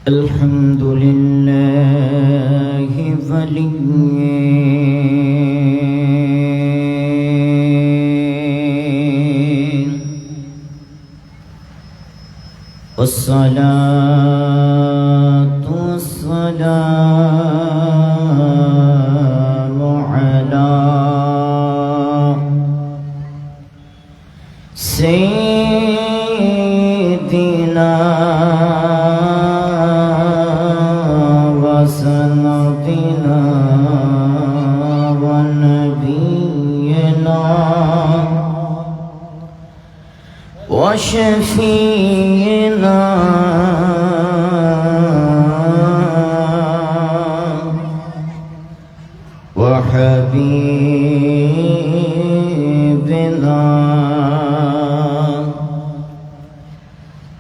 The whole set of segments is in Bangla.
الحمد لله ولي والصلاة والسلام على سيدنا وسندنا ونبينا وشفينا وحبيبنا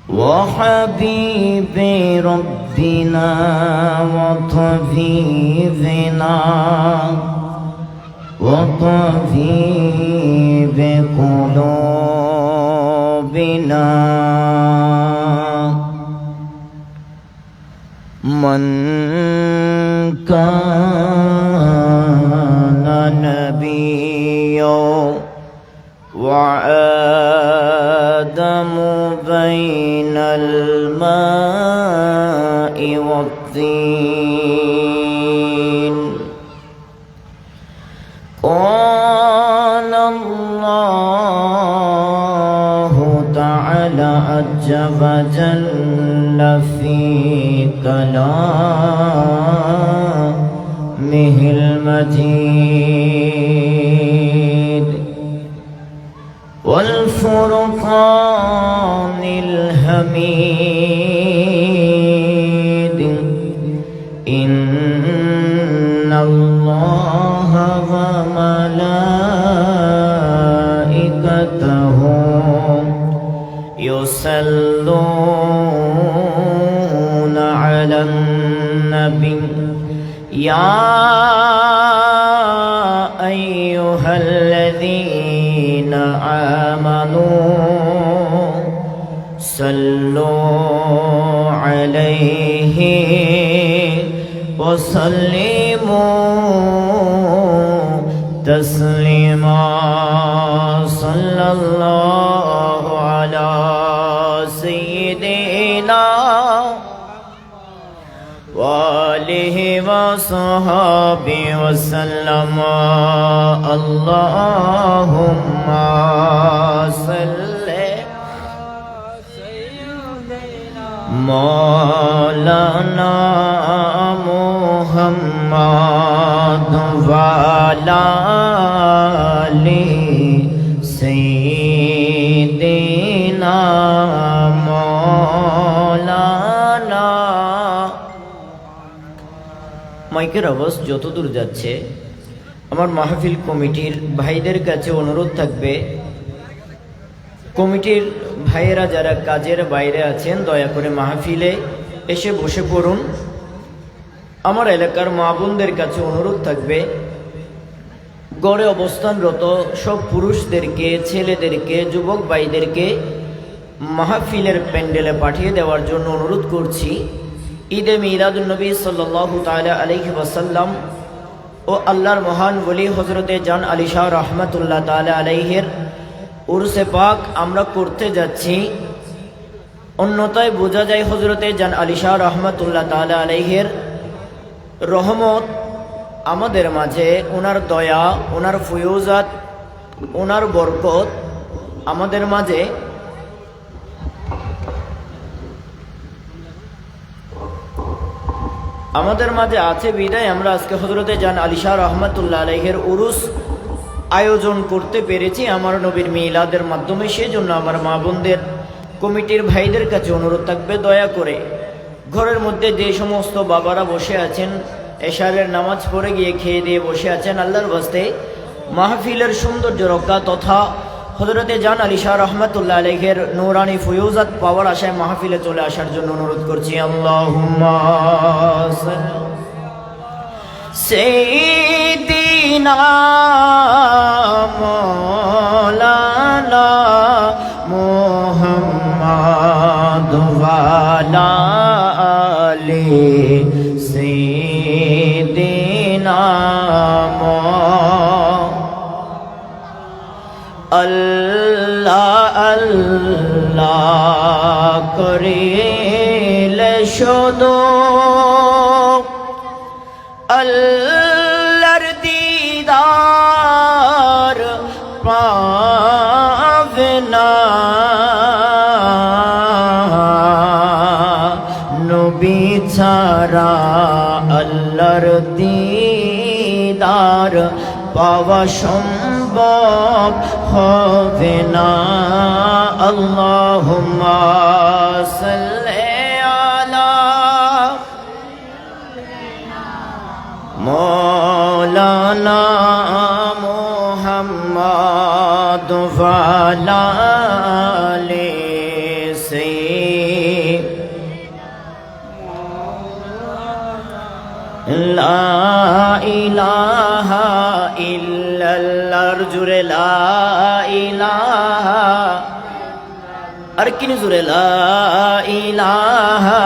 وحبيب ربنا وطبيبنا وطبيب قلوبنا من كان نبيا وآدم بين الماء والطين قال الله تعالى عز وجل في كلامه المجيد والفرقان الحميد إن الله وملائكته يصلون على النبي يا أيها الذين آمنوا صلوا عليه وسلموا تسليما صلى الله على سيدنا وآله وصحبه وسلم اللهم صل مولانا محمد وعلى آل سيدنا مولانا। মাইকের আওয়াজ যতদূর যাচ্ছে আমার মাহফিল কমিটির ভাইদের কাছে অনুরোধ থাকবে, কমিটির ভাইয়েরা যারা কাজের বাইরে আছেন দয়া করে মাহফিলে এসে বসে পড়ুন। আমার এলাকার মা বোনদের কাছে অনুরোধ থাকবে, গড়ে অবস্থানরত সব পুরুষদেরকে, ছেলেদেরকে, যুবক ভাইদেরকে মাহফিলের প্যান্ডেলে পাঠিয়ে দেওয়ার জন্য অনুরোধ করছি। ঈদে মিলাদুন নবী সাল্লাল্লাহু তাআলা আলাইহি ওয়াসাল্লাম ও আল্লাহর মহান ওলি হযরতে জান আলী শাহ রহমাতুল্লাহ তাআলা আলাইহির উরসে পাক আমরা করতে যাচ্ছি। অন্যথায় বোঝা যায় হযরতে জান আলী শাহ রহমাতুল্লাহ তাআলা আলাইহির রহমত আমাদের মাঝে, ওনার দয়া, ওনার ফয়ুজাত, ওনার বরকত আমাদের মাঝে আছে বিদায় আমরা আজকে হযরতে জান আলী শাহ রহমাতুল্লাহ আলাইহির উরুস আয়োজন করতে পেরেছি আমার নবীর মিলাদের মাধ্যমে। সেজন্য আমার মা বোনদের, কমিটির ভাইদের কাছে অনুরোধ থাকবে, দয়া করে ঘরের মধ্যে যে সমস্ত বাবারা বসে আছেন, এশারের নামাজ পড়ে গিয়ে খেয়ে দিয়ে বসে আছেন, আল্লাহর ওয়াস্তে মাহফিলের সৌন্দর্য রক্ষা তথা হযরতে জান আলী শাহ রহমাতুল্লাহ আলাইহির নূরানি ফয়ুজাত পাওয়ার আশায় মাহফিলে চলে আসার জন্য অনুরোধ করছি। আল্লাহুম্মা সাইয়্যিদিনা মাওলানা মুহাম্মদ ওয়া আলা سيدنا আল্লাহ আল্লাহ করিলে শুধু আল্লাহর দিদার পাবে না নবী ছাড়া আল্লাহর দিদার পাওয়া সম্ভব হবে না আল্লাহুম্মা সাল্লি আলা মাওলানা মুহাম্মাদ ওয়া আলা আলি লা ইলাহা ইল্লাল্লাহ জুরে লা ইলাহা আর কিনি জুরে লা ইলাহা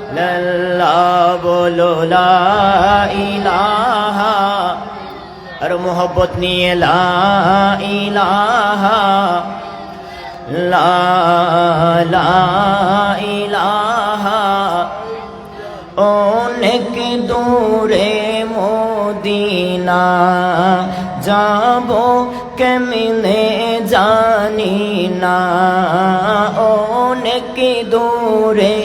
ইল্লাল্লাহ বলো লা ইলাহা আর মোহব্বত নিয়ে লা ইলাহা লা ইলাহা অনেক দূরে মদিনা যাব কেমনে জানি না অনেক দূরে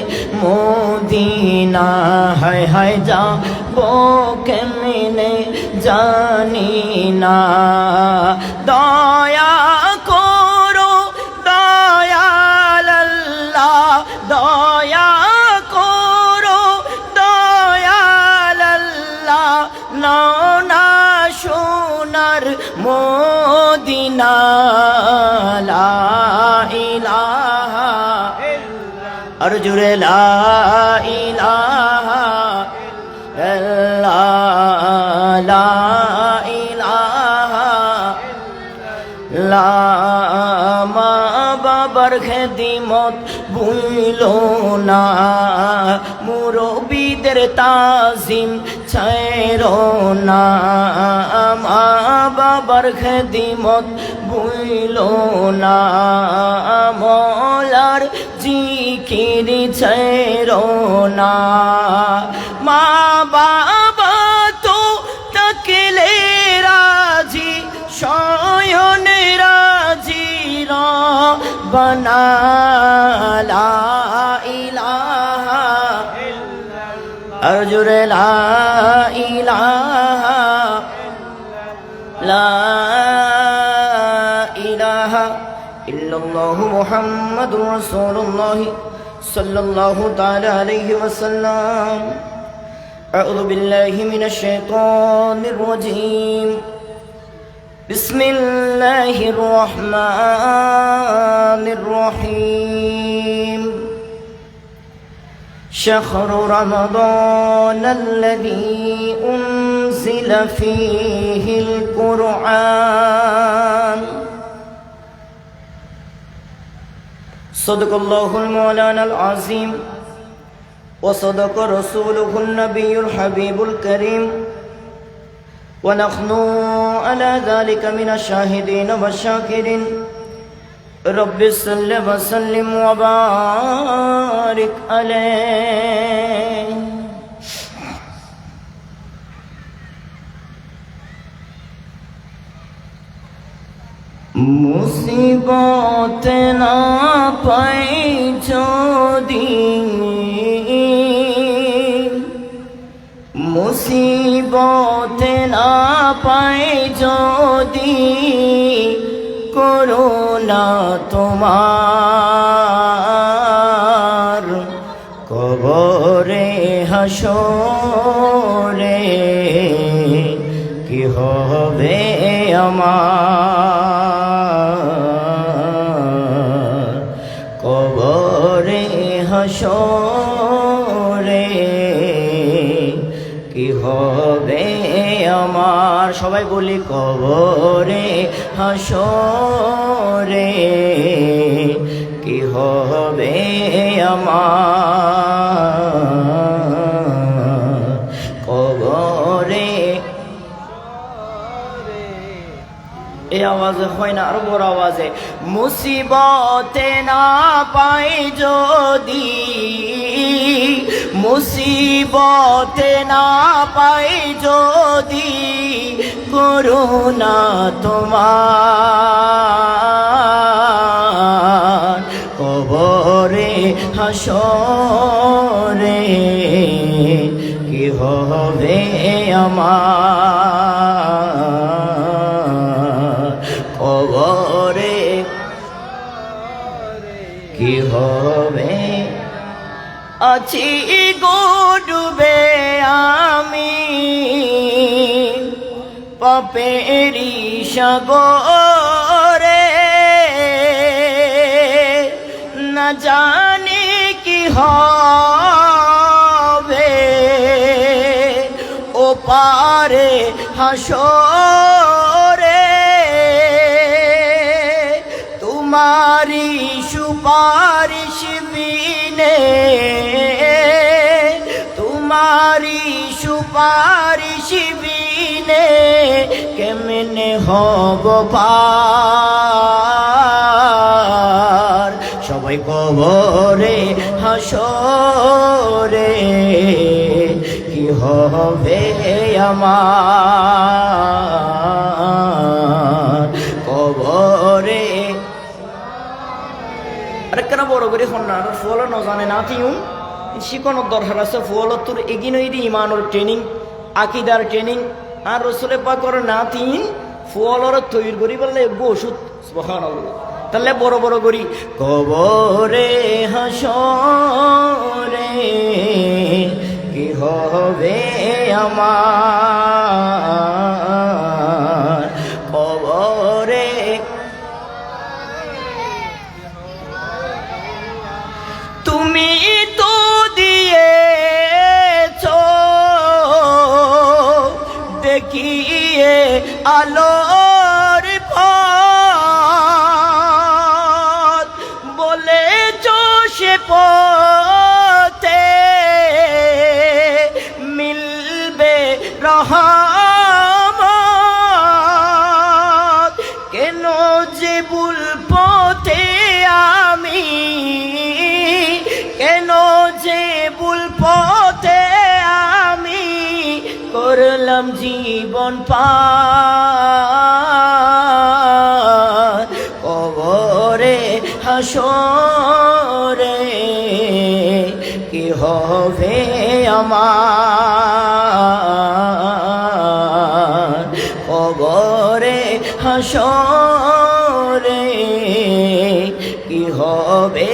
মদিনা হায় হায় যাব কেমনে জানি না দয়া করো দয়াল আল্লাহ দয়া না সোনার মদিনা লা ইলাহা আর জুড়ে লা ইলাহা লা ইলাহা লা মা বাবার খেদমত ভুলো না মুরব্বিদের তাজিম ছাইরো না মা বাবার খেদমত ভুলো না মওলার জিকির ছাইরো না মা বাবা তো তাকলে রাজি শয়নে রাজি রব্বানা লা ইলাহা আর জুড়ে লা ইলাহা ইল্লাল্লাহু মুহাম্মাদুর রাসূলুল্লাহ সাল্লাল্লাহু তাআলা আলাইহি ওয়াসাল্লাম আউযু বিল্লাহি মিনাশ শাইতানির রাজীম বিসমিল্লাহির রহমানির রহিম شهر رمضان الذي أنزل فيه القرآن صدق الله المولانا العظيم وصدق رسوله النبي الحبيب الكريم ونحن على ذلك من الشاهدين والشاكرين رب صل وسلم وبارك عليه মুসিবত না পাই যদি মুসিবত না পাই যদি করুণা তোমার কবরে হাসরে কি হবে আমার কবরে হাসরে কি হবে আমার সবাই বলি কবরে হাসরে কি হবে আমার আওয়াজে হয় না, আরো বড় আওয়াজে, মুসিবতে না পাই যদি, মুসিবতে না পাই যদি, করুণা তোমার কবরে হাসরে কি হবে আমার, কবরে কি হবে, আছি গো ডুবে আমি পাপেরি সাগরে, না জানি কি হবে ও পারে হাসরে, তোমারি সুপারিশ বিনে, তোমারি সুপারিশ বিনে কেমনে হব পার, সবাই কবরে হাসরে কি হবে আমার, কবরে আরেকখানা বড় করে হন্যার ফল ন জানে না তিউ শিকনের দরকার আছে, ফল তোর এগিনই দি ইমানের ট্রেনিং, আকিদার ট্রেনিং, আর রসুলের পাকর না তিন ফলর তৈরি করি বললে ওষুধ, সুবহানাল্লাহ। তাহলে বড় বড় করি কবরে হাসরে কি হবে আমার, কবরে তুমি তো দিয়েছ দেখিয়ে আলোর পথ, বলেছ সে পথে মিলবে রহমত, কেন যে ভুল পথে আমি, কেন যে ভুল পথে আমি করলাম জীবন পার, কবরে হাসরে কি হবে আমার, কবরে হাসরে কি হবে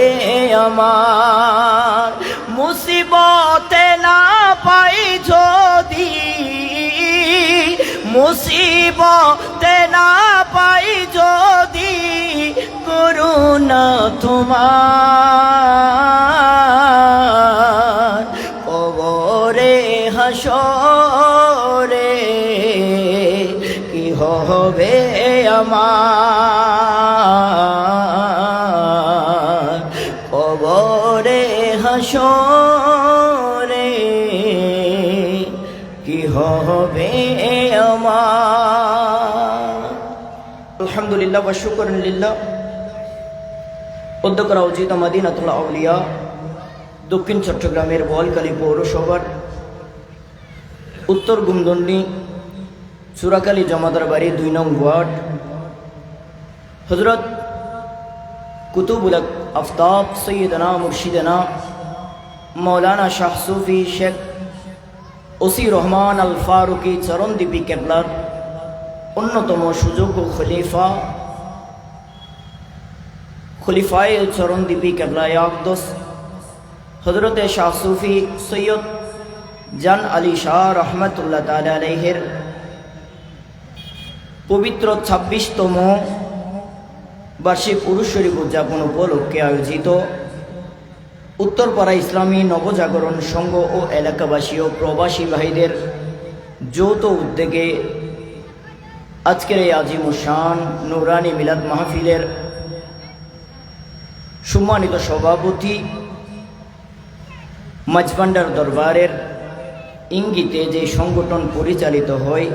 আমার, মুসিবতে না পাই যদি, মুসিবতে না পাই যদি, করুণা তোমার কবরে হাসরে কি হবে আমার, কবরে হাসরে কি হবে আমার। আলহামদুলিল্লাহ ওয়া শুকরুন লিল্লাহ। উদ্যোগ করা উচিত মদিনাতুল আউলিয়া দক্ষিণ চট্টগ্রামের বোয়ালখালী পৌরসভার উত্তর গুমদন্ডি সুরাকালী জমাদার বাড়ি 2 নং ওয়ার্ড, হযরত কুতুবুল আফতাব সৈয়দনা মুর্শিদনা মৌলানা শাহ সুফি শেখ ওসি রহমান আল ফারুকি চরণদ্বীপী কেবলার অন্যতম সুযোগ্য খলিফা, খলিফায়ে চরণদ্বীপী কেবলায়ে আকদস হযরতে শাহ সুফি সৈয়দ জান আলী শাহ রহমতুল্লাহ তাআলা আলাইহির পবিত্র 26তম বার্ষিক উরুস শরীফ উদযাপন উপলক্ষে আয়োজিত উত্তরপাড়া ইসলামী নবজাগরণ সংঘ ও এলাকাবাসী ও প্রবাসী ভাইদের যৌথ উদ্যোগে আজকের এই আজিমুশান নুরানি মিলাদ মাহফিলের সম্মানিত সভাপতি মাঝভান্ডার দরবারের ইঙ্গিতে যে সংগঠন পরিচালিত হয়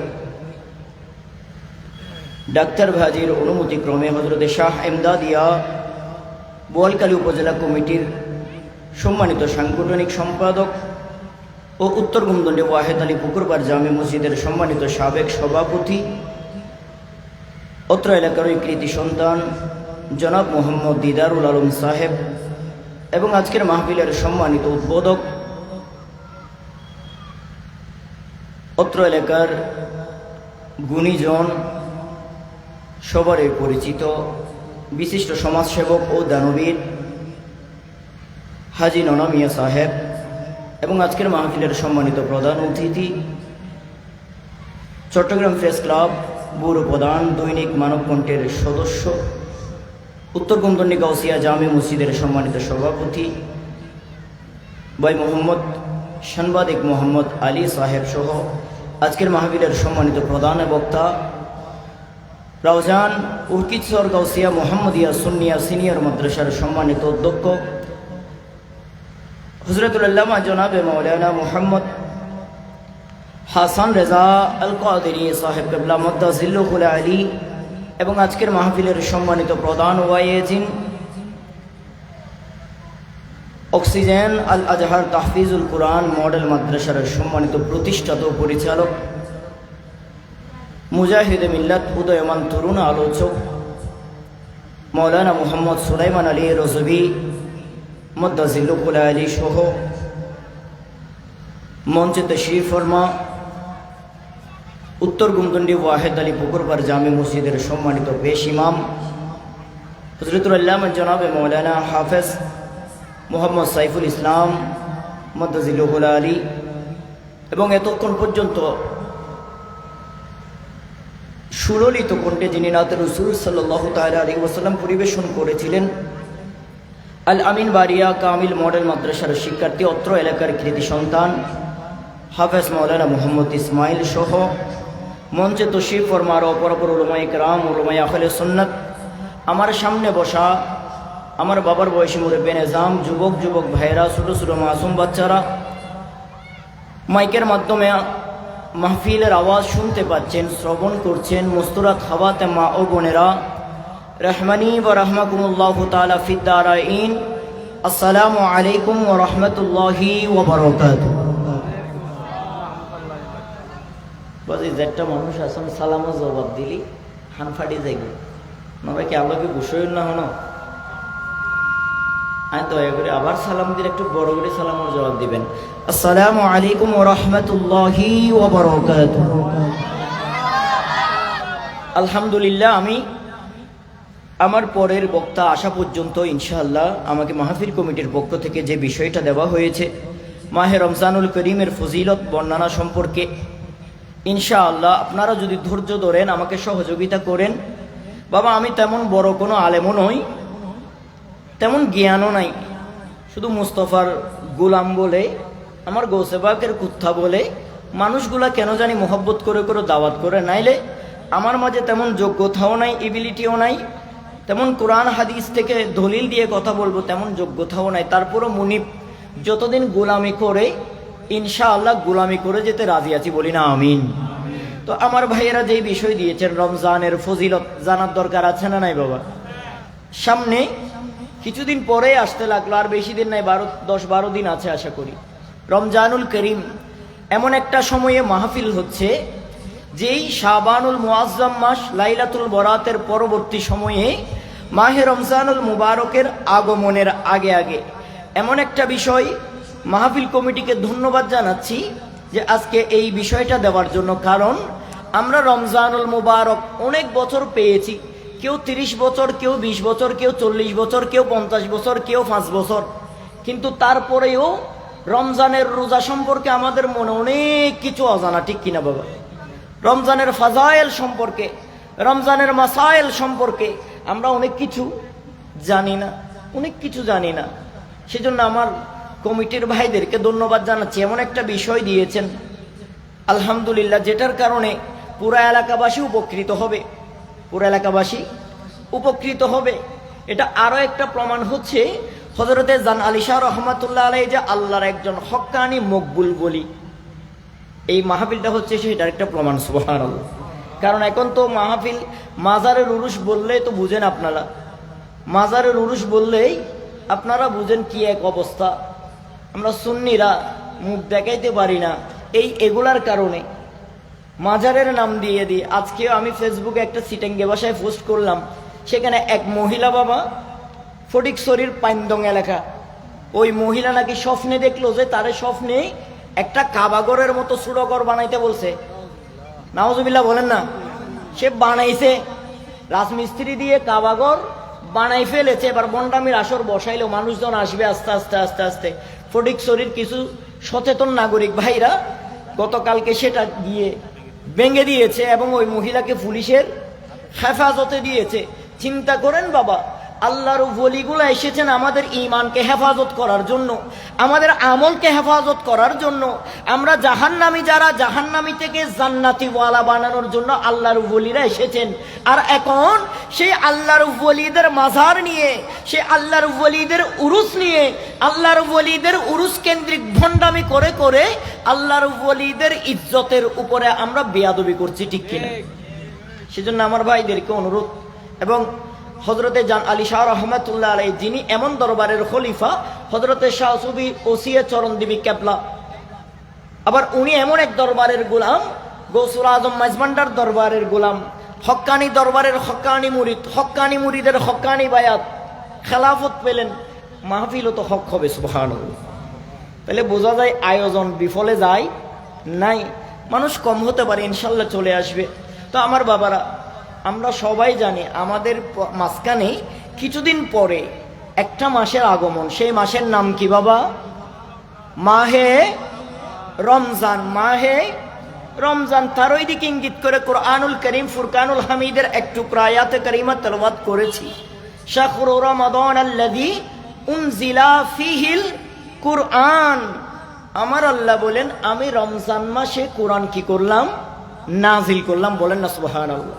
ডাক্তার ভাজির অনুমতিক্রমে হজরতে শাহ এমদাদিয়া বোয়ালখালী উপজেলা কমিটির সম্মানিত সাংগঠনিক সম্পাদক ও উত্তর গুমদণ্ডে ওয়াহেদ আলী পুকুরপাড় জামে মসজিদের সম্মানিত সাবেক সভাপতি, অত্র এলাকার কৃতি সন্তান জনাব মোহাম্মদ দিদারুল আলম সাহেব এবং আজকের মাহফিলের সম্মানিত উদ্বোধক, অত্র এলাকার গুণীজন, সবারই পরিচিত বিশিষ্ট সমাজসেবক ও দানবীর হাজি ননা মিয়া সাহেব এবং আজকের মাহফিলের সম্মানিত প্রধান অতিথি চট্টগ্রাম প্রেস ক্লাব ব্যুরো প্রধান, দৈনিক মানবকণ্ঠের সদস্য, উত্তর গুমদণ্ডী গাউসিয়া জামে মসজিদের সম্মানিত সভাপতি ভাই মোহাম্মদ সাংবাদিক মোহাম্মদ আলী সাহেব সহ আজকের মাহফিলের সম্মানিত প্রধান বক্তা রাউজান উরকিদসর গাউসিয়া মোহাম্মদিয়া সুন্নিয়া সিনিয়র মাদ্রাসার সম্মানিত অধ্যক্ষ হযরতুল আল্লামা জনাবে মাওলানা মুহাম্মদ হাসান রেজা আল কাদেরী সাহেব কিবলা মুদ্দাজিল্লুহুল আলী এবং আজকের মাহফিলের সম্মানিত প্রধান ওয়াইজিন অক্সিজেন আল আজহার তাহফিজুল কুরআন মডেল মাদ্রাসার সম্মানিত প্রতিষ্ঠাতা ও পরিচালক মুজাহিদে মিল্লাত উদয়মান তরুণ আলোচক মাওলানা মুহাম্মদ সুলাইমান আলী রজবি মুদ্দাজিল্লুহুল আলী সহ মঞ্চে তশরিফ ফরমা উত্তর গুমদণ্ডী ওয়াহেদ আলী পুকুরপাড় জামে মসজিদের সম্মানিত পেশ ইমাম হযরতুল আল্লামা জনাবে মাওলানা হাফেজ মোহাম্মদ সাইফুল ইসলাম মুদ্দাজিল্লুহুল আলী এবং এতক্ষণ পর্যন্ত সুললিত কণ্ঠে যিনি নাতে রাসূল সাল্লাল্লাহু তাআলা আলাইহি ওয়াসাল্লাম পরিবেশন করেছিলেন, আল আমিন বারিয়া কামিল মডেল মাদ্রাসার শিক্ষার্থী, অত্র এলাকার কৃতি সন্তান হাফেজ মাওলানা মুহাম্মদ ইসমাইল সহ মঞ্চে তশরিফ ফরমার অপরাপর উলামায়ে কেরাম, উলামায়ে আহলে সুন্নাত, আমার সামনে বসা আমার বাবার বয়সী মুরব্বি নিজাম, যুবক যুবক ভাইরা, ছোটো ছোটো মাসুম বাচ্চারা, মাইকের মাধ্যমে মাহফিলের আওয়াজ শুনতে পাচ্ছেন, শ্রবণ করছেন, মুস্তুরাত হাওয়াতে মা ও বোনেরা, রহমানি ওয়া রাহমাকুমুল্লাহু তাআলা ফিদ দারাইন, আসসালামু আলাইকুম ওয়া রাহমাতুল্লাহি ওয়া বারাকাতুহু। বাজি যেটা মানুষ আসন সালামও জবাব দিলি হান ফাটি যাইবে, নবে কি আল্লাহকে গুসইন না হনো, আমি দয়া করে আবার সালাম দিলে একটু বড় করে সালামের জবাব দিবেন, আসসালামু আলাইকুম ওয়া রাহমাতুল্লাহি ওয়া বারাকাতুহু। আলহামদুলিল্লাহ, আমি আমার পরের বক্তা আসা পর্যন্ত ইনশাআল্লাহ আমাকে মাহফিল কমিটির পক্ষ থেকে যে বিষয়টা দেওয়া হয়েছে মাহে রমজানুল করিমের ফজিলত বর্ণনা সম্পর্কে, ইনশাআল্লাহ আপনারা যদি ধৈর্য ধরেন আমাকে সহযোগিতা করেন। বাবা, আমি তেমন বড় কোনো আলেমও নই, তেমন জ্ঞানও নাই, শুধু মুস্তফার গোলাম বলে, আমার গৌসে পাকের কুত্তা বলে মানুষগুলা কেন জানি মোহব্বত করে করে দাওয়াত করে, নাইলে আমার মাঝে তেমন যোগ্যতাও নাই, এবিলিটিও নাই, তেমন কোরআন হাদিস থেকে দলিল দিয়ে কথা বলবো তেমন যোগ্যতাও নাই। তারপরও মুনিব যতদিন গোলামি করে ইনশাআল্লাহ গোলামি করে যেতে রাজি আছি, বলি না আমিন। তো আমার ভাইয়েরা যেই বিষয় দিয়েছেন রমজানের ফজিলত জানার দরকার আছে না নাই বাবা? সামনে কিছুদিন পরে আসতে লাগলো, আর বেশি দিন নাই, 10-12 দিন আছে আশা করি। রমজানুল করিম এমন একটা সময়ে মাহফিল হচ্ছে যেই শাবানুল মুআজ্জাম মাস লাইলাতুল বরাতের পরবর্তী সময়ে মাহে রমজানুল মুবারকের আগমনের আগে আগে এমন একটা বিষয় মাহফিল কমিটিকে ধন্যবাদ জানাচ্ছি যে আজকে এই বিষয়টা দেওয়ার জন্য। কারণ আমরা রমজানুল মুবারক অনেক বছর পেয়েছি, কেউ 30 বছর, কেউ 20 বছর, কেউ 40 বছর, কেউ 50 বছর, কেউ 5 বছর, কিন্তু তারপরেও রমজানের রোজা সম্পর্কে আমাদের মনে অনেক কিছু অজানা, ঠিক কিনা বাবা? রমজানের ফাজাইল সম্পর্কে, রমজানের মাসাইল সম্পর্কে আমরা অনেক কিছু জানি না, অনেক কিছু জানি না। সেজন্য আমার কমিটির ভাইদেরকে ধন্যবাদ জানাচ্ছি, এমন একটা বিষয় দিয়েছেন আলহামদুলিল্লাহ, যেটার কারণে পুরা এলাকাবাসী উপকৃত হবে, পুরা এলাকাবাসী উপকৃত হবে। এটা আরো একটা প্রমাণ হচ্ছে হযরতে জান আলী শাহ রহমাতুল্লাহ আলাইহি যে আল্লাহর একজন হক্কানি মকবুল বলি, এই মাহফিলটা হচ্ছে সেটার একটা প্রমাণ, সুবহানাল্লাহ। কারণ এখন তো মাহফিল মাজারের উরুস বললেই তো বুঝেন আপনারা, মাজারের উরুস বললেই আপনারা বুঝেন কি এক অবস্থা। আমরা সুন্নিরা মুখ দেখাইতে পারি না এগুলার কারণে মাজারের নাম দিয়ে দিই। আজকেও আমি ফেসবুকে একটা সিটেঙ্গে ভাষায় পোস্ট করলাম, সেখানে এক মহিলা বাবা ফটিকছড়ির পাইন্দং এলাকা, ওই মহিলা নাকি স্বপ্নে দেখলো যে তারে স্বপ্নে একটা কাবাগরের মতো সুড়গর বানাইতে বলছে। নাউজুবিল্লাহ বলেন না, সে বানাইছে, রাজমিস্ত্রি দিয়ে কাবাগর বানাই ফেলেছে। এবার বন্ডামির আসর বসাইলো, মানুষজন আসবে আস্তে আস্তে আস্তে আস্তে। ফটিকছড়ির কিছু সচেতন নাগরিক ভাইরা গতকালকে সেটা গিয়ে ভেঙে দিয়েছে এবং ওই মহিলাকে পুলিশের হেফাজতে দিয়েছে। চিন্তা করেন বাবা, আল্লাহর ওলিগুলা এসেছেন আমাদের ঈমানকে হেফাজত করার জন্য, আমাদের আমলকে হেফাজত করার জন্য। আমরা জাহান্নামী যারা, জাহান্নামী থেকে জান্নাতি ওয়ালা বানানোর জন্য আল্লাহর ওলিরা এসেছেন। আর এখন সেই আল্লাহর ওলিদের মাজার নিয়ে, সেই আল্লাহর ওলিদের উরুস নিয়ে, আল্লাহর ওলিদের উরুস কেন্দ্রিক ভণ্ডামি করে করে আল্লাহর ওলিদের ইজ্জতের উপরে আমরা বেয়াদবি করছি, ঠিক কিনা? সেজন্য আমার ভাইদেরকে অনুরোধ, এবং হজরতে জান আলী শাহ রহমতুল্লাহ আলাই, যিনি এমন দরবারের খলিফা, হজরতে শাহ সুফি ওসিয়ে চরণদেবী কেবলা, আবার উনি এমন এক দরবারের গোলাম, গৌসুল আজম মাইজভান্ডার দরবারের গোলাম, হক্কানি দরবারের হক্কানি মুরিদ, হক্কানি মুরিদের হক্কানি বায়াত, খেলাফত পেলেন, মাহফিলও তো হক হবে, সুবহানাল্লাহ। তাহলে বোঝা যায় আয়োজন বিফলে যায় নাই। মানুষ কম হতে পারে, ইনশাল্লাহ চলে আসবে। তো আমার বাবারা, আমরা সবাই জানি আমাদের মাঝখানে কিছুদিন পরে একটা মাসের আগমন। সেই মাসের নাম কি বাবা? মাহে রমজান। মাহে রমজান। তার ওই দিকে ইঙ্গিত করে কোরআনুল করিম ফুরকানুল হামিদের এক টুকরা আয়াতে কারিমা তেলাওয়াত করেছি। শাহরু রমাদান আল্লাযী উনজিলা ফীহিল কুরআন। আমার আল্লাহ বলেন, আমি রমজান মাসে কোরআন কি করলাম? নাজিল করলাম। বলেন না সুবহানাল্লাহ।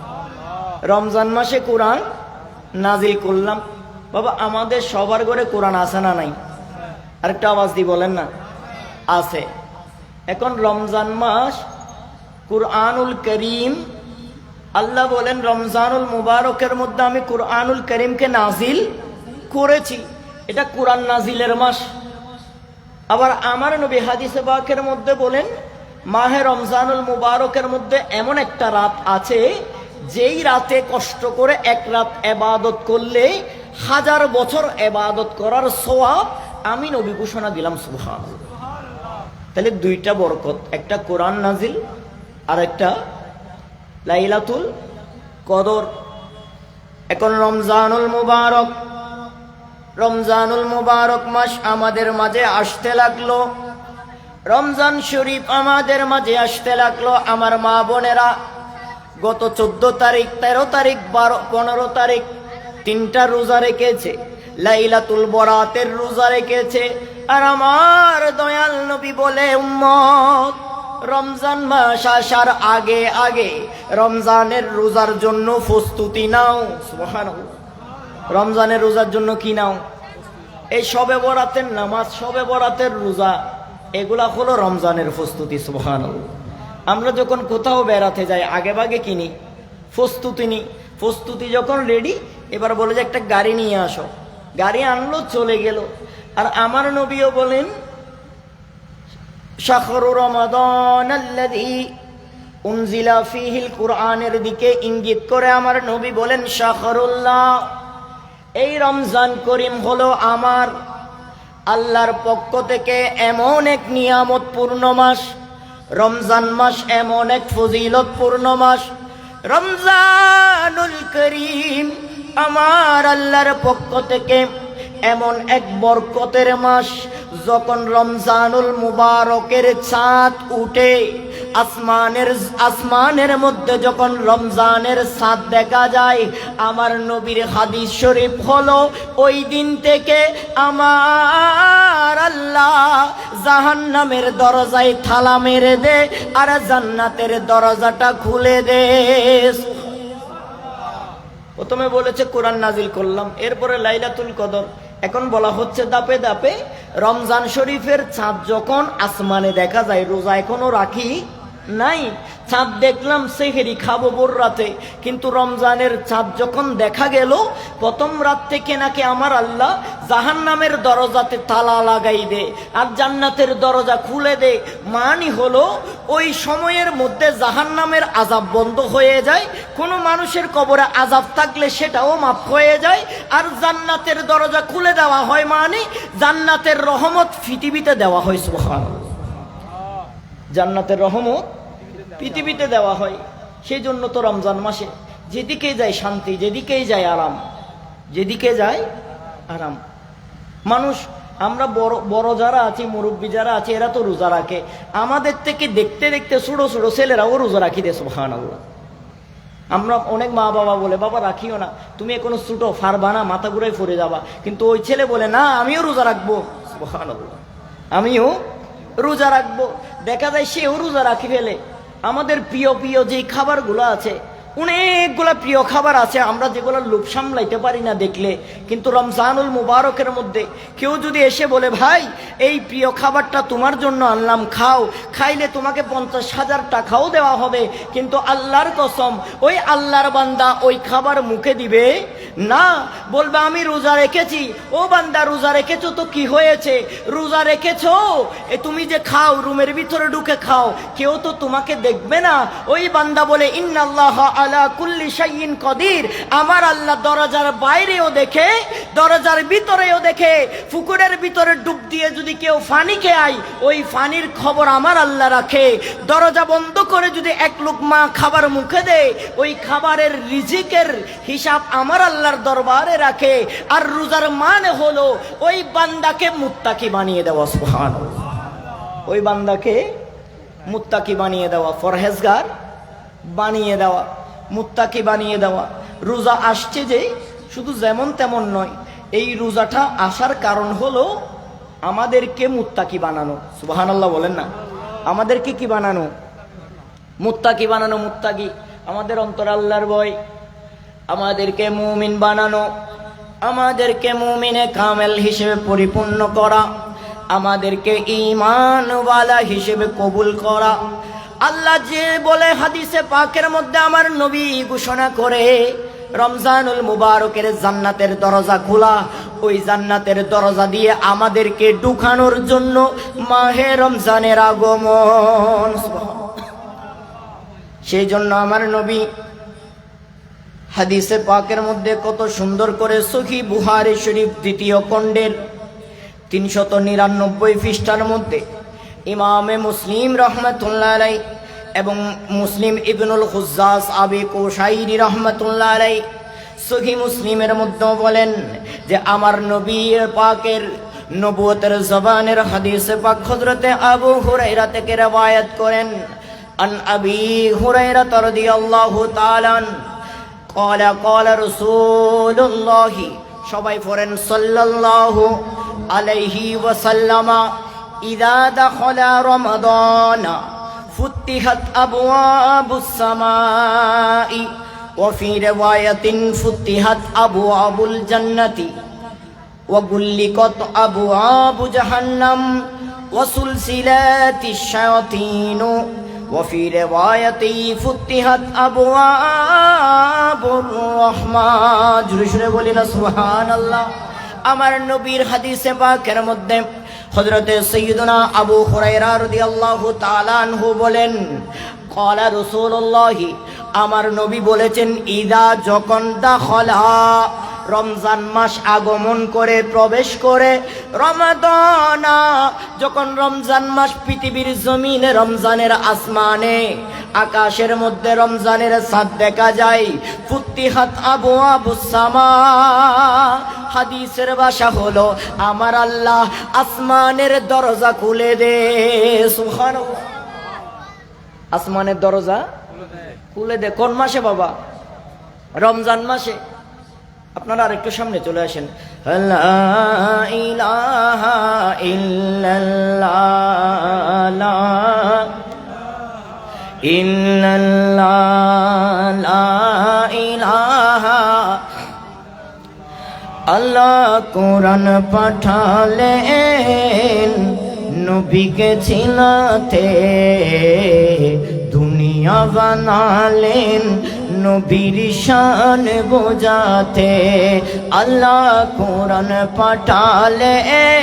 রমজান মাসে কোরআন নাজিল করলাম। বাবা, আমাদের সবার ঘরে কোরআন আছে না নাই? আরেকটা আওয়াজ দিয়ে বলেন না, আছে। এখন রমজান মাস, কুরআনুল করিম, আল্লাহ বলেন রমজানুল মুবারকের মধ্যে আমি কুরআনুল করিমকে নাজিল করেছি। এটা কোরআন নাজিলের মাস। আবার আমার নবী হাদিসে পাকের মধ্যে বলেন, মাহে রমজানুল মুবারকের মধ্যে এমন একটা রাত আছে, যেই রাতে কষ্ট করে এক রাত ইবাদত করলে 1000 বছর ইবাদত করার সওয়াব আমি নবী ঘোষণা দিলাম, সুবহানাল্লাহ। তাহলে দুইটা বরকত, একটা কোরআন নাজিল আর একটা লাইলাতুল কদর। এখন রমজানুল মুবারক, রমজানুল মুবারক মাস আমাদের মাঝে আসতে লাগলো। রমজান শরীফ আমাদের মাঝে আসতে লাগলো। আমার মা বোনেরা, গত 14 তারিখ, 13 তারিখ, 12, 15 তারিখ 3টা রোজা রেখেছে, লাইলাতুল বরাতের রোজা রেখেছে। আর আমার দয়াল নবী বলে, উম্মত, রমজান মাস আসার আগে আগে রমজানের রোজার জন্য প্রস্তুতি নাও। সুবহানাল্লাহ। রমজানের রোজার জন্য কি নাও? এই শবে বরাতের নামাজ, শবে বরাতের রোজা, এগুলা হলো রমজানের প্রস্তুতি। সুবহানাল্লাহ। আমরা যখন কোথাও বেড়াতে যাই আগে ভাগে কিনি, প্রস্তুতি নিই। প্রস্তুতি যখন রেডি, এবার বলে যে একটা গাড়ি নিয়ে আসো। গাড়ি আনলো, চলে গেল। আর আমার নবীও বলেন, শাহরু রমাদান আল্লাযী উনজিলা ফীহিল কুরআনের দিকে ইঙ্গিত করে আমার নবী বলেন, শাহরুল্লাহ, এই রমজান করিম হলো আমার আল্লাহর পক্ষ থেকে এমন এক নিয়ামতপূর্ণ মাস। রমজান মাস এমন এক ফজিলতপূর্ণ মাস। রমজানুল করিম আমার আল্লাহর পক্ষ থেকে এমন এক বরকতের মাস। যখন রমজানুল মুবারকের চাঁদ উঠে, আসমানের মধ্যে যখন রমজানের চাঁদ দেখা যায়, আমার নবীর হাদিস শরীফ হলো, ওই দিন থেকে আমার আল্লাহ জাহান্নামের দরজায় থালা মেরে দে আর জান্নাতের দরজাটা খুলে দে। প্রথমে বলেছে কোরআন নাজিল করলাম, এরপরে লাইলাতুল কদর। এখন বলা হচ্ছে দাপে দাপে, রমজান শরীফের চাঁদ যখন আসমানে দেখা যায়, রোজা এখনো রাখি নাই, চাঁদ দেখলাম সেহেরি খাবো ভোর রাতে, কিন্তু রমজানের চাঁদ যখন দেখা গেল প্রথম রাত থেকে নাকি আমার আল্লাহ জাহান্নামের দরজাতে তালা লাগাই দে আর জান্নাতের দরজা খুলে দে। মানে হলো ওই সময়ের মধ্যে জাহান্নামের আযাব বন্ধ হয়ে যায়, কোনো মানুষের কবরে আযাব থাকলে সেটাও মাফ হয়ে যায়, আর জান্নাতের দরজা খুলে দেওয়া হয়, মানে জান্নাতের রহমত পৃথিবীতে দেওয়া হয়। সুবহানাল্লাহ, জান্নাতের রহমত পৃথিবীতে দেওয়া হয়। সেই জন্য তো রমজান মাসে যেদিকে যায় শান্তি, যেদিকেই যায় আরাম, যেদিকে যায় আরাম। মানুষ আমরা বড় যারা আছি, মুরব্বী যারা আছে, এরা তো রোজা রাখে, আমাদের থেকে দেখতে দেখতে ছোট ছোট ছেলেরাও রোজা রাখি দে। সুবহানাল্লাহ, আমরা অনেক মা বাবা বলে বাবা রাখিও না, তুমি এখনো ছোট, ফারবা না, মাথা ঘুরাই পড়ে যাবা, কিন্তু ওই ছেলে বলে না আমিও রোজা রাখবো। সুবহানাল্লাহ, আমিও রোজা রাখবো। দেখা যায় সেও রোজা রাখি ফেলে। আমাদের প্রিয় প্রিয় যেই খাবারগুলো আছে, অনেকগুলা প্রিয় খাবার আছে আমরা যেগুলো লোভ সামলাইতে পারি না দেখলে, কিন্তু রমজানুল মুবারকের মধ্যে কেউ যদি এসে বলে ভাই এই প্রিয় খাবারটা তোমার জন্য আনলাম, খাও, খাইলে তোমাকে 50,000 টাকাও দেওয়া হবে, কিন্তু আল্লাহর কসম ওই আল্লাহর বান্দা ওই খাবার মুখে দিবে না, বলবে আমি রোজা রেখেছি। ও বান্দা রোজা রেখেছো তো কি হয়েছে, রোজা রেখেছো তুমি যে খাও, রুমের ভিতরে ঢুকে খাও, কেউ তো তোমাকে দেখবে না। ওই বান্দা বলে ইন্নাল্লাহ আলা কুল্লি শাইইন কদির, আমার আল্লাহ দরজার বাইরেও দেখে, দরজার ভিতরেও দেখে। পুকুরের ভিতরে ডুব দিয়ে যদি কেউ পানি খেয়ে আয়, ওই পানির খবর আমার আল্লাহ রাখে। দরজা বন্ধ করে যদি এক লুকমা খাবার মুখে দেয়, ওই খাবারের রিজিকের হিসাব আমার আল্লাহর দরবারে রাখে। আর রোজার মানে হলো ওই বান্দাকে মুত্তাকি বানিয়ে দেওয়া। সুবহানাল্লাহ, ওই বান্দাকে মুত্তাকি বানিয়ে দেওয়া, পরহেজগার বানিয়ে দেওয়া, মুত্তাকি বানিয়ে দেওয়া। রোজা আসছে যে শুধু যেমন তেমন নয়, এই রোজাটা আসার কারণ হলো আমাদেরকে মুত্তাকি বানানো। সুবহানাল্লাহ বলেন না, আমাদেরকে কি বানানো? মুত্তাকি বানানো। মুত্তাকি আমাদের অন্তর আল্লাহর ভয়, আমাদেরকে মুমিন বানানো, আমাদেরকে মুমিনে কামেল হিসেবে পরিপূর্ণ করা, আমাদেরকে ঈমানওয়ালা হিসেবে কবুল করা। আল্লাহ যে বলে হাদিসে পাকের মধ্যে আমার নবী ঘোষণা করে রমজানুল মুবারকের জান্নাতের দরজা খোলা, ওই জান্নাতের দরজা দিয়ে আমাদেরকে ঢুকানোর জন্য মাহে রমজানের আগমন। সেই জন্য আমার নবী হাদিসে পাকের মধ্যে কত সুন্দর করে সহিহ বুখারী শরীফ 2য় খণ্ডের 399 পৃষ্ঠার মধ্যে ইমামে মুসলিম রাহমাতুল্লাহ আলাইহি এবং মুসলিম ইবনুল খুজ্জাজ আবি কুশাইরি রাহমাতুল্লাহ আলাইহি সহিহ মুসলিমের মধ্যে বলেন যে আমার নবী পাকের নবুয়তের জবানের হাদিসে পাক হযরতে আবু হুরায়রা থেকে রওয়ায়াত করেন, আন আবি হুরায়রা রাদিয়াল্লাহু তাআলা قال قال رسول الله, সবাই পড়েন সাল্লাল্লাহু আলাইহি ওয়াসাল্লাম, ইযা দাখালা রমাদান ফুতিহাত আবওয়াবুস সামাই ওয়া ফি রিওয়ায়াতিন ফুতিহাত আবওয়াবুল জান্নাতি ওয়া গুল্লিকাত আবওয়াবু জাহান্নাম ওয়া সুলসিলাতিশ শায়াতিন وفي روايته فتحت أبواب الرحمة। জোরে বলিনা সুবহানাল্লাহ। আমার নবীর হাদিসে পাকের মধ্যে হযরতে সাইয়্যিদুনা আবু হুরায়রা রাদিয়াল্লাহু তাআলা আনহু বলেন, قال رسول الله, আমার নবী বলেছেন, ইদা যখন দাখলা রমজান মাস আগমন করে, প্রবেশ করে, রমাদানা যখন রমজান মাস পৃথিবীর জমিনে, রমজানের আসমানে, আকাশের মধ্যে রমজানের চাঁদ দেখা যায়, ফুতিহাত আবওয়াবুস সামা, হাদিসের ভাষা হলো আমার আল্লাহ আসমানের দরজা খুলে দে। সুবহানাল্লাহ, আসমানের দরজা খুলে দে। কোন মাসে বাবা? রমজান মাসে। আপনারা আরেকটু সামনে চলে আসেন। লা ইলাহা ইল্লাল্লাহ, লা ইল্লাল্লাহ, লা ইলাহা। আল্লাহ কোরআন পাঠালেন নবীকে ছিলাতে, দুনিয়া দুনিয়া বানালেন নবীর শান বোঝাতে, আল্লাহ কোরআন পাঠালেন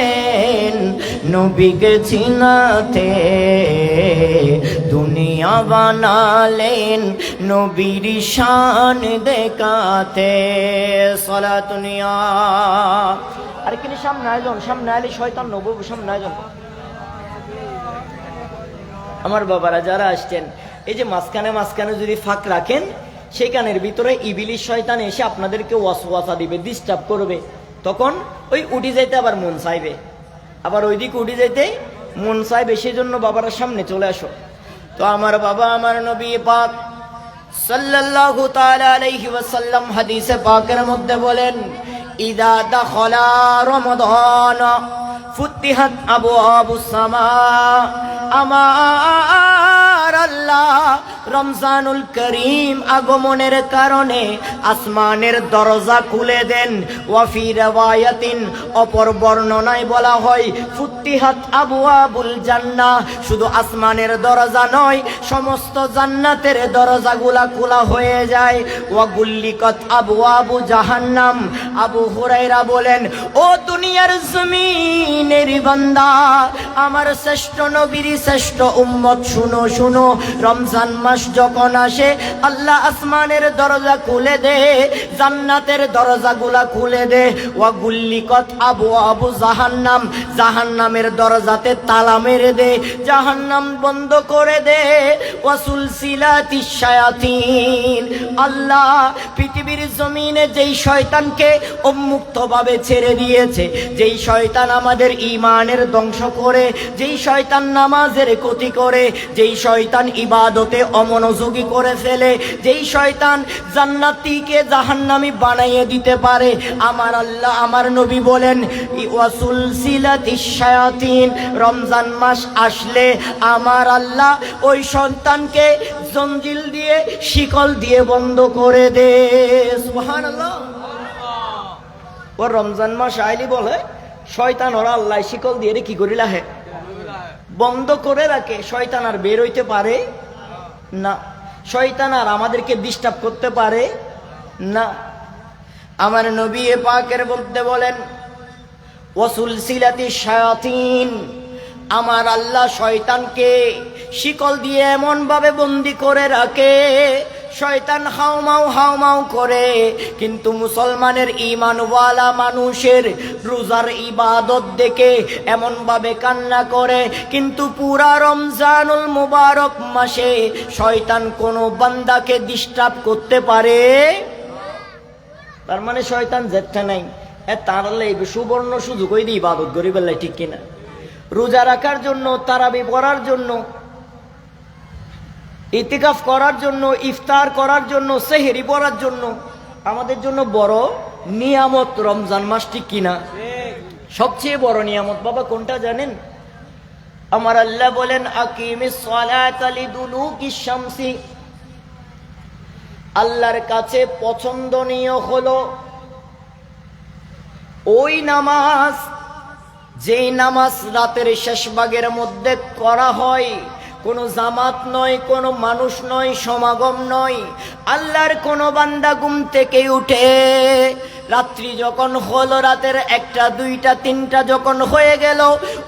নবীকে চিনাতে, দুনিয়া বানালেন নবীর শান দেখাতে। সালাতুনিয়া আর কিন্তু সামনে আয়োজন, সামনে আলে শয়তান নবী, সামনে আয়োজন। আমার বাবারা যারা আসছেন, এই যে মাঝখানে মাঝখানে যদি ফাঁক রাখেন, সেইখানের ভিতরে ইবিলিশ শয়তান এসে আপনাদেরকে ওয়াসওয়াসা দিবে, ডিস্টার্ব করবে, তখন ওই উঠে যাইতে আবার মন চাইবে, আবার ওইদিকে উঠে যাইতে মন চাইবে, সেই জন্য বাবারা সামনে চলে আসো। তো আমার বাবা আমার নবী পাক সাল্লাল্লাহু তাআলা আলাইহি ওয়াসাল্লাম হাদিসে পাকের মধ্যে বলেন, ইদা দাখালা রমাদান ফুতিহাত আবওয়াবুস সামা, আমার আল্লাহ রমজানুল করিম আগমনের কারণে আসমানের দরজা খুলে দেন। ওয়াফি রাওয়ায়াতিন, অপর বর্ণনায় বলা হয় ফুতিহাত আবওয়াবুল জান্নাহ, শুধু আসমানের দরজা নয়, সমস্ত জান্নাতের দরজাগুলা খোলা হয়ে যায়। ওয়া গুল্লিকাত আবওয়াবু জাহান্নাম, আবু হুরায়রা বলেন, ও দুনিয়ার জমিনের বান্দা, আমার শ্রেষ্ঠ নবীর শ্রেষ্ঠ উম্মত, শুনো শুনো, রমজান মাস যখন আসে আল্লাহ আসমানের দরজা খুলে দে, জান্নাতের দরজাগুলা খুলে দে। ওয়া গুল্লিকাত আবওয়াবু জাহান্নাম, জাহান্নামের দরজাতে তালা মেরে দে, জাহান্নাম বন্ধ করে দে। ওয়া সুলসিলাতিশ শায়াতিন, আল্লাহ পৃথিবীর জমিনে যেই শয়তানকে উন্মুক্তভাবে ছেড়ে দিয়েছে, যেই শয়তান আমাদের ঈমানের ধ্বংস করে, যেই শয়তান নামাজের ক্ষতি করে, যেই শয়তান ইবাদতে অমনোযোগী করে ফেলে, যেই শয়তান জান্নাতীকে জাহান্নামী বানাইয়ে দিতে পারে, আমার আল্লাহ আমার নবী বলেন ওয়াসুলসিলাতিশ শায়াতিন, রমজান মাস আসলে আমার আল্লাহ ওই সন্তানকে জঞ্জিল দিয়ে শিকল দিয়ে বন্ধ করে দে। সুবহানাল্লাহ। ও রমজান মাস আইলি বলে শয়তান ওরা আল্লাহ শিকল দিয়ে কি করিলা হে বন্ধ করে রাখে, শয়তান আর বের হইতে পারে না, শয়তান আর আমাদেরকে ডিস্টার্ব করতে পারে না। আমার নবী পাকের মধ্যে বলেন ওয়াসুলসিলাতিশ শায়াতিন, আমার আল্লাহ শয়তানকে শিকল দিয়ে এমন ভাবে বন্দি করে রাখে, শয়তান হাউমাউ করে, কিন্তু মুসলমানের ঈমানওয়ালা মানুষের রোজার ইবাদত দেখে এমন ভাবে কান্না করে, কিন্তু পুরা রমজানুল মুবারক মাসে শয়তান কোন বান্দাকে ডিস্টার্ব করতে পারে, তার মানে শয়তান যেতে নাই, তার লাগবে সুবর্ণ সুযোগ হয়ে দিয়ে ইবাদত করি বেলায়, ঠিক কিনা? রোজা রাখার জন্য, তারাবি পড়ার জন্য, ইতিকাফ করার জন্য, ইফতার করার জন্য, সেহরি পড়ার জন্য আমাদের জন্য বড় নিয়ামত রমজান মাস, ঠিক কিনা? সবচেয়ে বড় নিয়ামত বাবা কোনটা জানেন? আমার আল্লাহ বলেন আকিমিস সালাতা লিদুলুকিশ শামসি, আল্লাহর কাছে পছন্দনীয় হলো ওই নামাজ, যেই নামাজ রাতের শেষ ভাগের মধ্যে করা হয়, কোনো জামাত নয়, কোনো মানুষ নয়, সমাগম নয়, আল্লাহর কোনো বান্দা ঘুম থেকে উঠে রাত্রি যখন হলো, রাতের 1টা 2টা 3টা যখন হয়ে গেল,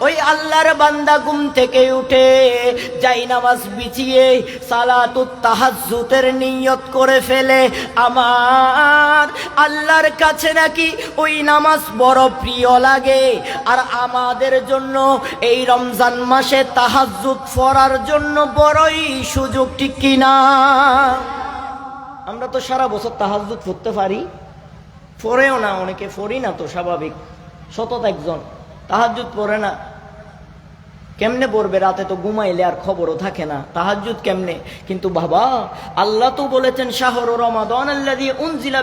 ওই আল্লাহর বান্দা ঘুম থেকে উঠে যাই নামাজ বিছিয়ে সালাতুত তাহাজ্জুদের নিয়ত করে ফেলে, আমার আল্লাহর কাছে নাকি ওই নামাজ বড় প্রিয় লাগে। আর আমাদের জন্য এই রমজান মাসে তাহাজ্জুদ পড়ার জন্য বড়ই সুযোগ, ঠিক কিনা? আমরা তো সারা বছর তাহাজ্জুদ পড়তে পারি, পড়েও না, অনেকে পড়ি না, তো স্বাভাবিক, শতত একজন তাহাজ্জুদ পড়ে না। কেমনে পড়বে? রাতে তো ঘুমাইলে আর খবরও থাকে না, তাহাজ্জুদ কেমনে? কিন্তু বাবা আল্লাহ তো বলেছেন শাহরু রমাদান আল্লাযী উনজিলা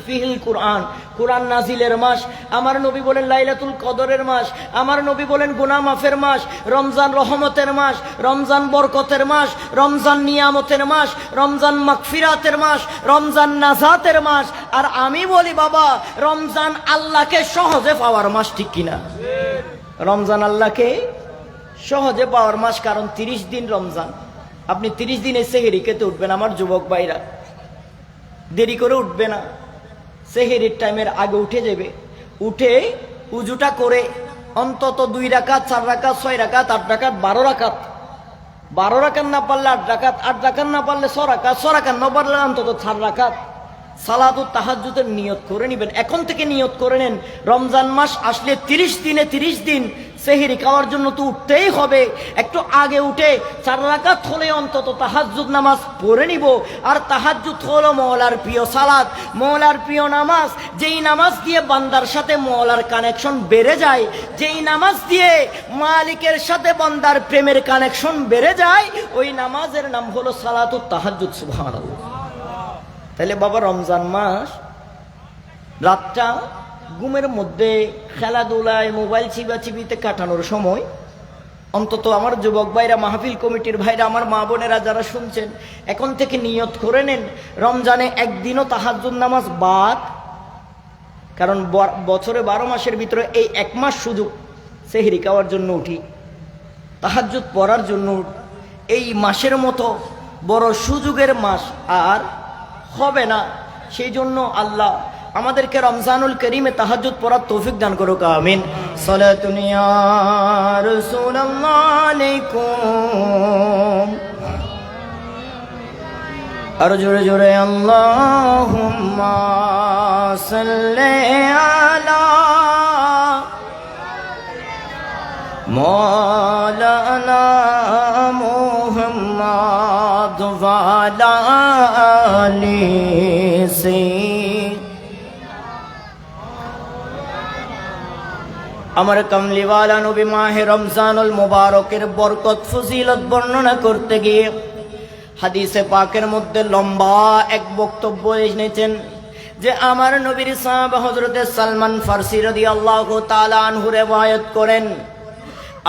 ফিহিল কুরআন, কুরআন নাজিলের মাস। আমার নবী বলেন লাইলাতুল কদরের মাস, আমার নবী বলেন গুনাহ মাফের মাস, রমজান রহমতের মাস, রমজান বরকতের মাস, রমজান নিয়ামতের মাস, রমজান মাগফিরাতের মাস, রমজান নাজাতের মাস। আর আমি বলি বাবা রমজান আল্লাহকে সহজে পাওয়ার মাস, ঠিক কিনা? রমজান আল্লাহকে সহজে পাওয়ার মাস, কারণ 30 দিন রমজান, আপনি 30 দিনে সেহেরি খেতে উঠবেন আমার যুবক ভাইরা, দেরি করে উঠবে না, সেহেরির টাইমের আগে উঠে যাবে। উঠে উজুটা করে অন্তত 2 রাকাত, 4 রাকাত, 6 রাকাত, 8 রাকাত, 12 রাকাত, 12 রাকাত না পারলে 8 রাকাত, 8 রাকাত না পারলে 6 রাকাত, 6 রাকাত না পারলে অন্তত 4 রাকাত সালাতুত তাহাজ্জুদের নিয়ত করে নেবেন। এখন থেকে নিয়ত করে নেন, রমজান মাস আসলে 30 দিনে 30 দিন সেহরি খাওয়ার জন্য তো উঠতেই হবে। একটু আগে উঠে 4 রাকাত হলে অন্তত তাহাজ্জুদ নামাজ পড়ে নিব। আর তাহাজ্জুদ হলো মওলার প্রিয় সালাত, মওলার প্রিয় নামাজ, যেই নামাজ দিয়ে বান্দার সাথে মওলার কানেকশন বেড়ে যায়, যেই নামাজ দিয়ে মালিকের সাথে বান্দার প্রেমের কানেকশন বেড়ে যায়, ওই নামাজের নাম হলো সালাতুত তাহাজ্জুদ। সুবহানাল্লাহ। তাহলে বাবা, রমজান মাস রাতটা ঘুমের মধ্যে খেলাধুলায় মোবাইল চিবাচিবিতে কাটানোর সময় অন্তত আমার যুবক ভাইরা, মাহফিল কমিটির ভাইরা, আমার মা বোনেরা যারা শুনছেন, এখন থেকে নিয়ত করে নেন রমজানে একদিনও তাহাজ্জুদ নামাজ বাদ। কারণ বছরে 12 মাসের ভিতরে এই 1 মাস সুযোগ সেহরি খাওয়ার জন্য উঠি, তাহাজ্জুদ পড়ার জন্য। এই মাসের মতো বড় সুযোগের মাস আর হবে না। সেই জন্য আল্লাহ আমাদেরকে রমজানুল করিমে তাহাজ্জুদ পড়ার তৌফিক দান করুক, আমিন। সালাতুন ইয়া রাসূলুল্লাহ আলাইকুম, আর জোরে জোরে আল্লাহুম্মা সাল্লি আলা মাওলানা মুহাম্মদ ওয়া আলা আলিহি। আমার কামলিওয়ালা নবী মাহে রমজানুল মুবারকের বরকত ফজিলত বর্ণনা করতে গিয়ে হাদিসে পাকের মধ্যে লম্বা এক বক্তব্য এনেছেন যে আমার নবীর সাহাবা হযরতে সালমান ফারসি রাদিয়াল্লাহু তাআলা আনহু রিওয়ায়াত করেন,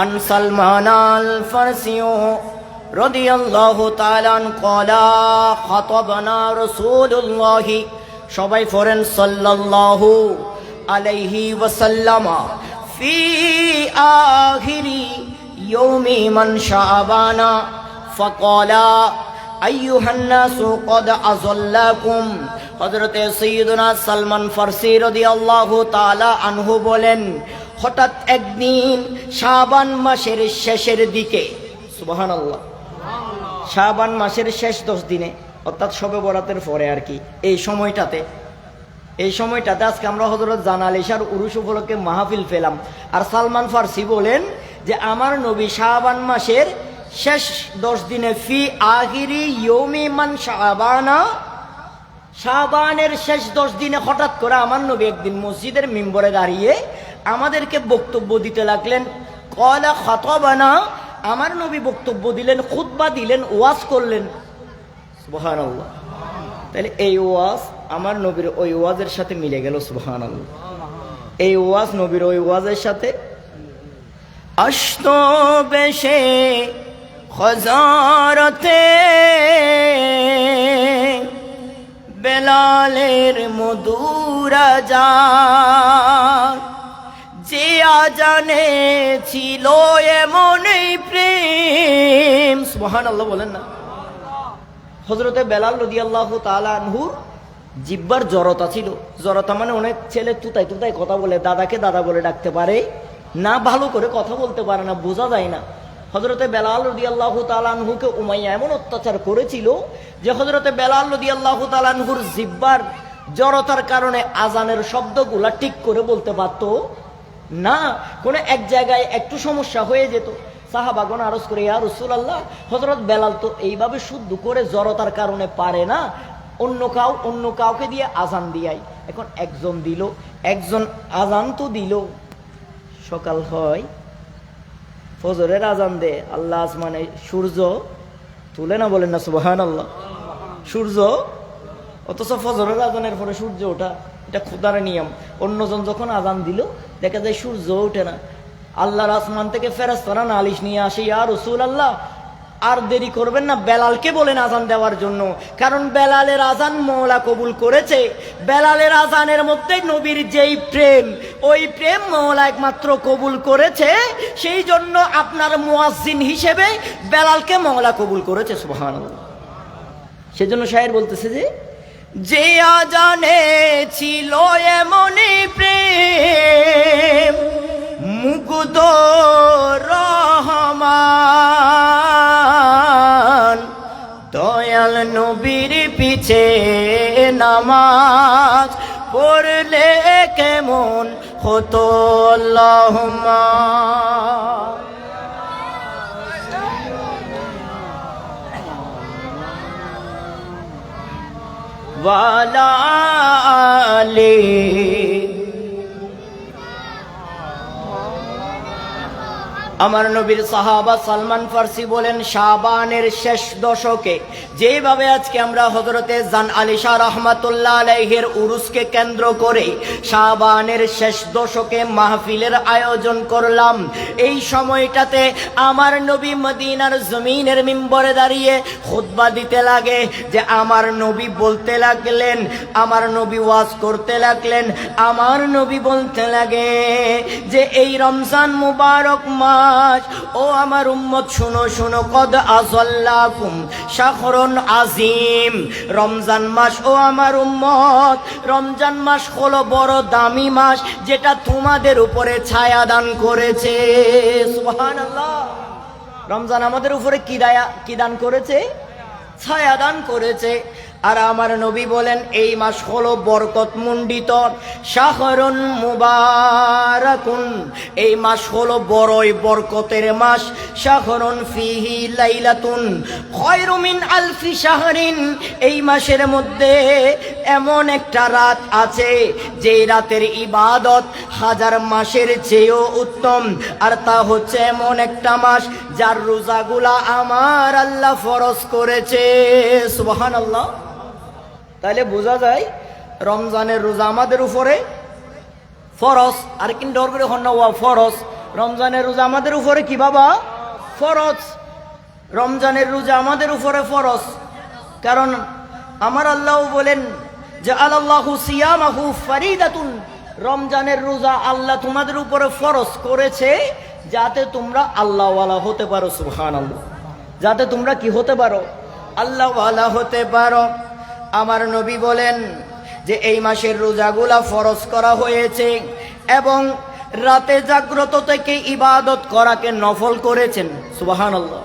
আন সালমান আল ফারসি রাদিয়াল্লাহু তাআলা আন ক্বালা খাতাবানা রাসূলুল্লাহ, সবাই পড়েন সাল্লাল্লাহু আলাইহি ওয়াসাল্লাম, ফি আখিরি ইয়াউমি মান শাবানা ফাকালা আইয়ুহান নাসু ক্বাদ আযাল্লাকুম। হযরতে সাইয়্যিদুনা সালমান ফারসি রাদিয়াল্লাহু তাআলা আনহু বলেন, হঠাৎ একদিন শাবান মাসের শেষের দিকে, সুবহানাল্লাহ, শাবান মাসের শেষ 10 দিনে, অর্থাৎ শবে বরাতের পরে আর কি, এই সময়টাতে আজকে আমরা হযরত জানাল ইশার উরুস উপলক্ষে মাহফিল পেলাম। আর সালমান ফারসি বলেন যে আমার নবী শাবান মাসের শেষ 10 দিনে, ফি আখিরি ইয়াউমি মান শাবানা, শাবানের শেষ 10 দিনে হঠাৎ করে আমার নবী একদিন মসজিদের মিম্বরে দাঁড়িয়ে আমাদেরকে বক্তব্য দিতে লাগলেন। ক্বালা খাতাবানা, আমার নবী বক্তব্য দিলেন, খুতবা দিলেন, ওয়াজ করলেন। সুবহানাল্লাহ। তাহলে এই ওয়াজ আমার নবীর ওই ওয়াজের সাথে মিলে গেল। সুবহানাল্লাহ। এই ওয়াজ নবীর ওই ওয়াজের সাথে। আশতো বেশে খজারতে বেলালের মধুর আযান, যে আজানে ছিল এমনই প্রেম। সুবহানাল্লাহ বলেন না। হযরতে বেলাল রাদিয়াল্লাহু তাআলা আনহুর জিহ্বার জড়তা ছিল। জড়তা মানে অনেক ছেলে তুতাই তুতাই কথা বলে, দাদাকে দাদা বলে ডাকতে পারে না, ভালো করে কথা বলতে পারে না, বোঝা যায় না। হযরতে বেলাল রাদিয়াল্লাহু তাআলা আনহুকে উমাইয়া এমন অত্যাচার করেছিল যে হযরতে বেলাল রাদিয়াল্লাহু তাআলা আনহুর জিহ্বার জড়তার কারণে আজানের শব্দগুলা ঠিক করে বলতে পারত না। কোনো এক জায়গায় একটু সমস্যা হয়ে যেত, সাহাবাগণ আরজ করে, ইয়া রাসূলুল্লাহ, হযরত বেলাল তো এইভাবে শুদ্ধ করে জড়তার কারণে পারে না, অন্য কাউকে দিয়ে আজান দিয়াই। এখন একজন দিল, একজন আজান তো দিল। সকাল হয়, ফজরের আজান দে, আল্লাহ আসমানে সূর্য তুলে না, বলেন না সুবহানাল্লাহ। সূর্য, অথচ ফজরের আজানের পরে সূর্য ওঠা এটা খোদার নিয়ম। অন্যজন যখন আজান দিল দেখা যায় সূর্য ওঠে না। আল্লাহর আসমান থেকে ফেরেশতারা নালিশ নিয়ে আসে, ইয়া রাসূলুল্লাহ, আর দেরি করবেন না, বেলালকে বলেন আজান দেওয়ার জন্য, কারণ বেলালের আজান মওলা কবুল করেছে। বেলালের আজানের মধ্যে নবীর যেই প্রেম, ওই প্রেম মওলা একমাত্র কবুল করেছে। সেই জন্য আপনার মুয়াজ্জিন হিসেবে বেলালকে মওলা কবুল করেছে। সুবহানাল্লাহ। সেজন্য শায়ের বলতেছে যে আজানে ছিল এমনই প্রেম, মুগ্ধ রহমান, দয়াল নবীর পিছে নামাজ পড়লে কেমন হতো। আল্লাহুম্মা ওয়ালা আলি। আমার নবীর সাহাবা সালমান ফার্সি বলেন, শাবানের শেষ দশকে যেভাবে আজকে আমরা হযরতে জান আলী শাহ রহমাতুল্লাহ আলাইহির উরুসকে কেন্দ্র করে শাবানের শেষ দশকে মাহফিলের আয়োজন করলাম, এই সময়টাতে আমার নবী মদিনার জমিনের মিম্বরে দাঁড়িয়ে খুতবা দিতে লাগে। যে আমার নবী বলতে লাগলেন, আমার নবী ওয়াজ করতে লাগলেন, আমার নবী বলতে লাগে যে এই রমজান মুবারক মাস, ও আমার উম্মত শুনো শুনো, কদ আযাল্লাকুম শাহরুন আজিম। রমজান মাস, ও আমার উম্মত, রমজান মাস হলো বড় দামি মাস, যেটা তোমাদের উপরে ছায়া দান করেছে। সুবহানাল্লাহ। রমজান আমাদের উপরে কি দান করেছে? ছায়া দান করেছে। আর আমার নবী বলেন এই মাস হলো বরকতমণ্ডিত, শাহরুন মুবারাকুন, এই মাস হলো বড়ই বরকতের মাস। শাহরুন ফিহি লাইলাতুন খায়রু মিন আলফি শাহরিন, এই মাসের মধ্যে এমন একটা রাত আছে যে রাতের ইবাদত হাজার মাসের চেয়েও উত্তম। আর তা হচ্ছে এমন একটা মাস যার রোজাগুলা আমার আল্লাহ ফরজ করেছে। সুবহানাল্লাহ। তাহলে বোঝা যায় রমজানের রোজা আমাদের উপরে ফরজ। আর কিন্তু ডর করে হন না ওয়া ফরজ, রমজানের রোজা আমাদের উপরে কি বাবা? ফরজ। রমজানের রোজা আমাদের উপরে ফরজ, কারণ আমার আল্লাহ বলেন যে আল্লাহু সিয়ামাহু ফারিদাতুন, রমজানের রোজা আল্লাহ তোমাদের উপরে ফরজ করেছে যাতে তোমরা আল্লাহওয়ালা হতে পারো। সুবহানাল্লাহ। যাতে তোমরা কি হতে পারো? আল্লাহওয়ালা হতে পারো। আমার নবী বলেন যে এই মাসের রোজাগুলা ফরজ করা হয়েছে এবং রাতে জাগ্রত থেকে ইবাদত করাকে নফল করেছেন। সুবহানাল্লাহ।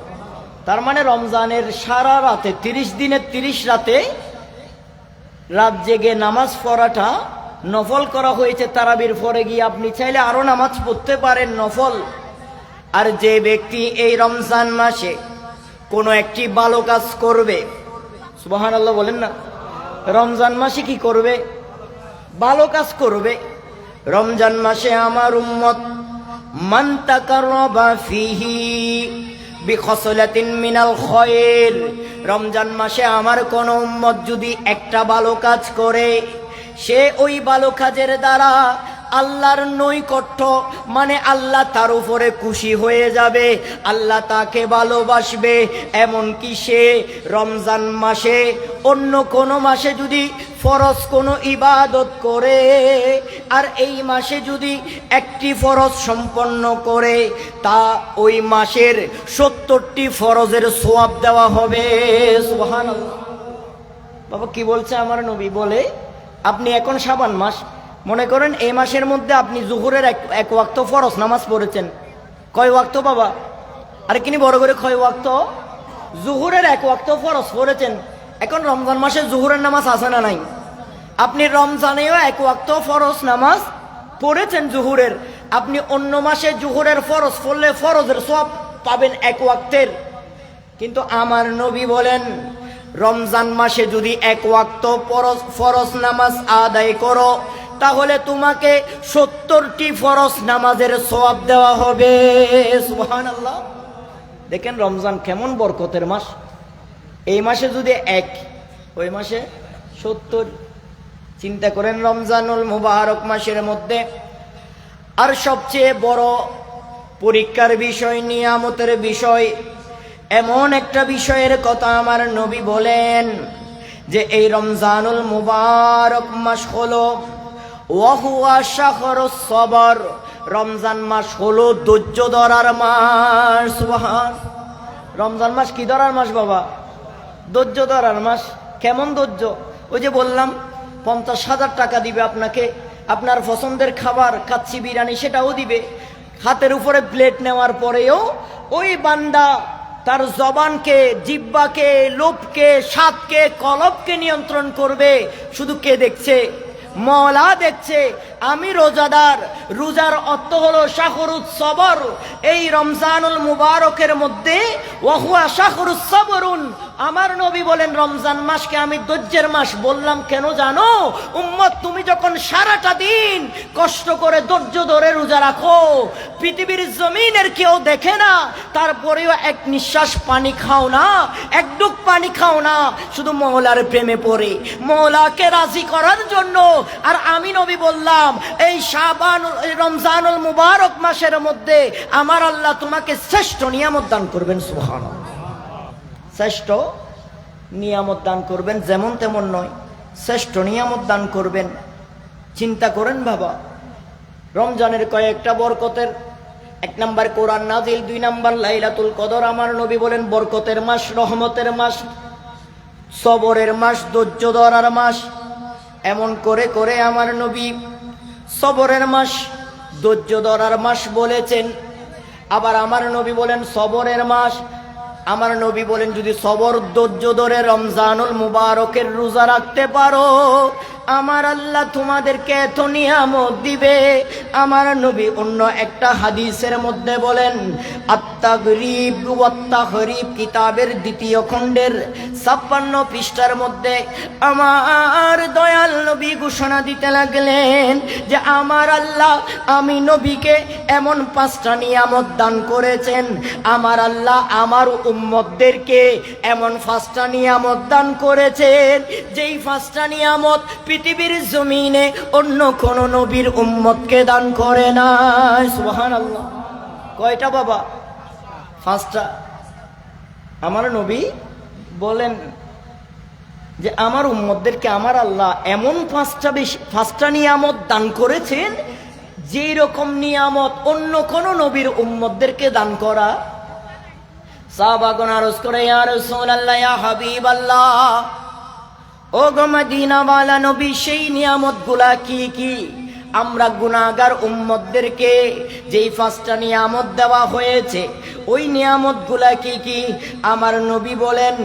তার মানে রমজানের সারা রাতে 30 দিনের 30 রাতে রাত জেগে নামাজ পড়াটা নফল করা হয়েছে। তারাবির পরে গিয়ে আপনি চাইলে আরো নামাজ পড়তে পারেন নফল। আর যে ব্যক্তি এই রমজান মাসে কোনো একটি ভালো কাজ করবে, সুবহানাল্লাহ বলেন না, রমজান মাসে কি করবে? ভালো কাজ করবে। রমজান মাসে আমার উম্মত মান তাকাররাবা ফিহি বিখসলাতিন মিনাল খায়র, রমজান মাসে আমার কোন উম্মত যদি একটা ভালো কাজ করে, সে ওই ভালো কাজের দ্বারা আল্লাহর নৈকট্য, মানে আল্লাহ তার উপরে খুশি হয়ে যাবে, আল্লাহ তাকে ভালোবাসবে। এমনকি সে রমজান মাসে অন্য কোনো মাসে যদি ফরজ কোনো ইবাদত করে আর এই মাসে যদি একটি ফরজ সম্পন্ন করে, তা ওই মাসের 70টি ফরজের সওয়াব দেওয়া হবে। সুবহানাল্লাহ। বাবা কি বলছে আমার নবী? বলে আপনি এখন শাবান মাস, মনে করেন এই মাসের মধ্যে আপনি জোহরের এক ওয়াক্ত ফরজ নামাজ পড়েছেন। কয় ওয়াক্ত বাবা? আর কিনি বড় করে কয় ওয়াক্ত? জোহরের এক ওয়াক্ত ফরজ পড়েছেন। এখন রমজান মাসে জোহরের নামাজ আছে না নাই? আপনি রমজানেও এক ওয়াক্ত ফরজ নামাজ পড়েছেন জোহরের, আপনি অন্য মাসে জোহরের ফরজ পড়লে ফরজের সওয়াব পাবেন এক ওয়াক্তের। কিন্তু আমার নবী বলেন রমজান মাসে যদি এক ওয়াক্ত ফরজ নামাজ আদায় করো, তাহলে তোমাকে 70টি ফরজ নামাজের সওয়াব দেওয়া হবে। সুবহানাল্লাহ। দেখেন রমজান কেমন বরকতের মাস। এই মাসে যদি এক, ওই মাসে 70। চিন্তা করেন রমজানুল মুবারক মাসের মধ্যে। আর সবচেয়ে বড় পরীক্ষার বিষয়, নিয়ামতের বিষয়, এমন একটা বিষয়ের কথা আমার নবী বলেন যে এই রমজানুল মুবারক মাস হলো ওয়াহুয়া শাহরুস সবর, রমজান মাস হলো ধৈর্য ধরার মাস। সুবহান। রমজান মাস কি ধরার মাস বাবা? ধৈর্য ধরার মাস। কেমন ধৈর্য? ওই যে বললাম 50,000 টাকা দিবে আপনাকে, আপনার পছন্দের খাবার কাচ্চি বিরিয়ানি সেটাও দিবে, হাতের উপরে প্লেট নেওয়ার পরেও ওই বান্দা তার জবানকে, জিহ্বাকে, লোভকে, স্বাদকে, কলবকে নিয়ন্ত্রণ করবে। শুধু কে দেখছে? মওলা দেখছে। আমি রোজাদার, রোজার অর্থ হলো শাহরুস সবর। এই রমজানুল মুবারকের মধ্যে ওয়াহুয়া শাহরুস সবরুন, আমার নবী বলেন রমজান মাসকে আমি ধৈর্যের মাস বললাম। কেন জানো? উম্মত, তুমি যখন সারাটা দিন কষ্ট করে ধৈর্য ধরে রোজা রাখো, পৃথিবীর জমিনের কেউ দেখে না, তারপরেও এক নিঃশ্বাস পানি খাও না, এক ডুব পানি খাও না, শুধু মওলার প্রেমে পড়ে, মওলাকে রাজি করার জন্য। আর আমি নবী বললাম এই শাবান, রমজানুল মুবারক মাসের মধ্যে আমার আল্লাহ তোমাকে শ্রেষ্ঠ নিয়ামত দান করবেন। সুবহানাল্লাহ। শ্রেষ্ঠ নিয়ামত দান করবেন, যেমন তেমন নয়, শ্রেষ্ঠ নিয়ামত দান করবেন। চিন্তা করেন বাবা, রমজানের কয়েকটা বরকতের, 1 নাম্বার কোরআন নাজিল, 2 নাম্বার লাইলাতুল কদর। আমার নবী বলেন বরকতের মাস, রহমতের মাস, সবরের মাস, ধৈর্য ধরার মাস। এমন করে করে আমার নবী সবরের মাস, ধৈর্য ধরার মাস বলেছেন। আবার আমার নবী বলেন সবরের মাস। আমার নবী বলেন যদি সবর ধৈর্য ধরে রমজানুল মুবারকের রোজা রাখতে পারো, আমার আল্লাহ তোমাদেরকে এত নিয়ামত দিবে। আমার নবী অন্য একটা হাদিসের মধ্যে বলেন, আত-তাগরিব ওয়াত তাহরিব কিতাবের 2য় খণ্ডের 56 পৃষ্ঠার মধ্যে আমার দয়াল নবী ঘোষণা দিতে লাগলেন যে আমার আল্লাহ, আমি নবীকে এমন 5টা নিয়ামত দান করেছেন। আমার আল্লাহ আমার উম্মতদেরকে এমন 5টা নিয়ামত দান করেছেন, যেই 5টা নিয়ামত পৃথিবীর জমিনে অন্য কোন নবীর উম্মতকে দান করে না। সুবহানাল্লাহ। কয়টা বাবা? 5টা। আমার নবী বলেন যে আমার উম্মতদেরকে আমার আল্লাহ এমন 5টা নিয়ামত দান করেছেন, যেই রকম নিয়ামত অন্য কোন নবীর উম্মতদেরকে দান করা। সাহাবাগণ আরজ করে, ইয়া রাসূলুল্লাহ, ইয়া হাবিবাল্লাহ, ও গো মদিনাওয়ালা নবী, সেই নিয়ামতগুলা কি কি? আমরা গুনাহগার উম্মতদেরকে যেই 5টা নিয়ামত দেওয়া হয়েছে, ওই নিয়ামতগুলা কি কি? আমার নবী বলেন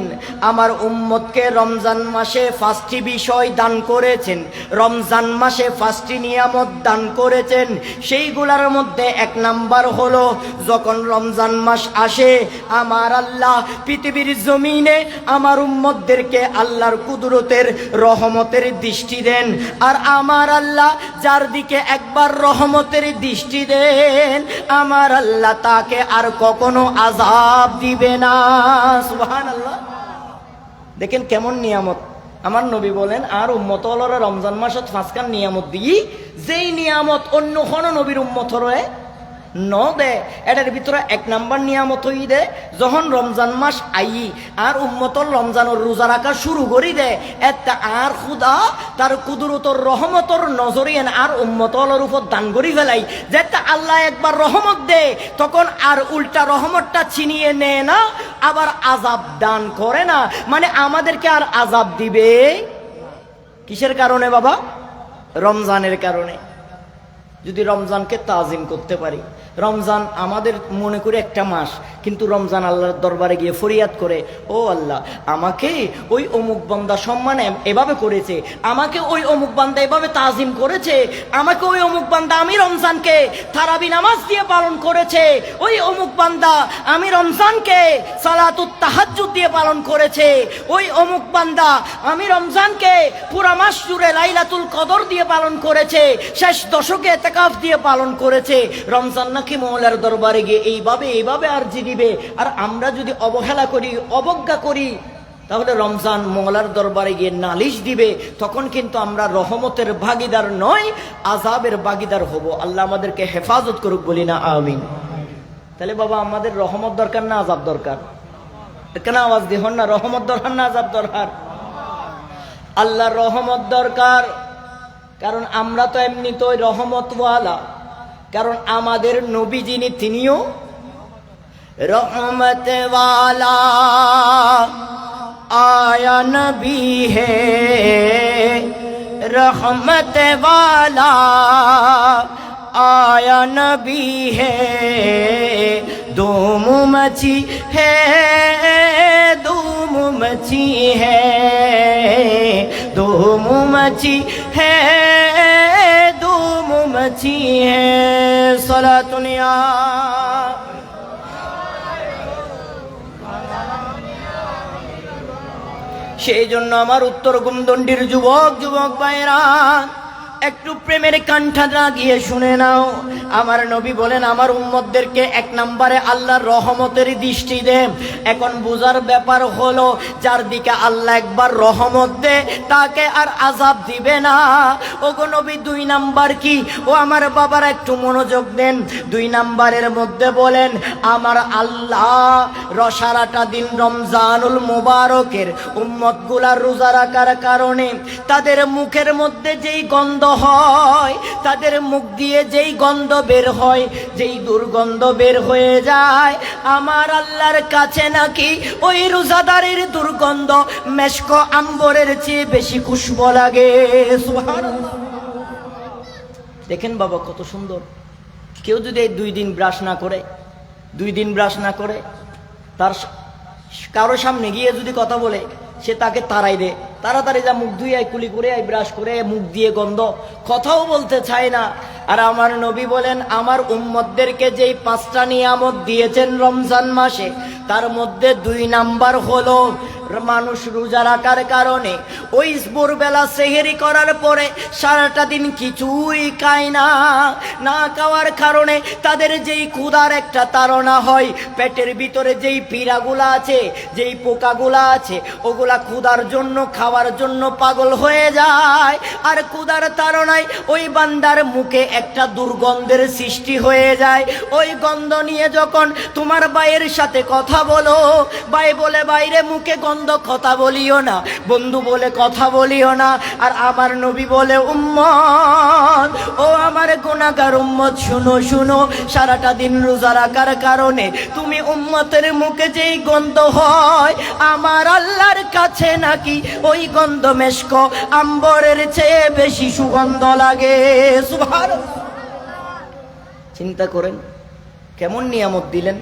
আমার উম্মতকে রমজান মাসে 5টি বিষয় দান করেছেন, রমজান মাসে 5টি নিয়ামত দান করেছেন। সেইগুলার মধ্যে 1 নাম্বার হলো, যখন রমজান মাস আসে আমার আল্লাহ পৃথিবীর জমিনে আমার উম্মতদেরকে আল্লাহর কুদরতের রহমতের দৃষ্টি দেন। আর আমার আল্লাহ যার দিকে একবার রহমতের দৃষ্টি দেন, আমার আল্লাহ তাকে আর কখনো আযাব দিবে না। সুবহানাল্লাহ। দেখেন কেমন নিয়ামত। আমার নবী বলেন আর উম্মত হলরা রমজান মাসত 5খান নিয়ামত দিই, যেই নিয়ামত অন্য কোন নবীর উম্মত হরে ন দে। এটার ভিতরে 1 নাম্বার নিয়ামত হই দে, যখন রমজান মাস আই আর উম্মতর রমজানের রোজা রাখা শুরু করি দে, এটা আর খুদা তার কুদরতর রহমতর নজরিয়েন আর উম্মতর উপর দান করি ফেলাই। যেটা আল্লাহ একবার রহমত দে, তখন আর উল্টা রহমতটা ছিনিয়ে নেয় না, আবার আযাব দান করে না। মানে আমাদেরকে আর আযাব দিবে কিসের কারণে বাবা? রমজানের কারণে। যদি রমজানকে তাজিম করতে পারি, রমজান আমাদের মনে করে একটা মাস, কিন্তু রমজান আল্লাহর দরবারে গিয়ে ফরিয়াদ করে, ও আল্লাহ, আমাকে ওই অমুক বান্দা সম্মান এভাবে করেছে, আমাকে ওই অমুক বান্দা এভাবে তাজিম করেছে, আমাকে ওই অমুক বান্দা আমি রমজানকে তারাবি নামাজ দিয়ে পালন করেছে, ওই অমুক বান্দা আমি রমজানকে সালাতুত তাহাজ্জুদ দিয়ে পালন করেছে, ওই অমুক বান্দা আমি রমজানকে পুরা মাস জুড়ে লাইলাতুল কদর দিয়ে পালন করেছে, শেষ দশকে ইতিকাফ দিয়ে পালন করেছে। রমজান নাকি মওলার দরবারে গিয়ে এইভাবে আরজি দিবে। আর আমরা যদি অবহেলা করি, অবজ্ঞা করি, তাহলে রমজান মওলার দরবারে গিয়ে নালিশ দিবে। তখন কিন্তু আমরা রহমতের ভাগীদার নয়, আযাবের ভাগীদার হব। আল্লাহ আমাদেরকে হেফাজত করুক, বলি না আমিন। তাহলে বাবা আমাদের রহমত দরকার না আযাব দরকার? কেন আওয়াজ দি হন না? রহমত দরকার না আযাব দরকার? আল্লাহর রহমত দরকার, কারণ আমরা তো এমনি তো রহমতওয়ালা। কারণ আমাদের নবী যিনি, তিনিও রহমতওয়ালা। आया नबी है रहमत वाला, आया नबी है धूम मची है, धूम मची है, धूम मची है, धूम मची है। सलातुनिया সেই জন্য আমার উত্তর গুমদন্ডির যুবক যুবক ভাইরা, একটু প্রেমের কান্ঠা লাগিয়ে শুনে নাও। আমার নবী বলেন, আমার উম্মতদেরকে এক নম্বরে আল্লাহর রহমতের দৃষ্টি দে। এখন বুঝার ব্যাপার হলো, যার দিকে আল্লাহ একবার রহমত দে তাকে আর আযাব দিবে না। ওগো নবী, 2 নাম্বার কি? ও আমার বাবারা একটু মনোযোগ দেন। 2 নাম্বারের মধ্যে বলেন, আমার আল্লাহ সারাটা দিন রমজানুল মুবারকের উম্মতগুলার রোজা রাখার কারণে তাদের মুখের মধ্যে যেই গন্ধ হয়, তাদের মুখ দিয়ে যেই গন্ধ বের হয়, যেই দুর্গন্ধ বের হয়ে যায়, আমার আল্লাহর কাছে নাকি ওই রোজাদারের দুর্গন্ধ মেশক আম্বরের চেয়ে বেশি খুশবু লাগে। সুবহানাল্লাহ। দেখেন বাবা কত সুন্দর। কেউ যদি এই 2 দিন ব্রাশ না করে, 2 দিন ব্রাশ না করে, তার কারো সামনে গিয়ে যদি কথা বলে, সে তাকে তাড়াই দে, তাড়াতাড়ি যা মুখ ধুয়ে আয়, কুলি করে আয়, ব্রাশ করে, মুখ দিয়ে গন্ধ, কথাও বলতে চায় না। আর আমার নবী বলেন, আমার উম্মতদেরকে যেই 5টা নিয়ামত দিয়েছেন রমজান মাসে, তার মধ্যে 2 নাম্বার হলো, মানুষ রোজা রাখার কারণে ওই ভোরবেলা সেহেরি করার পরে সারাটা দিন কিছুই খায় না। না খাওয়ার কারণে তাদের যেই ক্ষুধার একটা তাড়না হয়, পেটের ভিতরে যেই পীড়াগুলা আছে, যেই পোকাগুলা আছে, ওগুলা ক্ষুধার জন্য, খাওয়ার জন্য পাগল হয়ে যায়। আর ক্ষুধার তাড়নায় ওই বান্দার মুখে একটা দুর্গন্ধের সৃষ্টি হয়ে যায়। ওই গন্ধ নিয়ে যখন তোমার ভাইয়ের সাথে কথা বলো, ভাই বলে, বাইরে মুখে গন্ধ, কথা বলিও না, বন্ধু বলে কথা বলিও না। আর আমার নবী বলে, উম্মত, ও আমার গুনাহগার উম্মত, শুনো শুনো, সারাটা দিন রোজা রাখার কারণে তুমি উম্মতের মুখে যেই গন্ধ হয়, আমার আল্লাহর কাছে নাকি ওই গন্ধ মেশক আম্বরের চেয়ে বেশি সুগন্ধ লাগে। সুবহানাল্লাহ। চিন্তা করেন কেমন নিয়ামত দিলেন,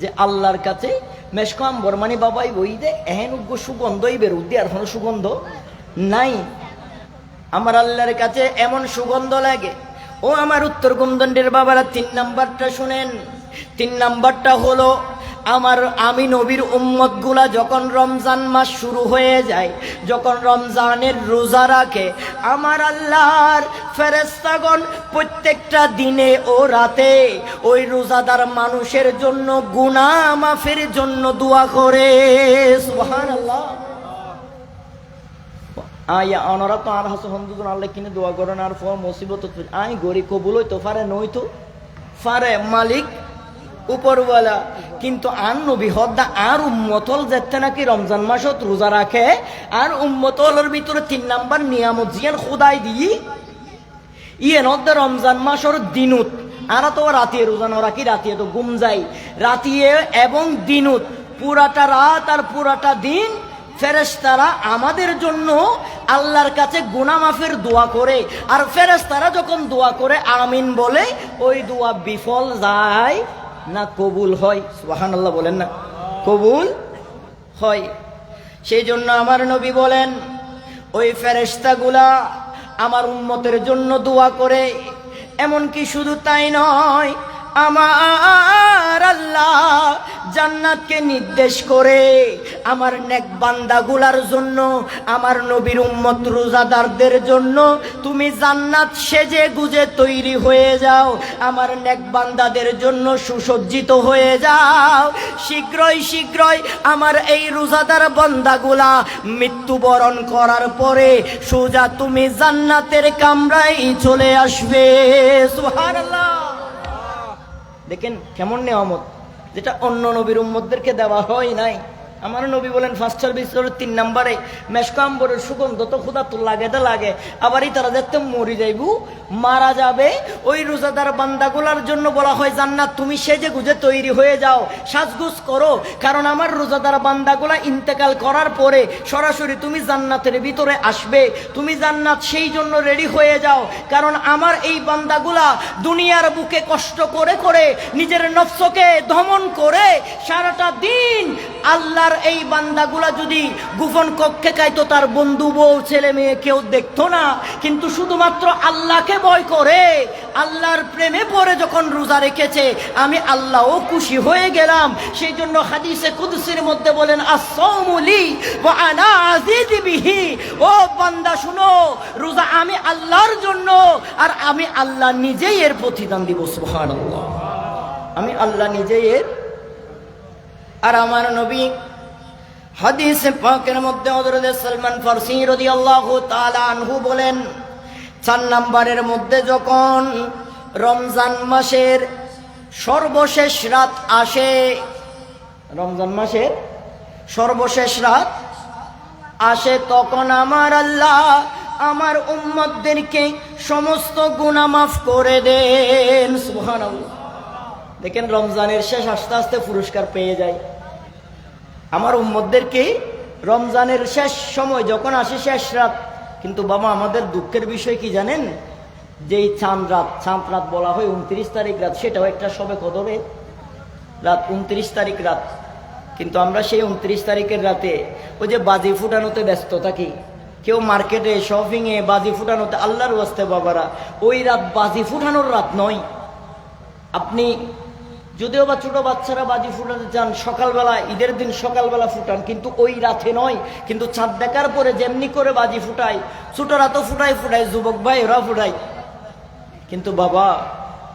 যে আল্লাহর কাছে মেশক আম্বর, মানে বাবাই বই দে এহেন উগ্র সুগন্ধই বেরোদ্দি, আর কোনো সুগন্ধ নাই। আমার আল্লাহর কাছে এমন সুগন্ধ লাগে। ও আমার উত্তর গুমদন্ডের বাবারা, 3 নাম্বারটা শুনেন। 3 নাম্বারটা হলো, আমি নবীর উম্মতগুলা যখন রমজান মাস শুরু হয়ে যায়, যখন রমজানের রোজা রাখে, আমার আল্লাহর ফেরেশতাগণ প্রত্যেকটা দিনে ও রাতে ওই রোজাদার মানুষের জন্য গুনাহ মাফের জন্য দোয়া করে। সুবহানাল্লাহ। আয়া অনরা তো আর হাসো হন্দুন আল্লাহ কিনে দোয়া করেন, আর ফর মুসিবত আই গরি কবুল হইতো পারে, নইতো পারে মালিক উপরওয়ালা। কিন্তু আন নবী হদ্দা আর উম্মতল যেতে নাকি রমজান মাসত রোজা রাখে, আর উম্মতলের ভিতরে 3 নাম্বার নিয়ামত জিয়ান খুদাই দিই ইয়ে নদ্দা রমজান মাসর দিনুত। আর তো রাতিয়ে রোজা না রাখি, রাতিয়ে তো ঘুম যাই, রাতিয়ে এবং দিনুত পুরাটা রাত আর পুরাটা দিন ফেরেশতারা আমাদের জন্য আল্লাহর কাছে গুনাহ মাফের দোয়া করে। আর ফেরেশতারা যখন দোয়া করে আমিন বলে, ওই দোয়া বিফল যায় না, কবুল হয়। সুবহানাল্লাহ বলেন না, কবুল হয়। সেই জন্য আমার নবী বলেন, ওই ফেরেশতাগুলা আমার উম্মতের জন্য দোয়া করে। এমনকি শুধু তাই নয়, আমার আল্লাহ জান্নাতকে নির্দেশ করে আমার নেক বান্দাগুলার জন্য, আমার নবীর উম্মত রোজাদারদের জন্য, তুমি জান্নাত সেজে গুজে তৈরি হয়ে যাও, আমার নেক বান্দাদের জন্য সুসজ্জিত হয়ে যাও। শীঘ্রই শীঘ্রই আমার এই রোজাদার বান্দাগুলা মৃত্যুবরণ করার পরে সোজা তুমি জান্নাতের কামরায় চলে আসবে। সুবহানাল্লাহ। দেখেন কেমন নিয়ামত, যেটা অন্য নবীর উম্মতদেরকে দেওয়া হয় নাই। আমার নবী বলেন ফাস্টার বিস্তরের 3 নম্বরে মেশকাম্বরের সুগন্ধ তো খুদা তো লাগে আবারই তারা দেখতে মরি যাইব, মারা যাবে। ওই রোজাদার বান্দাগুলার জন্য বলা হয় জান্নাত তুমি সেজে গুজে তৈরি হয়ে যাও, সাজগুজ করো, কারণ আমার রোজাদার বান্দাগুলা ইন্তেকাল করার পরে সরাসরি তুমি জান্নাতের ভিতরে আসবে। তুমি জান্নাত সেই জন্য রেডি হয়ে যাও, কারণ আমার এই বান্দাগুলা দুনিয়ার বুকে কষ্ট করে করে নিজের নফসকে দমন করে সারাটা দিন আল্লাহর এই বান্দাগুলা যদি গোপন কক্ষে খাইতো, তার বন্ধু বউ ছেলে মেয়ে কেউ দেখতো না, কিন্তু শুধুমাত্র আল্লাহকে ভয় করে আল্লাহর প্রেমে পড়ে যখন রোজা রেখেছে, আমি আল্লাহও খুশি হয়ে গেলাম। সেই জন্য হাদিসে কুদসির মধ্যে বলেন আস-সাওমু লি ওয়া আনা আযীযু বিহি, ও বান্দা শুনো, রোজা আমি আল্লাহর জন্য আর আমি আল্লাহ নিজেই এর প্রতিদান দিব। সুবহানাল্লাহ, আমি আল্লাহ নিজেই এর। আর আমার নবী হাদিসে পাকের মধ্যে হযরত সালমান ফারসি রাদিয়াল্লাহু তাআলা আনহু বলেন 4 নম্বরের মধ্যে যখন রমজান মাসের সর্বশেষ রাত আসে, রমজান মাসের সর্বশেষ রাত আসে, তখন আমার আল্লাহ আমার উম্মতদেরকে সমস্ত গুনাহ মাফ করে দেন। সুবহানাল্লাহ, দেখেন রমজানের শেষ আস্তে আস্তে পুরস্কার পেয়ে যায়। আমার উম্মতদেরকে রমজানের শেষ সময় যখন আসে শেষ রাত, কিন্তু বাবা আমাদের দুঃখের বিষয় কি জানেন, যেই চাঁদ রাত বলা হয় 29 তারিখ রাত, সেটাও একটা সবে কদরে রাত, 29 তারিখ রাত। কিন্তু আমরা সেই 29 তারিখের রাতে ওই যে বাজি ফুটানোতে ব্যস্ত থাকি, কেউ মার্কেটে শপিংয়ে বাজি ফুটানোতে। আল্লাহর ওয়াস্তে বাবারা, ওই রাত বাজি ফুটানোর রাত নয়। আপনি যদিও বা ছোট বাচ্চারা বাজি ফুটাতে চান সকালবেলা, ঈদের দিন সকালবেলা ফুটান, কিন্তু ওই রাতে নয়। কিন্তু চাঁদ দেখার পরে যেমনি করে বাজি ফুটায়, ছোটরা তো ফুটাই যুবক ভাই ওরা ফুটাই, কিন্তু বাবা